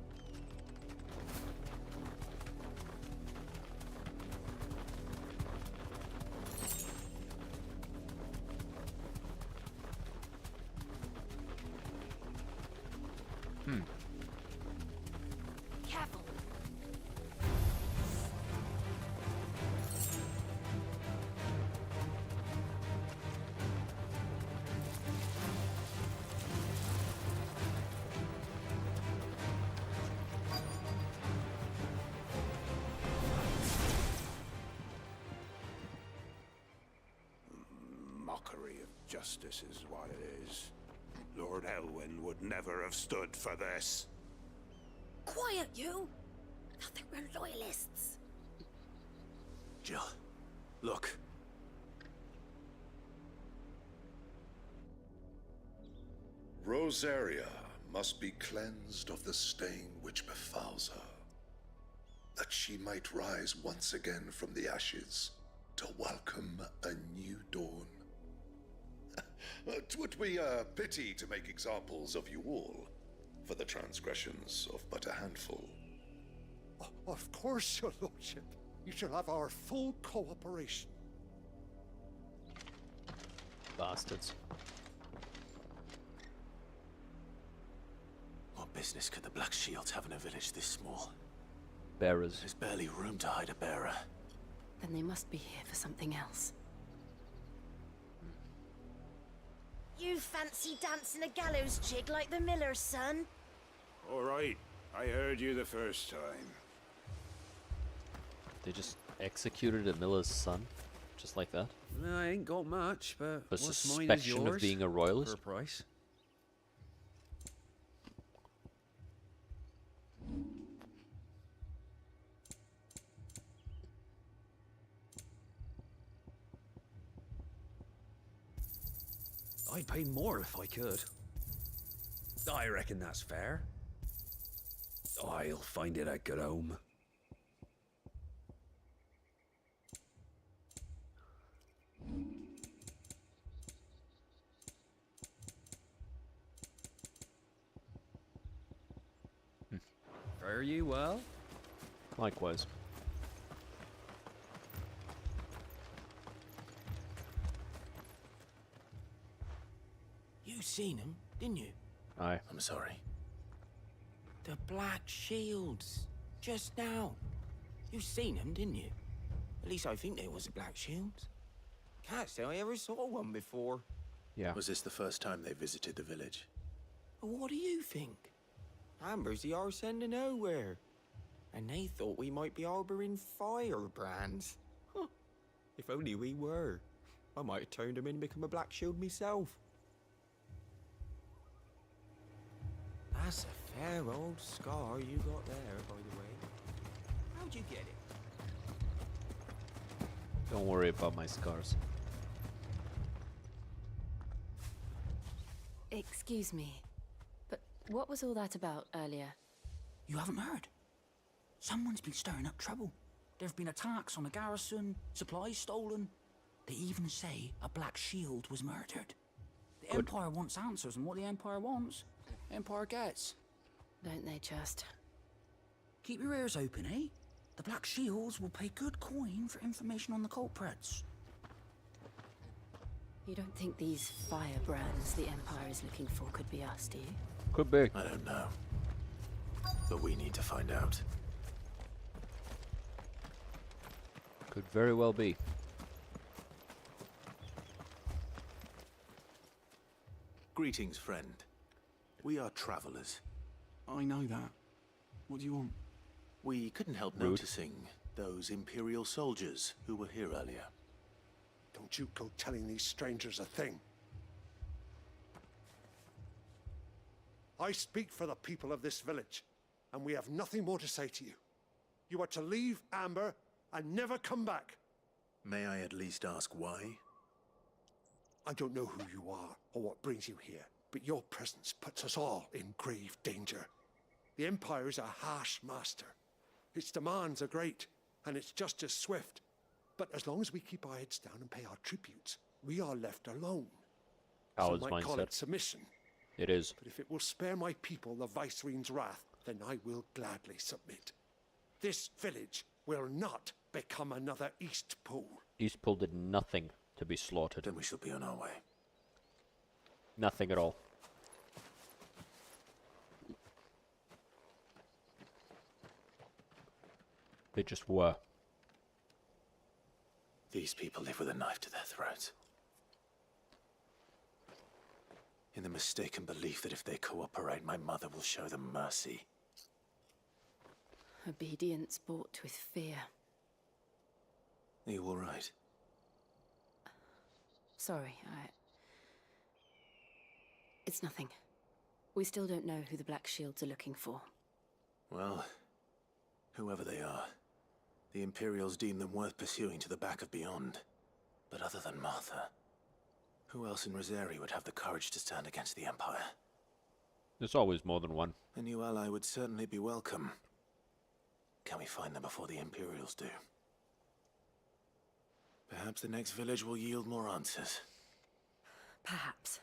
Careful. Mockery of justice is what it is. Lord Elwyn would never have stood for this. Quiet, you! I thought they were loyalists. Jill, look. Rosaria must be cleansed of the stain which befouls her, that she might rise once again from the ashes to welcome a new dawn. 'Twould be a pity to make examples of you all, for the transgressions of but a handful. Of course, your lordship. You shall have our full cooperation. Bastards. What business could the Black Shields have in a village this small? Bearers. There's barely room to hide a bearer. Then they must be here for something else. You fancy dancing a gallows jig like the miller's son? All right, I heard you the first time. They just executed a miller's son, just like that. I ain't got much, but For what's mine is suspicion yours of being a royalist. for a price. I'd pay more if I could. I reckon that's fair. I'll find it at good home. Fare you well? Likewise. You seen him, didn't you? Aye. I'm sorry. The Black Shields. Just now. You seen them, didn't you? At least I think there was a Black Shields. Can't say I ever saw one before. Yeah. Was this the first time they visited the village? What do you think? Amber's the arse end of nowhere. And they thought we might be harboring firebrands. Huh. If only we were. I might have turned them in and become a Black Shield myself. That's a fair old scar you got there, by the way. How'd you get it? Don't worry about my scars. Excuse me, but what was all that about earlier? You haven't heard? Someone's been stirring up trouble. There have been attacks on the garrison, supplies stolen. They even say a Black Shield was murdered. The Empire wants answers, and what the Empire wants, Empire gets. Don't they just? Keep your ears open, eh? The Black Shields will pay good coin for information on the culprits. You don't think these firebrands the Empire is looking for could be us, do you? Could be. I don't know. But we need to find out. Could very well be. Greetings, friend. We are travelers. I know that. What do you want? We couldn't help Rude. noticing those Imperial soldiers who were here earlier. Don't you go telling these strangers a thing. I speak for the people of this village, and we have nothing more to say to you. You are to leave Amber and never come back. May I at least ask why? I don't know who you are or what brings you here, but your presence puts us all in grave danger. The Empire is a harsh master. Its demands are great, and its justice swift. But as long as we keep our heads down and pay our tributes, we are left alone. Coward's Some might call mindset. it submission. It is. But if it will spare my people the Viceroy's wrath, then I will gladly submit. This village will not become another Eastpool. Eastpool did nothing to be slaughtered. Then we shall be on our way. Nothing at all. They just were. These people live with a knife to their throats. In the mistaken belief that if they cooperate, my mother will show them mercy. Obedience bought with fear. Are you all right? Sorry, It's nothing. We still don't know who the Black Shields are looking for. Well, whoever they are, the Imperials deem them worth pursuing to the back of beyond. But other than Martha, who else in Rosari would have the courage to stand against the Empire? There's always more than one. A new ally would certainly be welcome. Can we find them before the Imperials do? Perhaps the next village will yield more answers. Perhaps.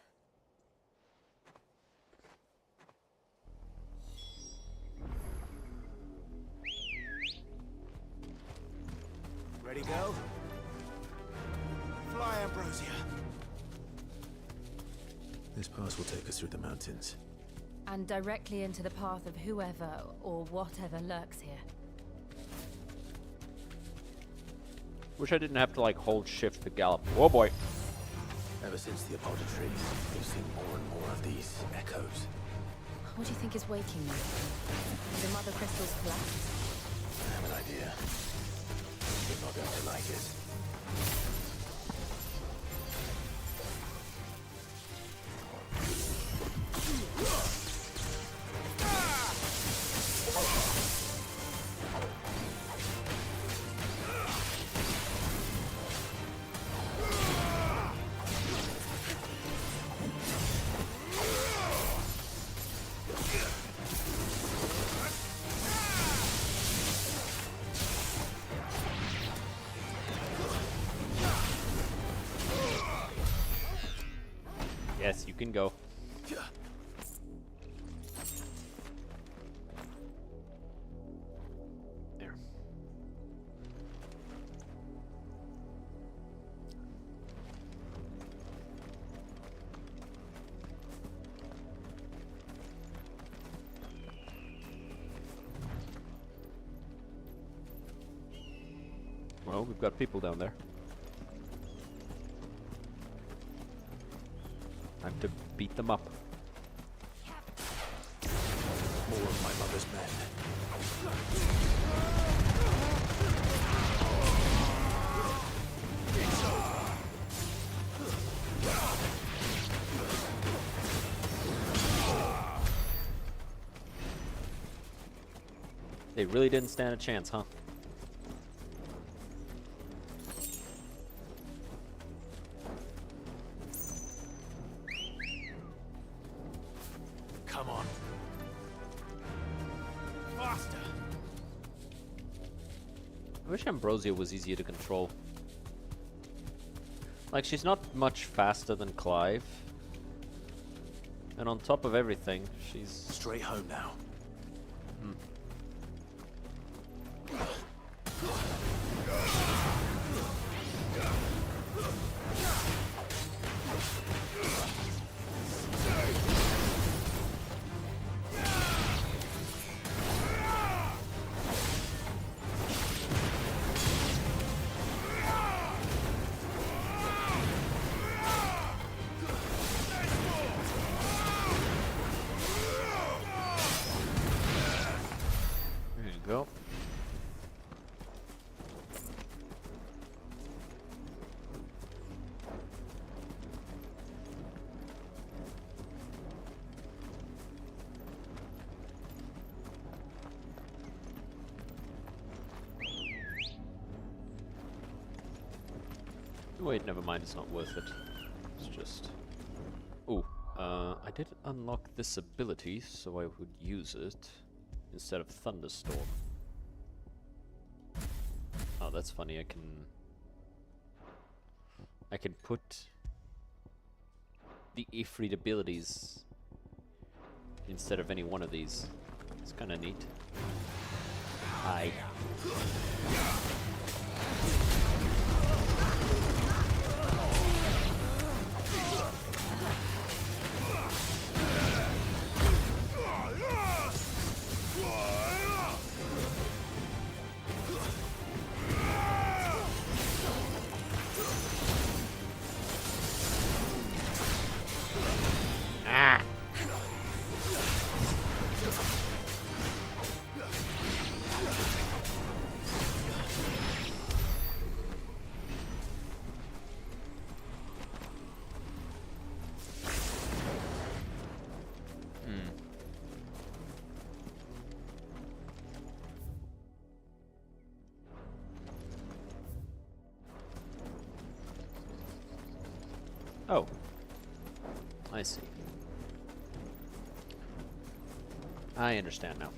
Ready, go? Fly, Ambrosia! This pass will take us through the mountains. And directly into the path of whoever or whatever lurks here. Wish I didn't have to like hold shift to gallop. Oh boy. Ever since the apalter trees, we've seen more and more of these echoes. What do you think is waking me? The mother crystals collapse? I have an idea. You're not going to like it. Yes, you can go. There. Well, we've got people down there. Time to beat them up. More of my mother's men. They really didn't stand a chance, huh? Come on. Faster. I wish Ambrosia was easier to control. Like, she's not much faster than Clive. And on top of everything, she's... Straight home now. There you go. Wait, never mind, it's not worth it. It's just... Ooh, I did unlock this ability, so I would use it instead of Thunderstorm. Oh, that's funny, I can put the Ifrit abilities instead of any one of these. It's kinda neat. Hi. Ah! Oh. I see. I understand now.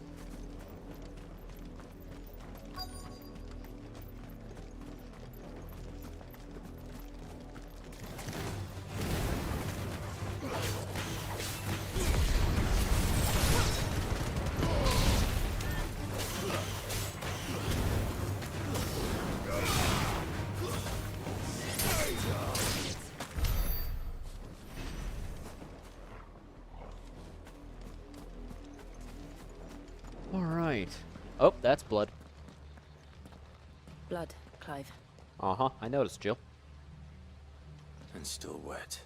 Alright. Oh, that's blood. Blood, Clive. Uh-huh, I noticed, Jill. And still wet.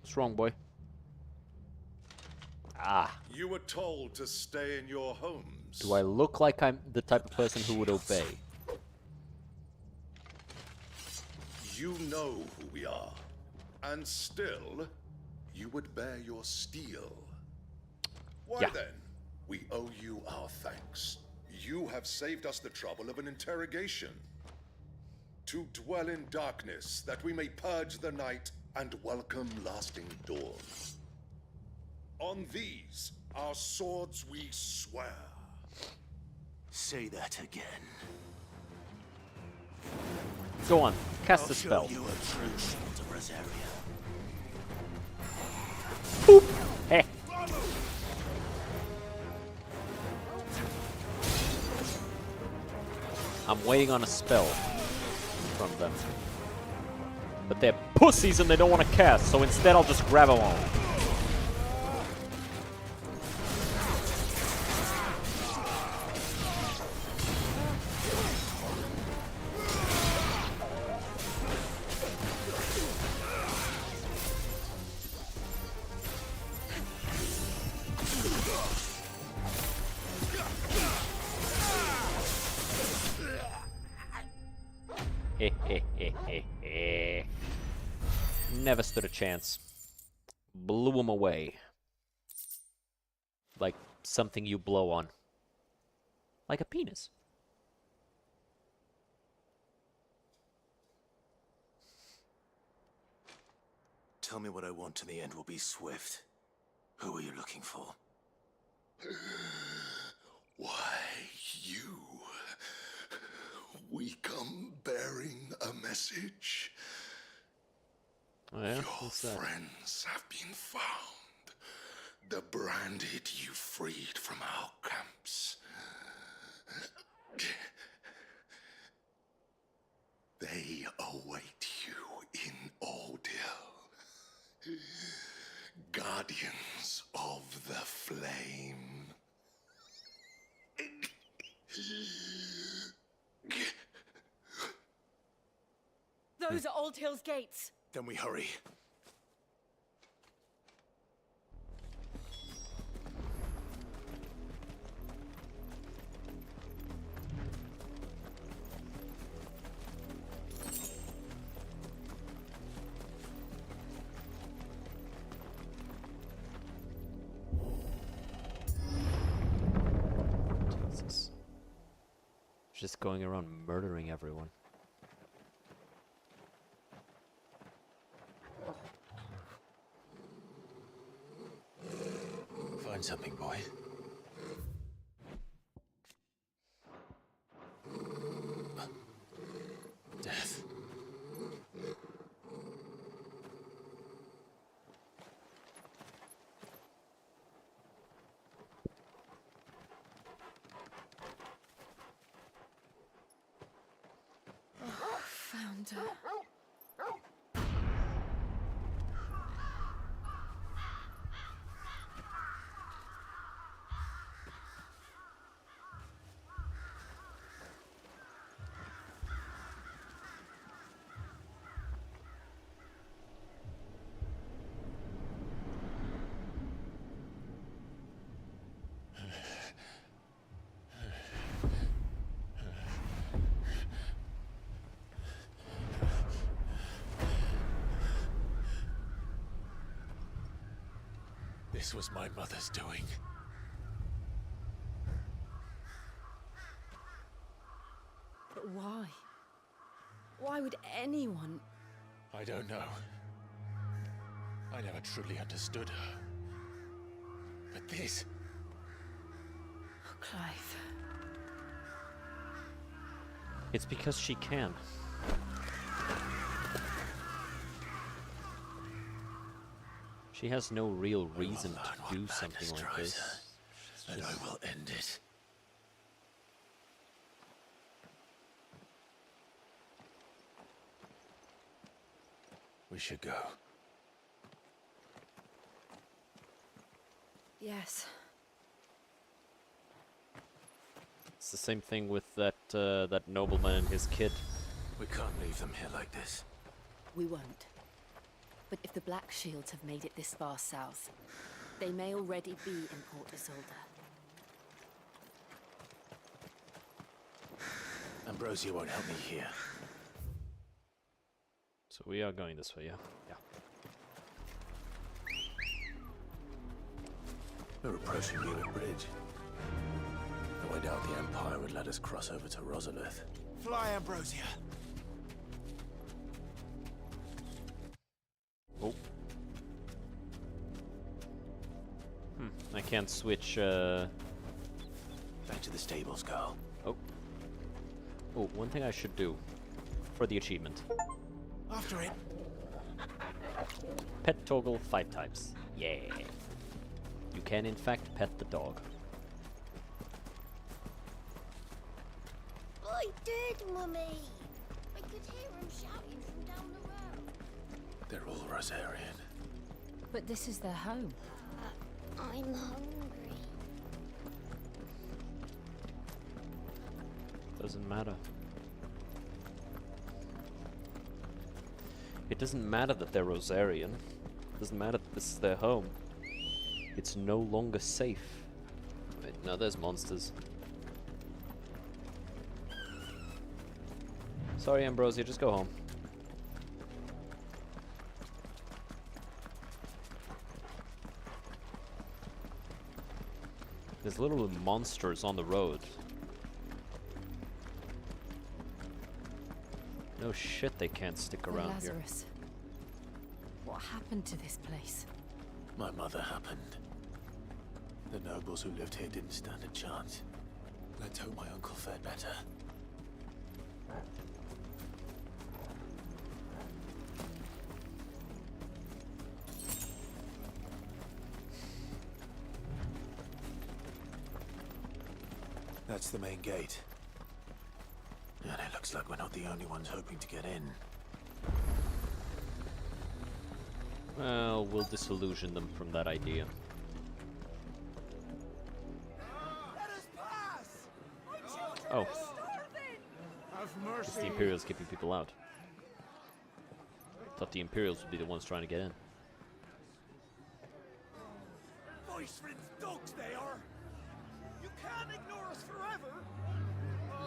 What's wrong, boy? Ah. You were told to stay in your homes. Do I look like I'm the type of person who would obey? You know who we are. And still, you would bear your steel. Why Yeah. then? We owe you our thanks. You have saved us the trouble of an interrogation. To dwell in darkness, that we may purge the night and welcome lasting dawn. On these, our swords we swear. Say that again. Go on, cast the spell. You a true salt of Rosaria. Boop! Hey. I'm waiting on a spell from them. But they're pussies and they don't want to cast, so instead I'll just grab them all. Never stood a chance. Blew him away. Like something you blow on. Like a penis. Tell me what I want and the end will be swift. Who are you looking for? Why, you. We come bearing a message. Oh, yeah? Your What's that? friends have been found. The branded you freed from our camps. They await you in Ordil. Guardians of the Flame. Those are Old Hill's gates. Then we hurry. Jesus. Just going around murdering everyone. Find something, boy. Death. Found her. This was my mother's doing. But why? Why would anyone? I don't know. I never truly understood her. But this... Oh, Clive. It's because she can. She has no real reason to do something like this. And I will end it. We should go. Yes. It's the same thing with that that nobleman and his kid. We can't leave them here like this. We won't. But if the Black Shields have made it this far south, they may already be in Port Isolde. Ambrosia won't help me here. So we are going this way, yeah? Yeah. We're approaching Newick Bridge. Though I doubt the Empire would let us cross over to Rosalith. Fly, Ambrosia! Oh. I can't switch, Back to the stables, Carl. Oh. Oh, one thing I should do. for the achievement. After it. Pet toggle 5 times. Yeah. You can in fact pet the dog. I did, Mummy. I could hear him shouting from down the road. They're all Rosarian. But this is their home. I'm hungry. Doesn't matter. It doesn't matter that they're Rosarian. It doesn't matter that this is their home. It's no longer safe. Wait, no, there's monsters. Sorry, Ambrosia, just go home. There's little monsters on the road. No shit, they can't stick The around here. Lazarus. What happened to this place? My mother happened. The nobles who lived here didn't stand a chance. Let's hope my uncle fared better. That's the main gate. And it looks like we're not the only ones hoping to get in. Well, we'll disillusion them from that idea. Oh. It's the Imperials keeping people out. Thought the Imperials would be the ones trying to get in. Voice friends dogs they are. You can't ignore us forever.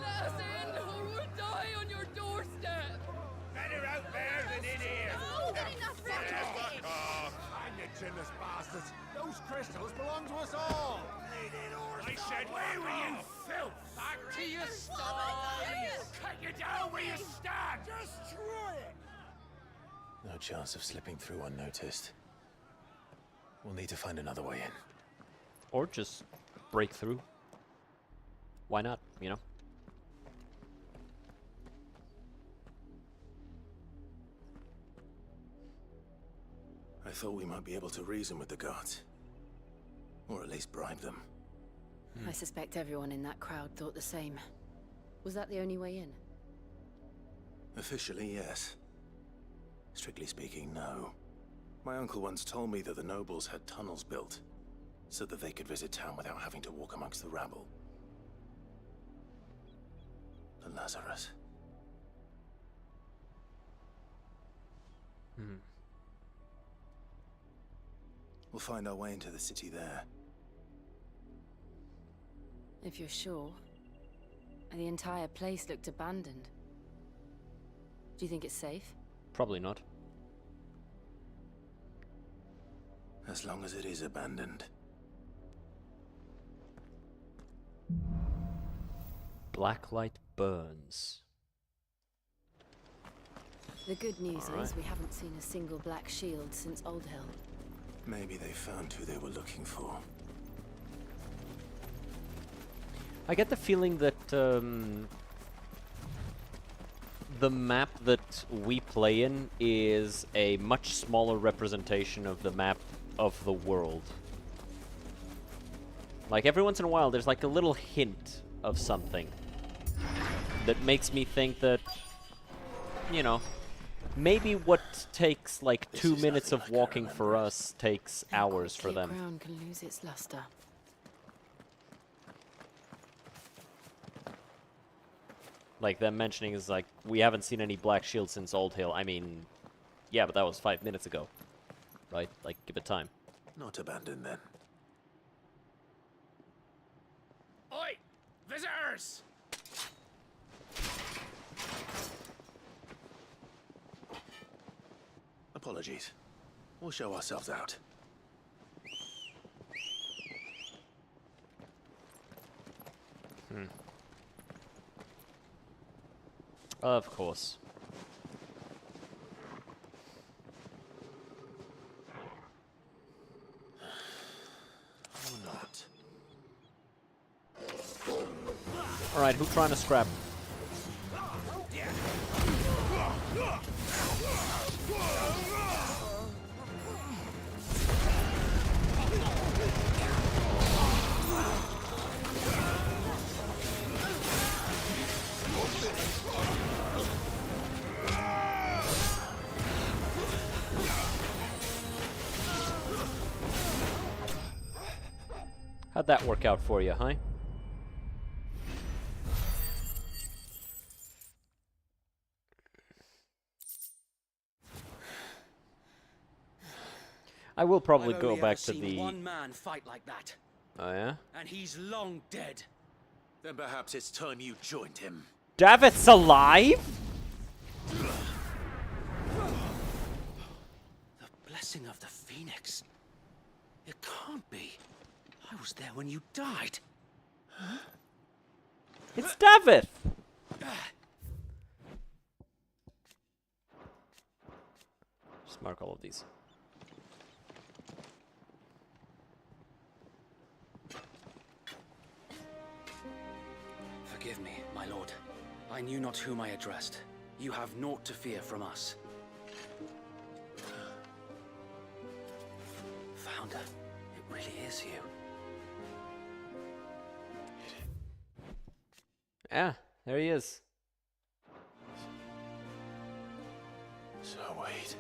Let us in or we'll die on your doorstep. Better out there than in here. No, not enough Fuck off. Hang it, chinless bastards. Those crystals belong to us all. I said, where were you, filth? Back to your sties. Cut you down where you stand. Destroy it. No chance of slipping through unnoticed. We'll need to find another way in. Or just break through. Why not, you know? I thought we might be able to reason with the guards. Or at least bribe them. I suspect everyone in that crowd thought the same. Was that the only way in? Officially, yes. Strictly speaking, no. My uncle once told me that the nobles had tunnels built, so that they could visit town without having to walk amongst the rabble. The Lazarus. We'll find our way into the city there. If you're sure. The entire place looked abandoned. Do you think it's safe? Probably not. As long as it is abandoned. Blacklight burns. The good news All right. is we haven't seen a single black shield since Old Hill. Maybe they found who they were looking for. I get the feeling that the map that we play in is a much smaller representation of the map of the world. Like every once in a while there's like a little hint of something that makes me think that, you know, maybe what takes like 2 minutes of walking for us takes hours for them. Ground can lose its luster. Like them mentioning is like, we haven't seen any black shields since Old Hill. I mean, yeah, but that was 5 minutes ago. Right? Like, give it time. Not abandoned then. Oi! Visitors! Apologies. We'll show ourselves out. Of course. Or not. Alright, who trying to scrap? How'd that work out for you, huh? I will probably I've go only back ever to seen the... one man fight like that, Oh, yeah? and he's long dead. Then perhaps it's time you joined him. Davith's alive? The blessing of the Phoenix. It can't be. I was there when you died. It's Davith! Just mark all of these. Forgive me, my lord. I knew not whom I addressed. You have naught to fear from us. Founder, it really is you. Yeah, there he is. So wait.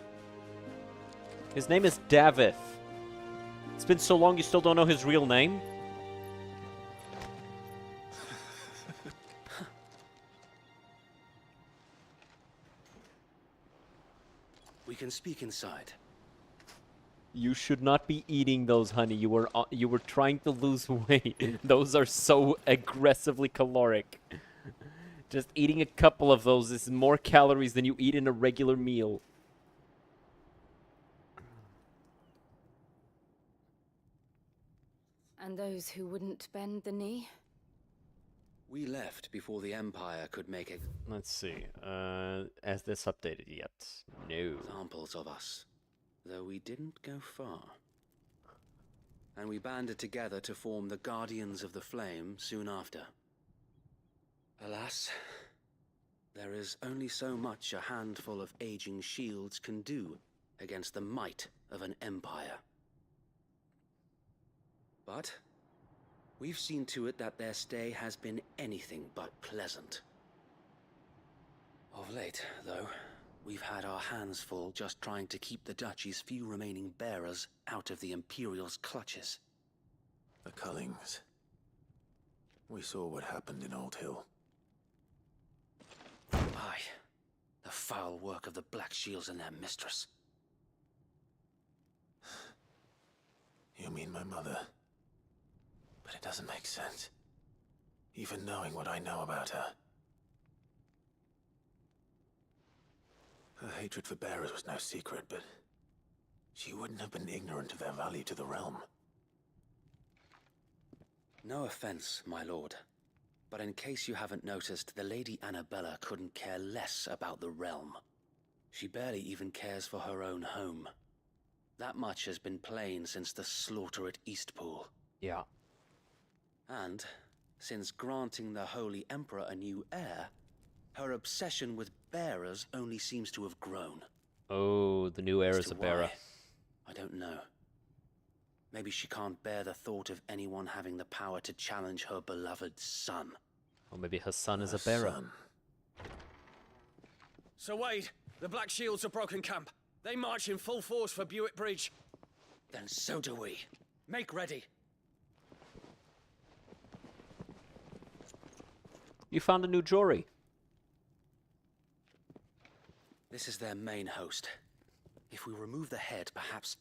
His name is Davith. It's been so long you still don't know his real name? We can speak inside. You should not be eating those, honey. You were trying to lose weight. Those are so aggressively caloric. Just eating a couple of those is more calories than you eat in a regular meal. And those who wouldn't bend the knee? We left before the Empire could make it. Let's see. Has this updated yet? No. Samples of us, though we didn't go far. And we banded together to form the Guardians of the Flame soon after. Alas, there is only so much a handful of aging shields can do against the might of an empire. But we've seen to it that their stay has been anything but pleasant. Of late, though, we've had our hands full just trying to keep the Duchy's few remaining bearers out of the Imperial's clutches. The Cullings. We saw what happened in Old Hill. Aye, the foul work of the Black Shields and their mistress. You mean my mother? But it doesn't make sense. Even knowing what I know about her. Her hatred for bearers was no secret, but she wouldn't have been ignorant of their value to the realm. No offense, my lord, but in case you haven't noticed, the Lady Annabella couldn't care less about the realm. She barely even cares for her own home. That much has been plain since the slaughter at Eastpool. Yeah. And, since granting the Holy Emperor a new heir, her obsession with bearers only seems to have grown. Oh, the new heir As is to a bearer. why, I don't know. Maybe she can't bear the thought of anyone having the power to challenge her beloved son. Or maybe her son is a bearer. Sir Wade, the Black Shields have broken camp. They march in full force for Buick Bridge. Then so do we. Make ready. You found a new Jory. This is their main host. If we remove the head, perhaps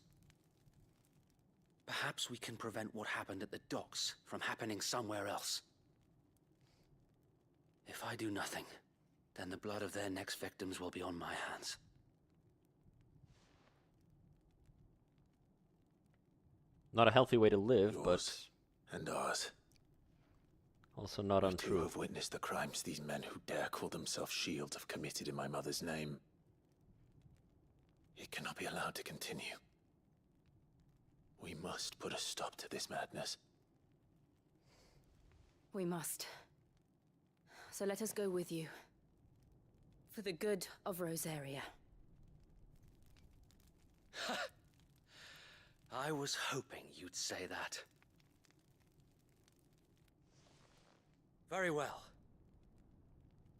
we can prevent what happened at the docks from happening somewhere else. If I do nothing, then the blood of their next victims will be on my hands. Not a healthy way to live, Yours and ours. but also not We untrue. too have witnessed the crimes these men who dare call themselves shields have committed in my mother's name. It cannot be allowed to continue. We must put a stop to this madness. We must. So let us go with you. For the good of Rosaria. I was hoping you'd say that. Very well.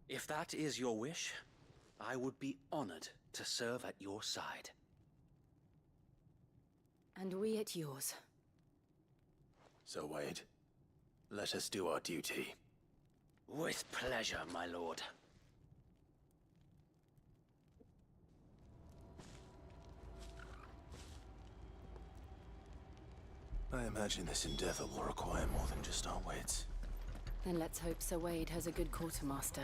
If that is your wish, I would be honored to serve at your side. And we at yours. So, Wade, Let us do our duty. With pleasure, my lord. I imagine this endeavor will require more than just our wits. Then let's hope Sir Wade has a good quartermaster.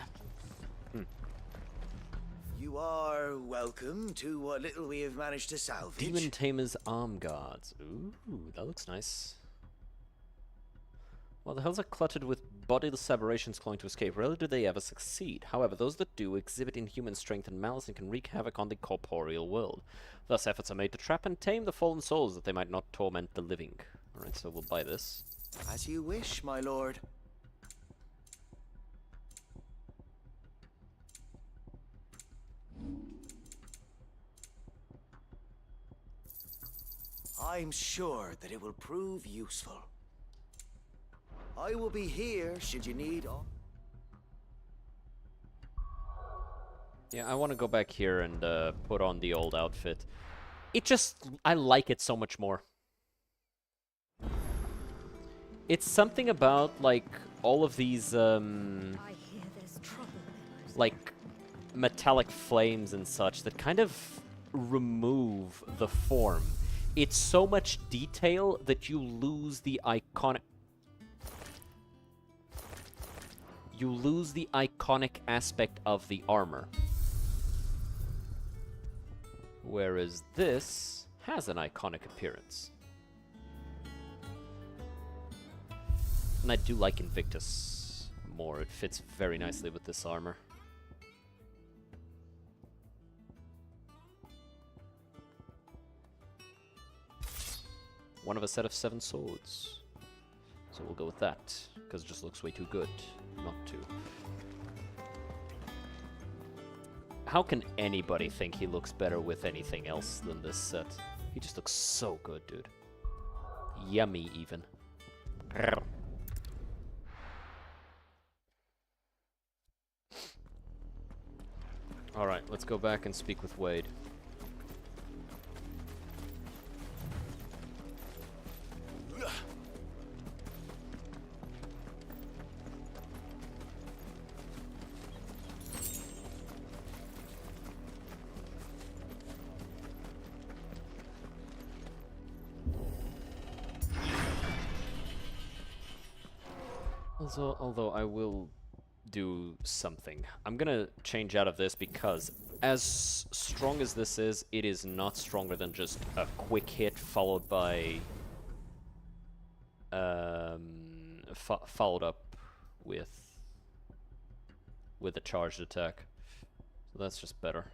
You are welcome to what little we have managed to salvage. Demon Tamer's Arm Guards. Ooh, that looks nice. While the hells are cluttered with bodiless aberrations clawing to escape, rarely do they ever succeed. However, those that do exhibit inhuman strength and malice and can wreak havoc on the corporeal world. Thus, efforts are made to trap and tame the fallen souls that they might not torment the living. Alright, so we'll buy this. As you wish, my lord. I'm sure that it will prove useful. I will be here should you need all. Yeah, I want to go back here and put on the old outfit. I like it so much more. It's something about, like, all of these, like, metallic flames and such that kind of remove the form. It's so much detail that you lose the iconic... You lose the iconic aspect of the armor. Whereas this has an iconic appearance. And I do like Invictus more. It fits very nicely with this armor. One of a set of 7 swords. So we'll go with that, because it just looks way too good not to. How can anybody think he looks better with anything else than this set? He just looks so good, dude. Yummy, even. Alright, let's go back and speak with Wade. Although I will do something. I'm gonna change out of this because as strong as this is, it is not stronger than just a quick hit followed by followed up with a charged attack. So that's just better.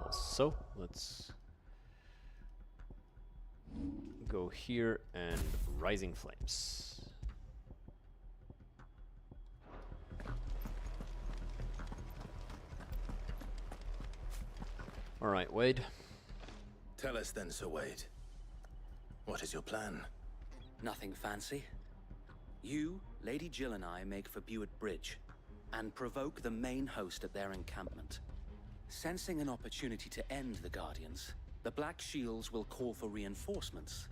So, let's go here and Rising Flames. Alright, Wade. Tell us then, Sir Wade. What is your plan? Nothing fancy. You, Lady Jill and I make for Buett Bridge and provoke the main host at their encampment. Sensing an opportunity to end the Guardians, the Black Shields will call for reinforcements,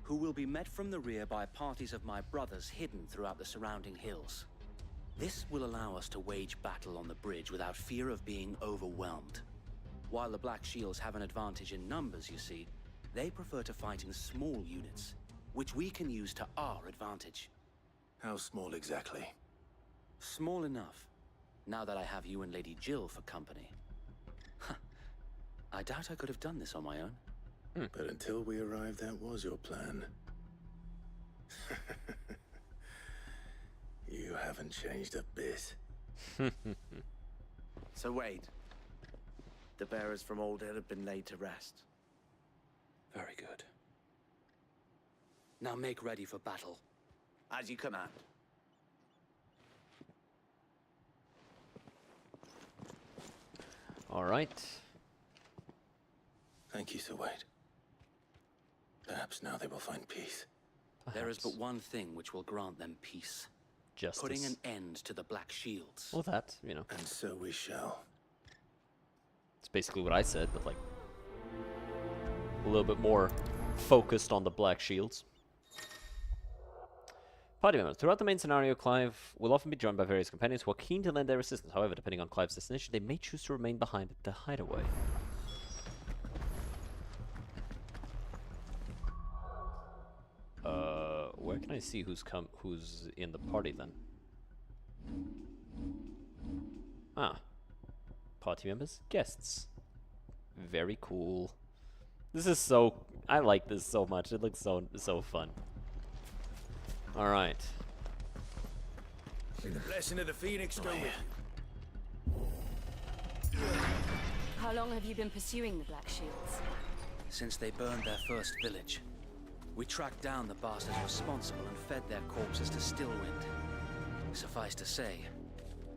who will be met from the rear by parties of my brothers hidden throughout the surrounding hills. This will allow us to wage battle on the bridge without fear of being overwhelmed. While the Black Shields have an advantage in numbers, you see, they prefer to fight in small units, which we can use to our advantage. How small exactly? Small enough, now that I have you and Lady Jill for company. I doubt I could have done this on my own. But until we arrived, that was your plan. You haven't changed a bit. So Wade, the bearers from Old Hill have been laid to rest. Very good. Now make ready for battle. As you command. All right. Thank you, Sir Wade. Perhaps now they will find peace. There is but one thing which will grant them peace. justice. Putting an end to the Black Shields. Well, that, you know. And so we shall. It's basically what I said, but like a little bit more focused on the Black Shields. Party members. Throughout the main scenario, Clive will often be joined by various companions who are keen to lend their assistance. However, depending on Clive's destination, they may choose to remain behind at the hideaway. Where can I see who's in the party then? Ah. Party members, guests. Very cool. This is so... I like this so much. It looks so fun. Alright. May the blessing of the Phoenix go with you. How long have you been pursuing the Black Shields? Since they burned their first village, we tracked down the bastards responsible and fed their corpses to Stillwind. Suffice to say,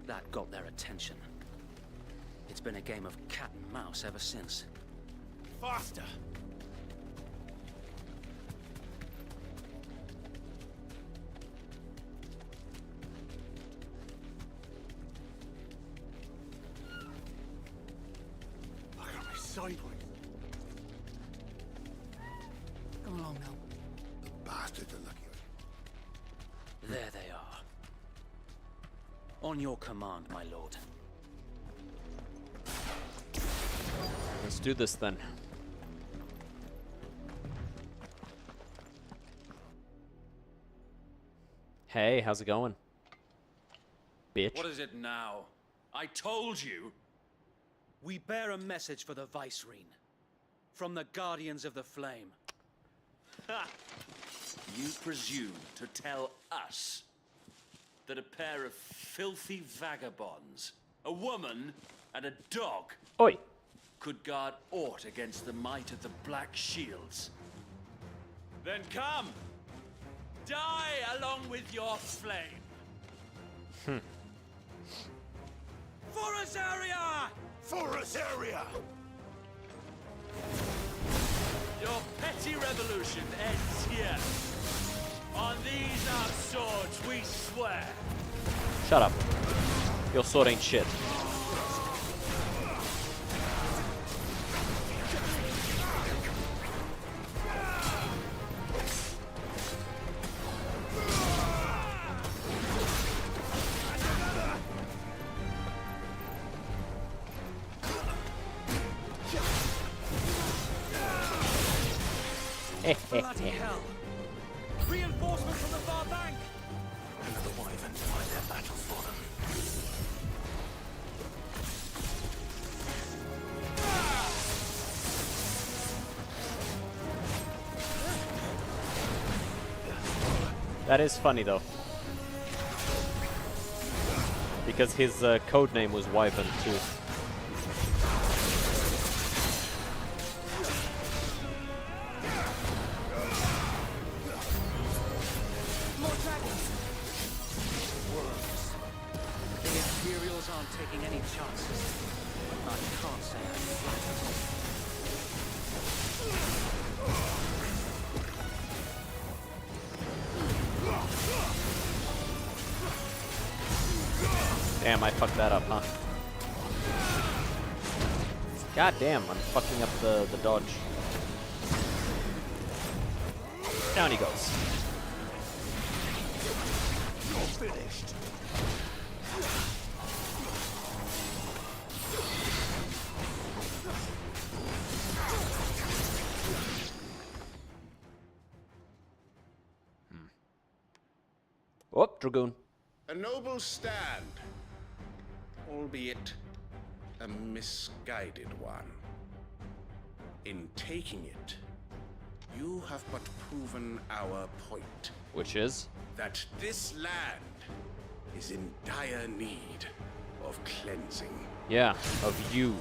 that got their attention. It's been a game of cat and mouse ever since. Faster! Look at me sideways. Come along now. The bastards are lucky. There they are. On your command, my lord. Let's do this then. Hey, how's it going? Bitch. What is it now? I told you! We bear a message for the Vicereine. From the Guardians of the Flame. Ha! You presume to tell us that a pair of filthy vagabonds, a woman and a dog, Oi! could guard aught against the might of the Black Shields? Then come! Die along with your flame! For Azaria! For Azaria! Your petty revolution ends here. On these our swords we swear. Shut up. Your sword ain't shit. Bloody hell! Reinforcements from the far bank! Another wyvern to find their battle for them. That is funny though. Because his code name was Wyvern too. More dragons! Worms. The Imperials aren't taking any chances. I can't say I'm flattered. Damn, I fucked that up, huh? God damn, I'm fucking up the dodge. Down he goes. You're finished. Oh, Dragoon. A noble stand, albeit a misguided one. In taking it, you have but proven our point. Which is? That this land is in dire need of cleansing. Yeah, of you.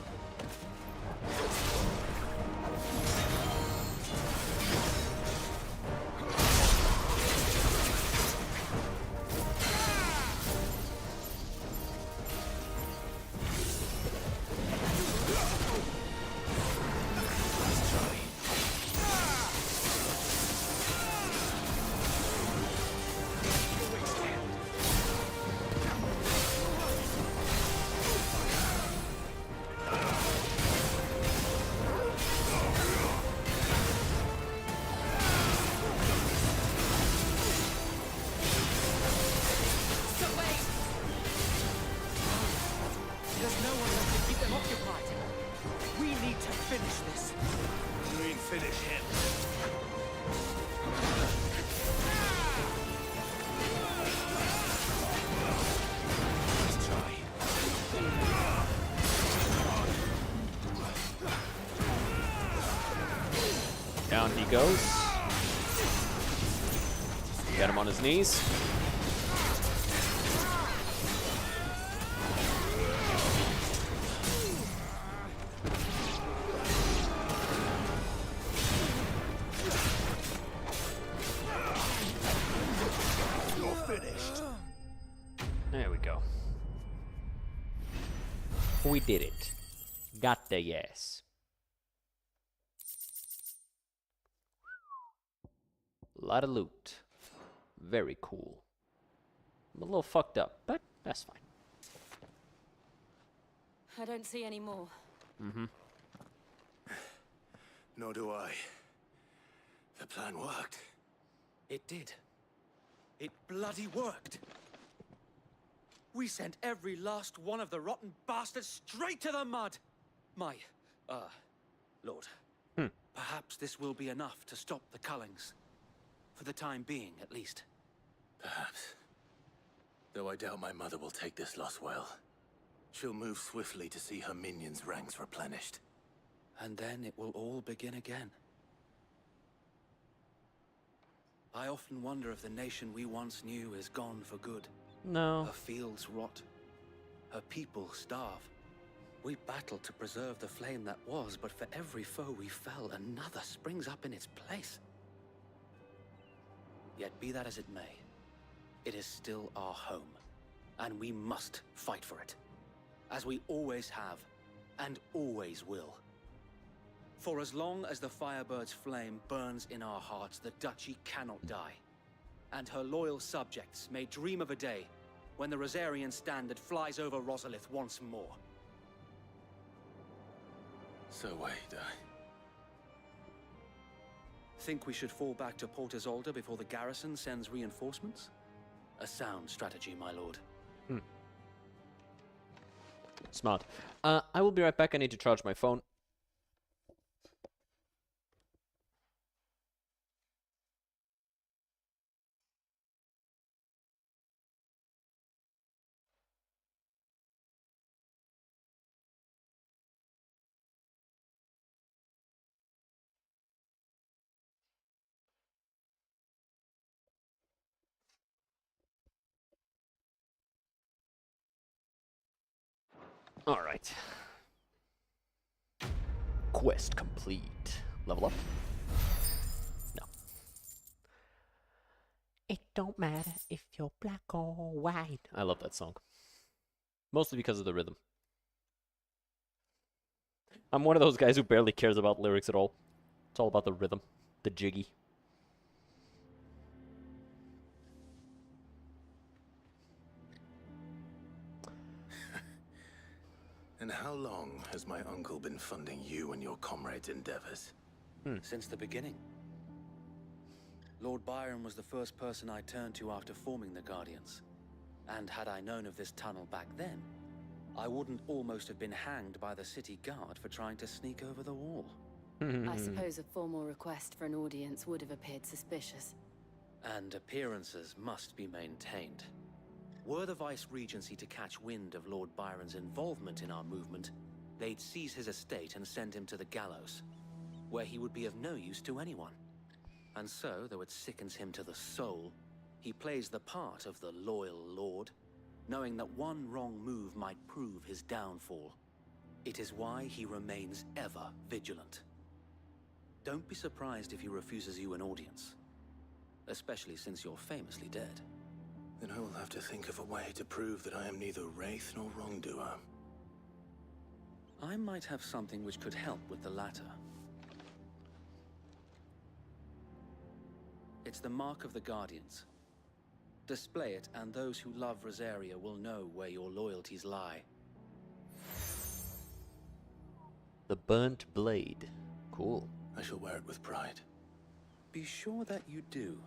occupied. We need to finish this. You mean finish him? Let's try. Down he goes. Get him on his knees. You're finished. There we go. We did it. Got the yes. A lot of loot. Very cool. I'm a little fucked up, but that's fine. I don't see any more. Mm-hmm. Nor do I. The plan worked. It did. It bloody worked. We sent every last one of the rotten bastards straight to the mud. My, Lord. Perhaps this will be enough to stop the Cullings. For the time being, at least. Perhaps. Though I doubt my mother will take this loss well. She'll move swiftly to see her minions' ranks replenished. And then it will all begin again. I often wonder if the nation we once knew is gone for good. No. Her fields rot. Her people starve. We battled to preserve the flame that was, but for every foe we fell, another springs up in its place. Yet be that as it may, it is still our home, and we must fight for it, as we always have, and always will. For as long as the Firebird's flame burns in our hearts, the Duchy cannot die, and her loyal subjects may dream of a day when the Rosarian standard flies over Rosalith once more. So wait, Think we should fall back to Port Isolde before the garrison sends reinforcements? A sound strategy, my lord. Smart. I will be right back. I need to charge my phone. All right. Quest complete. Level up? No. It don't matter if you're black or white. I love that song. Mostly because of the rhythm. I'm one of those guys who barely cares about lyrics at all. It's all about the rhythm. The jiggy. And how long has my uncle been funding you and your comrades' endeavors? Since the beginning. Lord Byron was the first person I turned to after forming the Guardians. And had I known of this tunnel back then, I wouldn't almost have been hanged by the city guard for trying to sneak over the wall. I suppose a formal request for an audience would have appeared suspicious. And appearances must be maintained. Were the Vice-Regency to catch wind of Lord Byron's involvement in our movement, they'd seize his estate and send him to the gallows, where he would be of no use to anyone. And so, though it sickens him to the soul, he plays the part of the loyal lord, knowing that one wrong move might prove his downfall. It is why he remains ever vigilant. Don't be surprised if he refuses you an audience, especially since you're famously dead. Then I will have to think of a way to prove that I am neither wraith nor wrongdoer. I might have something which could help with the latter. It's the mark of the Guardians. Display it, and those who love Rosaria will know where your loyalties lie. The burnt blade. Cool. I shall wear it with pride. Be sure that you do.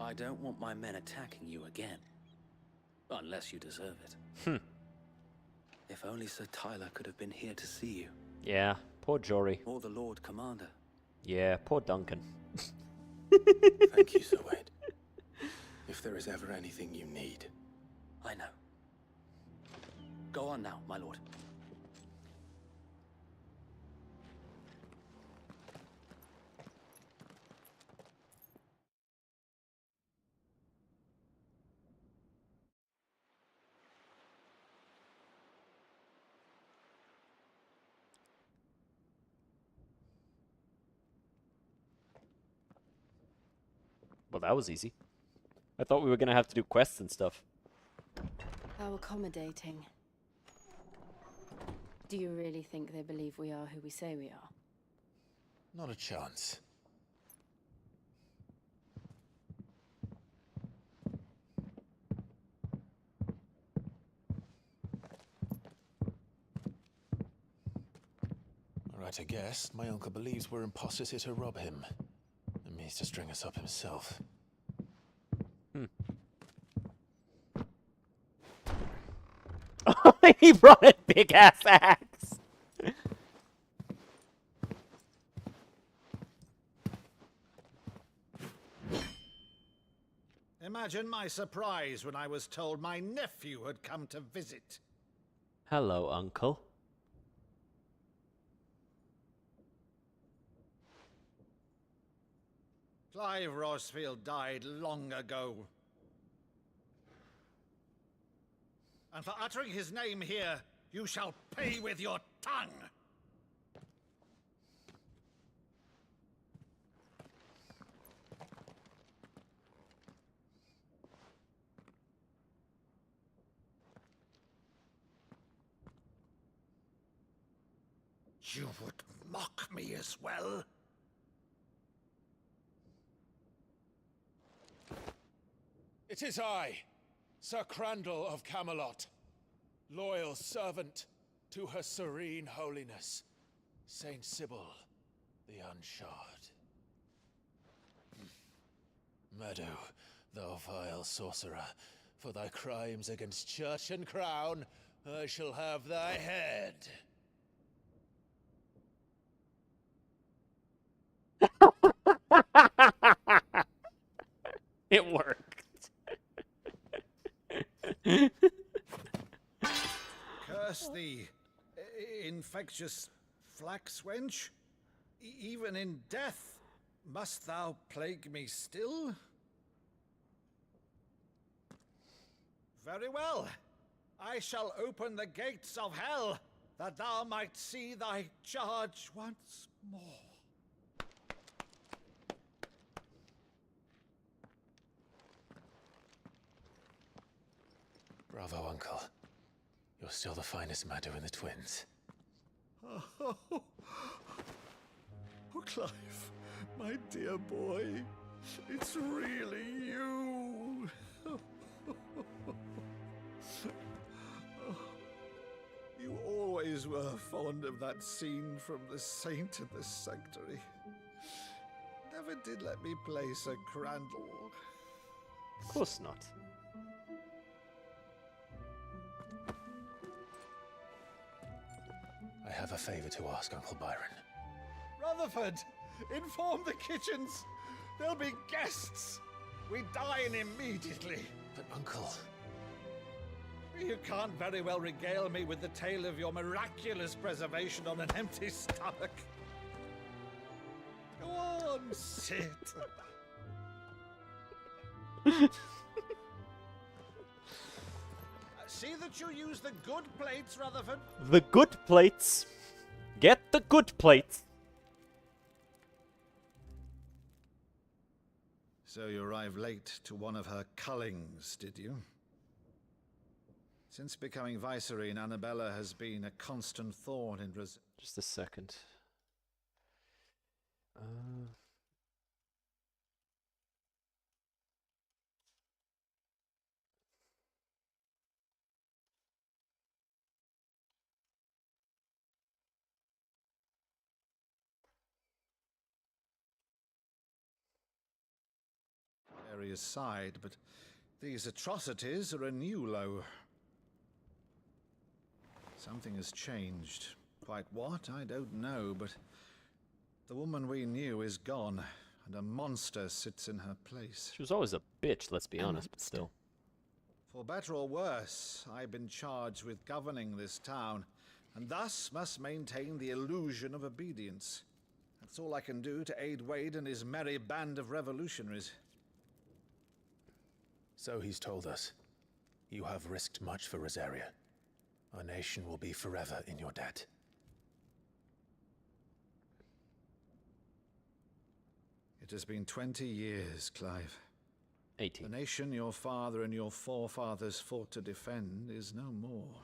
I don't want my men attacking you again. Unless you deserve it. If If only Sir Tyler could have been here to see you. Yeah, poor Jory. Or the Lord Commander. Yeah, poor Duncan. Thank you, Sir Wade. If there is ever anything you need. I know. Go on now, my lord. Well, that was easy. I thought we were gonna have to do quests and stuff. How accommodating. Do you really think they believe we are who we say we are? Not a chance. Right, I guess. My uncle believes we're imposters here to rob him. And means to string us up himself. He brought a big ass axe. Imagine my surprise when I was told my nephew had come to visit. Hello, Uncle. Clive Rosfield died long ago. And for uttering his name here, you shall pay with your tongue! You would mock me as well? It is I, Sir Crandall of Camelot, loyal servant to Her Serene Holiness, Saint Sybil the Unshod. Meadow, thou vile sorcerer, for thy crimes against church and crown, I shall have thy head. It worked. Curse thee, infectious flax wench. Even in death, must thou plague me still? Very well. I shall open the gates of hell, that thou might see thy charge once more. Bravo, Uncle. You're still the finest Meadow in the twins. Oh, Clive, my dear boy, it's really you. You always were fond of that scene from The Saint of the Sanctuary. Never did let me play Sir Crandall. Of course not. I have a favor to ask, Uncle Byron. Rutherford, inform the kitchens. There'll be guests. We dine immediately. But, Uncle... You can't very well regale me with the tale of your miraculous preservation on an empty stomach. Go on, sit. See that you use the good plates, Rutherford. The good plates. Get the good plates. So you arrived late to one of her cullings, did you? Since becoming Vicereine, Annabella has been a constant thorn in Just a second. Area's side, but these atrocities are a new low. Something has changed. Quite what, I don't know, but the woman we knew is gone, and a monster sits in her place. She was always a bitch, let's be honest, but still. For better or worse, I've been charged with governing this town, and thus must maintain the illusion of obedience. That's all I can do to aid Wade and his merry band of revolutionaries. So he's told us. You have risked much for Rosaria. Our nation will be forever in your debt. It has been 20 years, Clive. 18. The nation your father and your forefathers fought to defend is no more.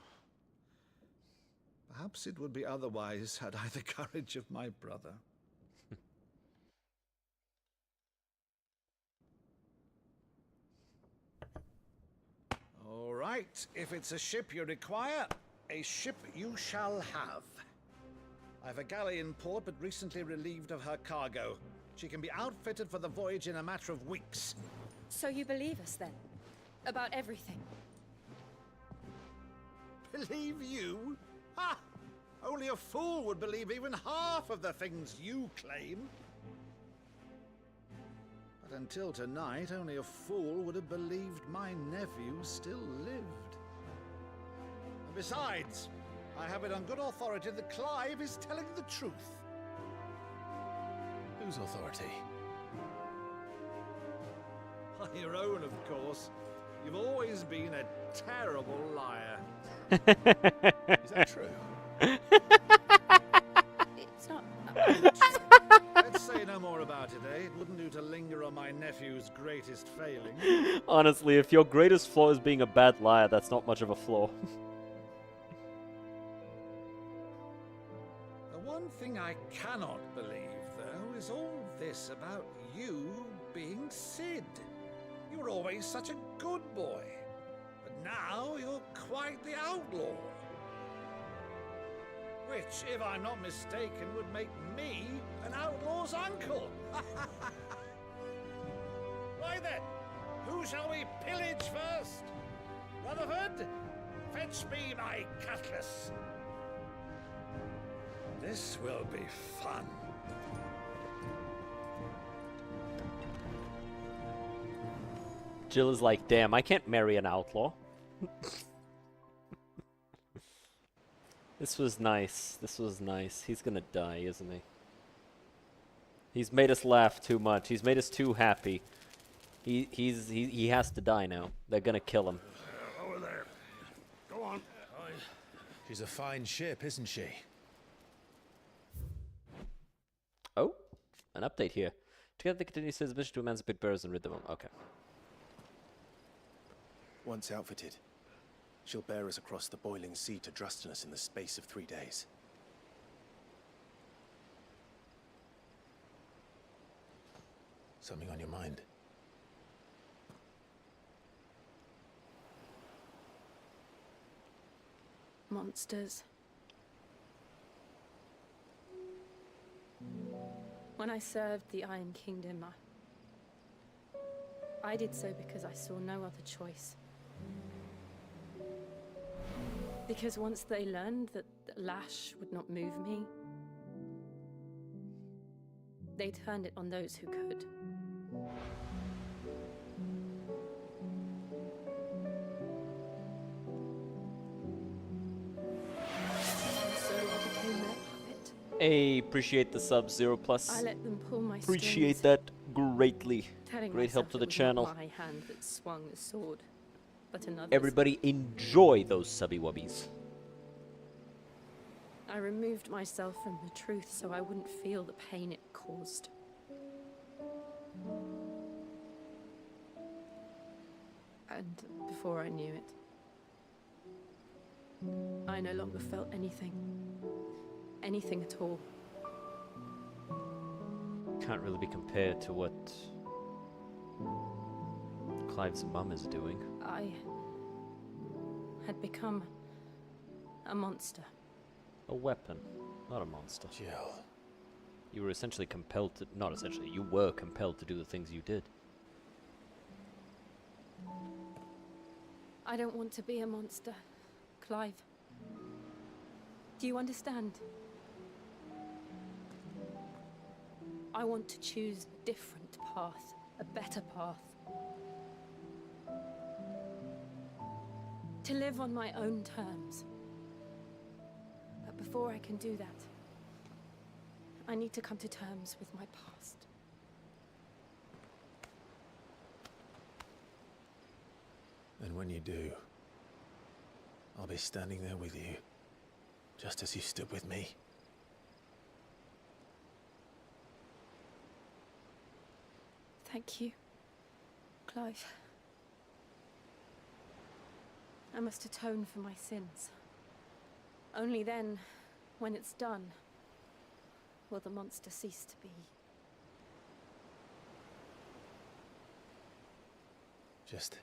Perhaps it would be otherwise had I the courage of my brother. All right, if it's a ship you require, a ship you shall have. I've a galley in port, but recently relieved of her cargo. She can be outfitted for the voyage in a matter of weeks. So you believe us then? About everything? Believe you? Ha! Only a fool would believe even half of the things you claim. But until tonight, only a fool would have believed my nephew still lived. And besides, I have it on good authority that Clive is telling the truth. Whose authority? On your own, of course. You've always been a terrible liar. Is that true? It's not. Let's say no more about it, eh? It wouldn't do to linger on my nephew's greatest failing. Honestly, if your greatest flaw is being a bad liar, that's not much of a flaw. The one thing I cannot believe, though, is all this about you being Sid. You were always such a good boy, but now you're quite the outlaw. Which, if I'm not mistaken, would make me an outlaw's uncle. Why then, who shall we pillage first? Rutherford, fetch me my cutlass. This will be fun. Jill is like, damn, I can't marry an outlaw. This was nice. This was nice. He's gonna die, isn't he? He's made us laugh too much. He's made us too happy. He has to die now. They're gonna kill him. Over there. Go on. She's a fine ship, isn't she? Oh, an update here. Together they continue his mission to emancipate bearers and rid them of them. Okay. Once outfitted, she'll bear us across the boiling sea to Drustinus in the space of 3 days. Something on your mind? Monsters. When I served the Iron Kingdom, I did so because I saw no other choice. Because once they learned that Lash would not move me, they turned it on those who could. So I became their puppet. Hey, appreciate the sub 0+. I let them pull my Appreciate strings, that greatly. telling Great help myself to it the was channel. not my hand that swung the sword, but another's. Everybody enjoy those subby wubbies. I removed myself from the truth so I wouldn't feel the pain it caused. And before I knew it, I no longer felt anything. Anything at all. Can't really be compared to what Clive's mum is doing. I had become a monster. A weapon, not a monster. Jill. You were essentially compelled to... Not essentially, you were compelled to do the things you did. I don't want to be a monster, Clive. Do you understand? I want to choose a different path, a better path. To live on my own terms. But before I can do that, I need to come to terms with my past. And when you do, I'll be standing there with you, just as you stood with me. Thank you, Clive. I must atone for my sins. Only then, when it's done, will the monster cease to be. Just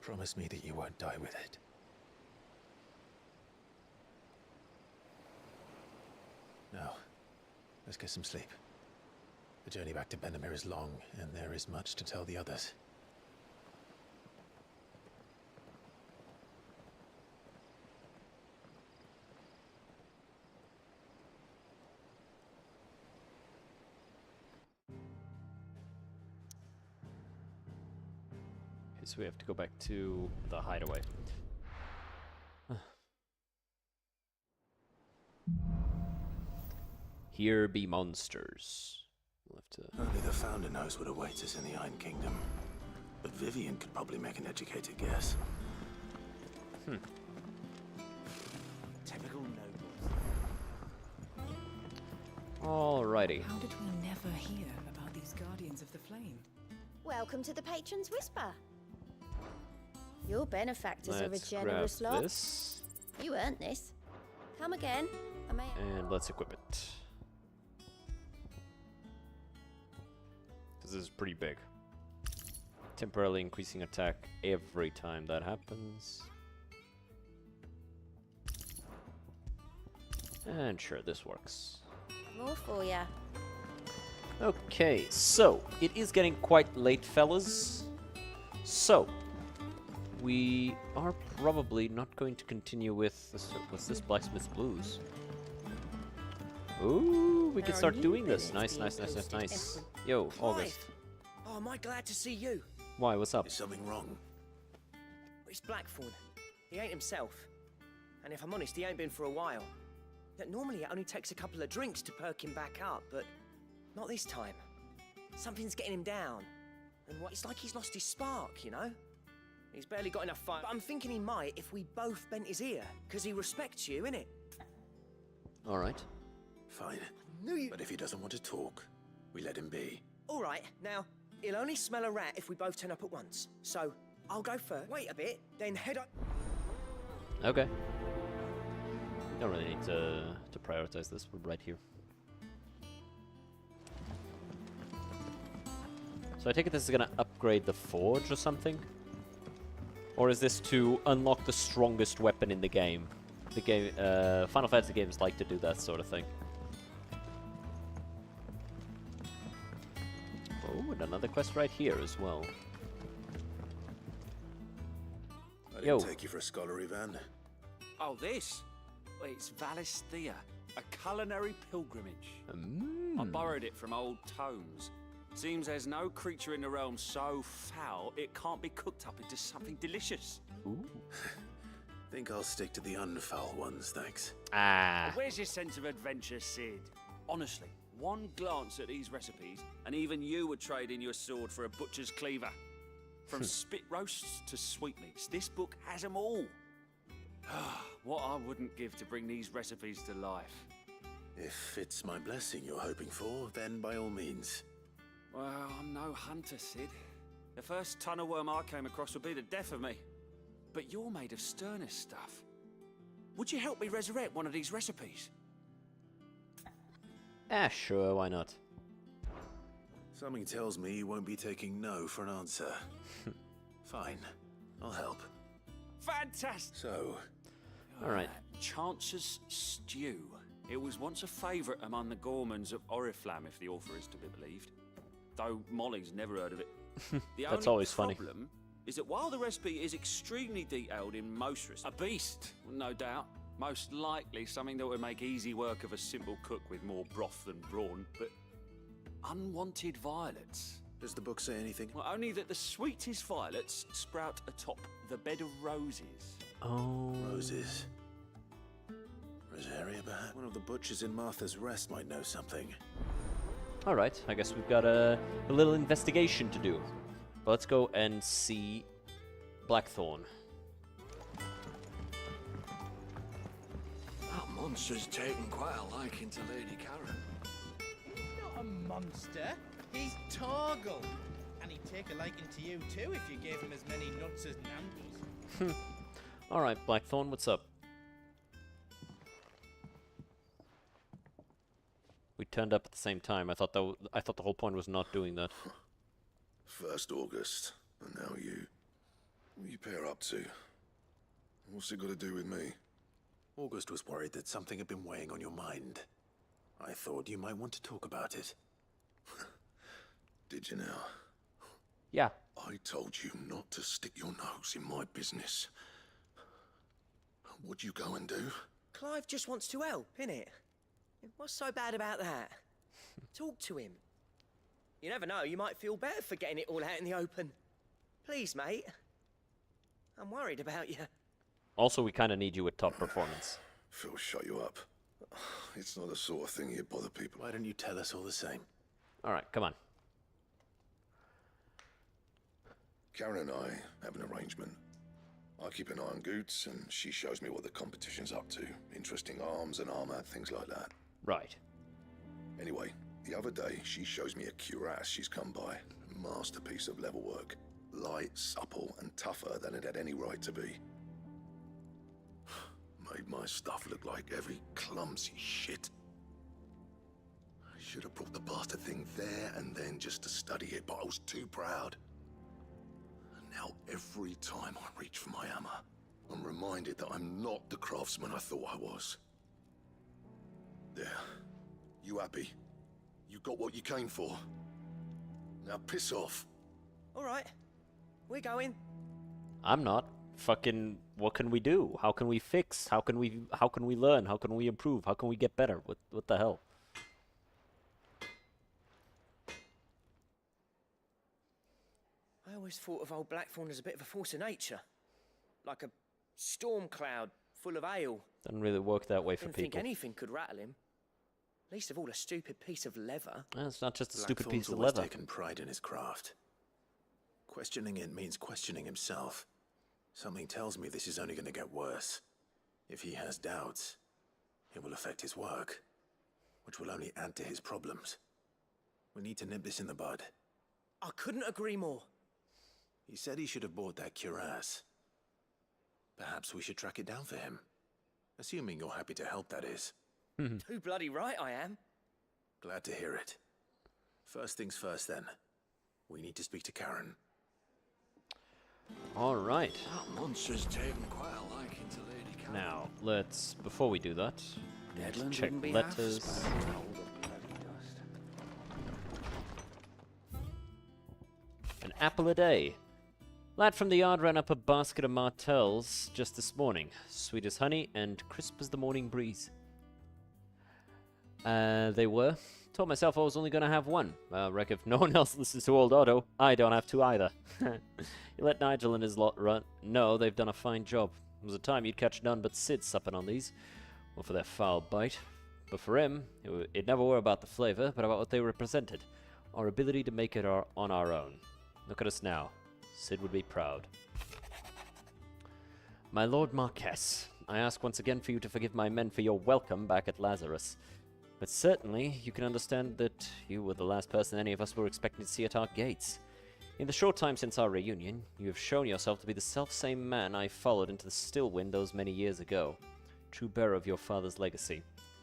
promise me that you won't die with it. Now, let's get some sleep. The journey back to Benamir is long, and there is much to tell the others. Okay, so we have to go back to the hideaway. Here be monsters. We'll have to... Only the Founder knows what awaits us in the Iron Kingdom. But Vivian could probably make an educated guess. Typical nobles. Alrighty. How did we never hear about these Guardians of the Flame? Welcome to the Patron's Whisper. Your benefactors are a Let's generous grab lot. this. You earned this. Come again. I may. And let's equip it. This is pretty big. Temporarily increasing attack every time that happens. And sure, this works. More for ya. Okay, so it is getting quite late, fellas. So we are probably not going to continue with this. What's this? Blacksmith's Blues. Ooh, we can start doing this. Nice, nice, nice, nice, nice. Yo, August. Oh, am I glad to see you? Why? What's up? Is something wrong? It's Blackthorn. He ain't himself. And if I'm honest, he ain't been for a while. That normally it only takes a couple of drinks to perk him back up, but not this time. Something's getting him down. And it's like he's lost his spark, you know? He's barely got enough fire. But I'm thinking he might if we both bent his ear, because he respects you, innit? Alright. Fine. Knew you. But if he doesn't want to talk, we let him be. All right, now, he'll only smell a rat if we both turn up at once. So, I'll go first. Wait a bit, then head up. Okay. Don't really need to prioritize this. We're right here. So I take it this is gonna upgrade the forge or something? Or is this to unlock the strongest weapon in the game? The game, Final Fantasy games like to do that sort of thing. Oh, and another quest right here as well. I didn't take you for a scholarly van. Oh, this? Well, it's Valisthea, a culinary pilgrimage. I borrowed it from old tomes. Seems there's no creature in the realm so foul it can't be cooked up into something delicious. Ooh. Think I'll stick to the unfoul ones, thanks. Ah. Where's your sense of adventure, Sid? Honestly, one glance at these recipes, and even you would trade in your sword for a butcher's cleaver. From spit roasts to sweetmeats, this book has them all. What I wouldn't give to bring these recipes to life. If it's my blessing you're hoping for, then by all means. Well, I'm no hunter, Sid. The first tunnel worm I came across would be the death of me. But you're made of sterner stuff. Would you help me resurrect one of these recipes? Sure, why not? Something tells me you won't be taking no for an answer. Fine, I'll help. Fantastic! So... Alright. Chance's Stew. It was once a favourite among the gourmands of Oriflamme, if the author is to be believed. Though Molly's never heard of it. The That's only always funny. problem is that while the recipe is extremely detailed in most recipes, a beast, no doubt, Most likely something that would make easy work of a simple cook with more broth than brawn, but unwanted violets. Does the book say anything? Well, only that the sweetest violets sprout atop the bed of roses. Oh. Roses. Rosaria, perhaps? One of the butchers in Martha's Rest might know something. Alright, I guess we've got a little investigation to do. But let's go and see Blackthorn. That monster's taken quite a liking to Lady Karen. He's not a monster. He's Torgal. And he'd take a liking to you too if you gave him as many nuts as Nando's. Alright, Blackthorn, what's up? We turned up at the same time. I thought the whole point was not doing that. First August, and now you. What you pair up to? What's it got to do with me? August was worried that something had been weighing on your mind. I thought you might want to talk about it. Did you now? Yeah. I told you not to stick your nose in my business. What'd you go and do? Clive just wants to help, innit? What's so bad about that? Talk to him. You never know, you might feel better for getting it all out in the open. Please, mate. I'm worried about you. Also, we kind of need you with top performance. Phil, shut you up. It's not the sort of thing you bother people. Why don't you tell us all the same? Alright, come on. Karen and I have an arrangement. I keep an eye on Goots, and she shows me what the competition's up to. Interesting arms and armor, things like that. Right. Anyway, the other day, she shows me a cuirass she's come by. Masterpiece of level work. Light, supple, and tougher than it had any right to be. Made my stuff look like heavy, clumsy shit. I should have brought the bastard thing there and then just to study it, but I was too proud. And now every time I reach for my hammer, I'm reminded that I'm not the craftsman I thought I was. There. You happy? You got what you came for. Now piss off. All right. We're going. I'm not. Fucking, what can we do? How can we fix? How can we learn? How can we improve? How can we get better? What the hell? I always thought of old Blackthorn as a bit of a force of nature. Like a storm cloud full of ale. Doesn't really work that way for Didn't people. think anything could rattle him. Least of all a stupid piece of leather. It's not just a stupid Blackthorn's piece of always leather. taken pride in his craft. Questioning it means questioning himself. Something tells me this is only going to get worse. If he has doubts, it will affect his work, which will only add to his problems. We need to nip this in the bud. I couldn't agree more. He said he should have bought that cuirass. Perhaps we should track it down for him. Assuming you're happy to help, that is. Too bloody right I am. Glad to hear it. First things first, then. We need to speak to Karen. Alright. That monster's taken quite a liking to Lady Karen. Now, let's, before we do that, Deadlands check wouldn't be half as letters. bad as all the bloody dust. An apple a day. Lad from the yard ran up a basket of martels just this morning. Sweet as honey and crisp as the morning breeze. They were. Told myself I was only going to have one. Reck if no one else listens to old Otto, I don't have to either. You let Nigel and his lot run. No, they've done a fine job. There was a time you'd catch none but Sid supping on these. Well, for their foul bite. But for him, it never were about the flavour, but about what they represented. Our ability to make it on our own. Look at us now. Sid would be proud. My Lord Marquess, I ask once again for you to forgive my men for your welcome back at Lazarus. But certainly, you can understand that you were the last person any of us were expecting to see at our gates. In the short time since our reunion, you have shown yourself to be the self-same man I followed into the still wind those many years ago. True bearer of your father's legacy.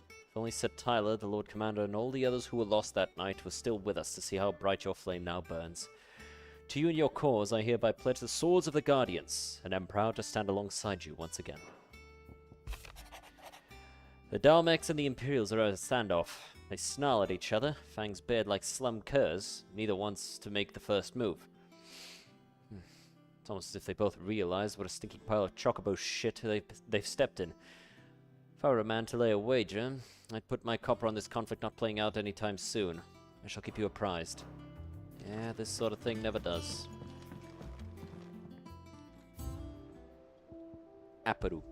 If only Sir Tyler, the Lord Commander, and all the others who were lost that night were still with us to see how bright your flame now burns. To you and your cause, I hereby pledge the swords of the Guardians, and am proud to stand alongside you once again. The Dalmecs and the Imperials are at a standoff. They snarl at each other, fangs bared like slum curs. Neither wants to make the first move. It's almost as if they both realize what a stinking pile of chocobo shit they've stepped in. If I were a man to lay a wager, I'd put my copper on this conflict not playing out anytime soon. I shall keep you apprised. Yeah, this sort of thing never does. Aparu.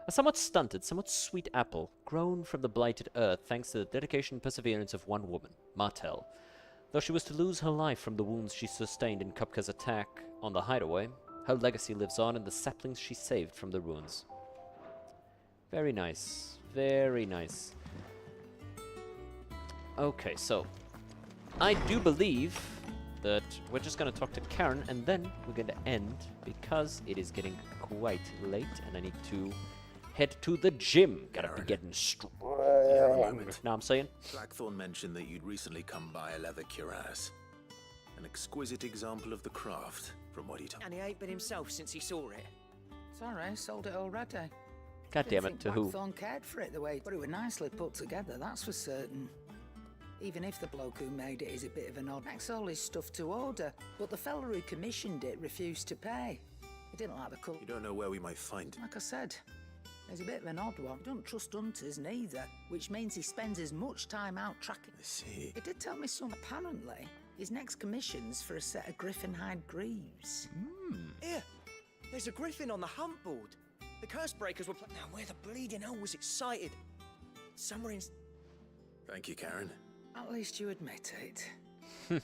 A somewhat stunted, somewhat sweet apple, grown from the blighted earth thanks to the dedication and perseverance of one woman, Martel. Though she was to lose her life from the wounds she sustained in Kupka's attack on the hideaway, her legacy lives on in the saplings she saved from the ruins. Very nice. Very nice. Okay, so I do believe that we're just going to talk to Karen and then we're going to end because it is getting quite late and I need to head to the gym. Gotta be getting strong. Know what I'm saying? Blackthorn mentioned that you'd recently come by a leather cuirass. An exquisite example of the craft, from what he told me. And he ain't been himself since he saw it. Sorry, sold it already. God damn it, to who? Blackthorn cared for it the way, but it was nicely put together, that's for certain. Even if the bloke who made it is a bit of an odd, makes all his stuff to order. But the fella who commissioned it refused to pay. He didn't like the colour. You don't know where we might find it. Like I said, he's a bit of an odd one. He don't trust hunters neither, which means he spends as much time out tracking. I see. He did tell me some. Apparently, his next commission's for a set of griffin hide greaves. Here, there's a griffin on the hunt board. The curse breakers were now where the bleeding hell was it sighted? Somewhere in... Thank you, Karen. At least you admit it.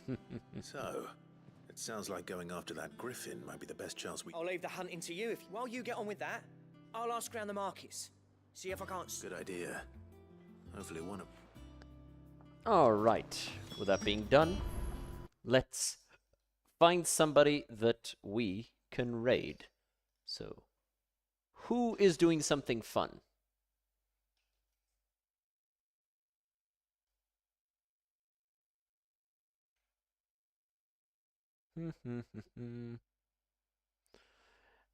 So, it sounds like going after that griffin might be the best chance we... I'll leave the hunting to you. While you get on with that, I'll ask around the markets. See if I can't... Good idea. Hopefully one of... Alright, with that being done, let's find somebody that we can raid. So, who is doing something fun?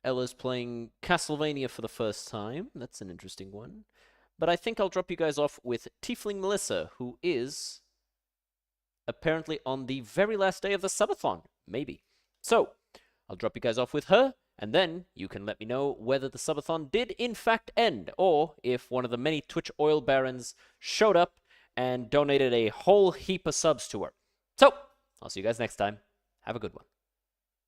Ella's playing Castlevania for the first time. That's an interesting one. But I think I'll drop you guys off with Tiefling Melissa, who is apparently on the very last day of the subathon. Maybe. So, I'll drop you guys off with her, and then you can let me know whether the subathon did in fact end, or if one of the many Twitch oil barons showed up and donated a whole heap of subs to her. So, I'll see you guys next time. Have a good one.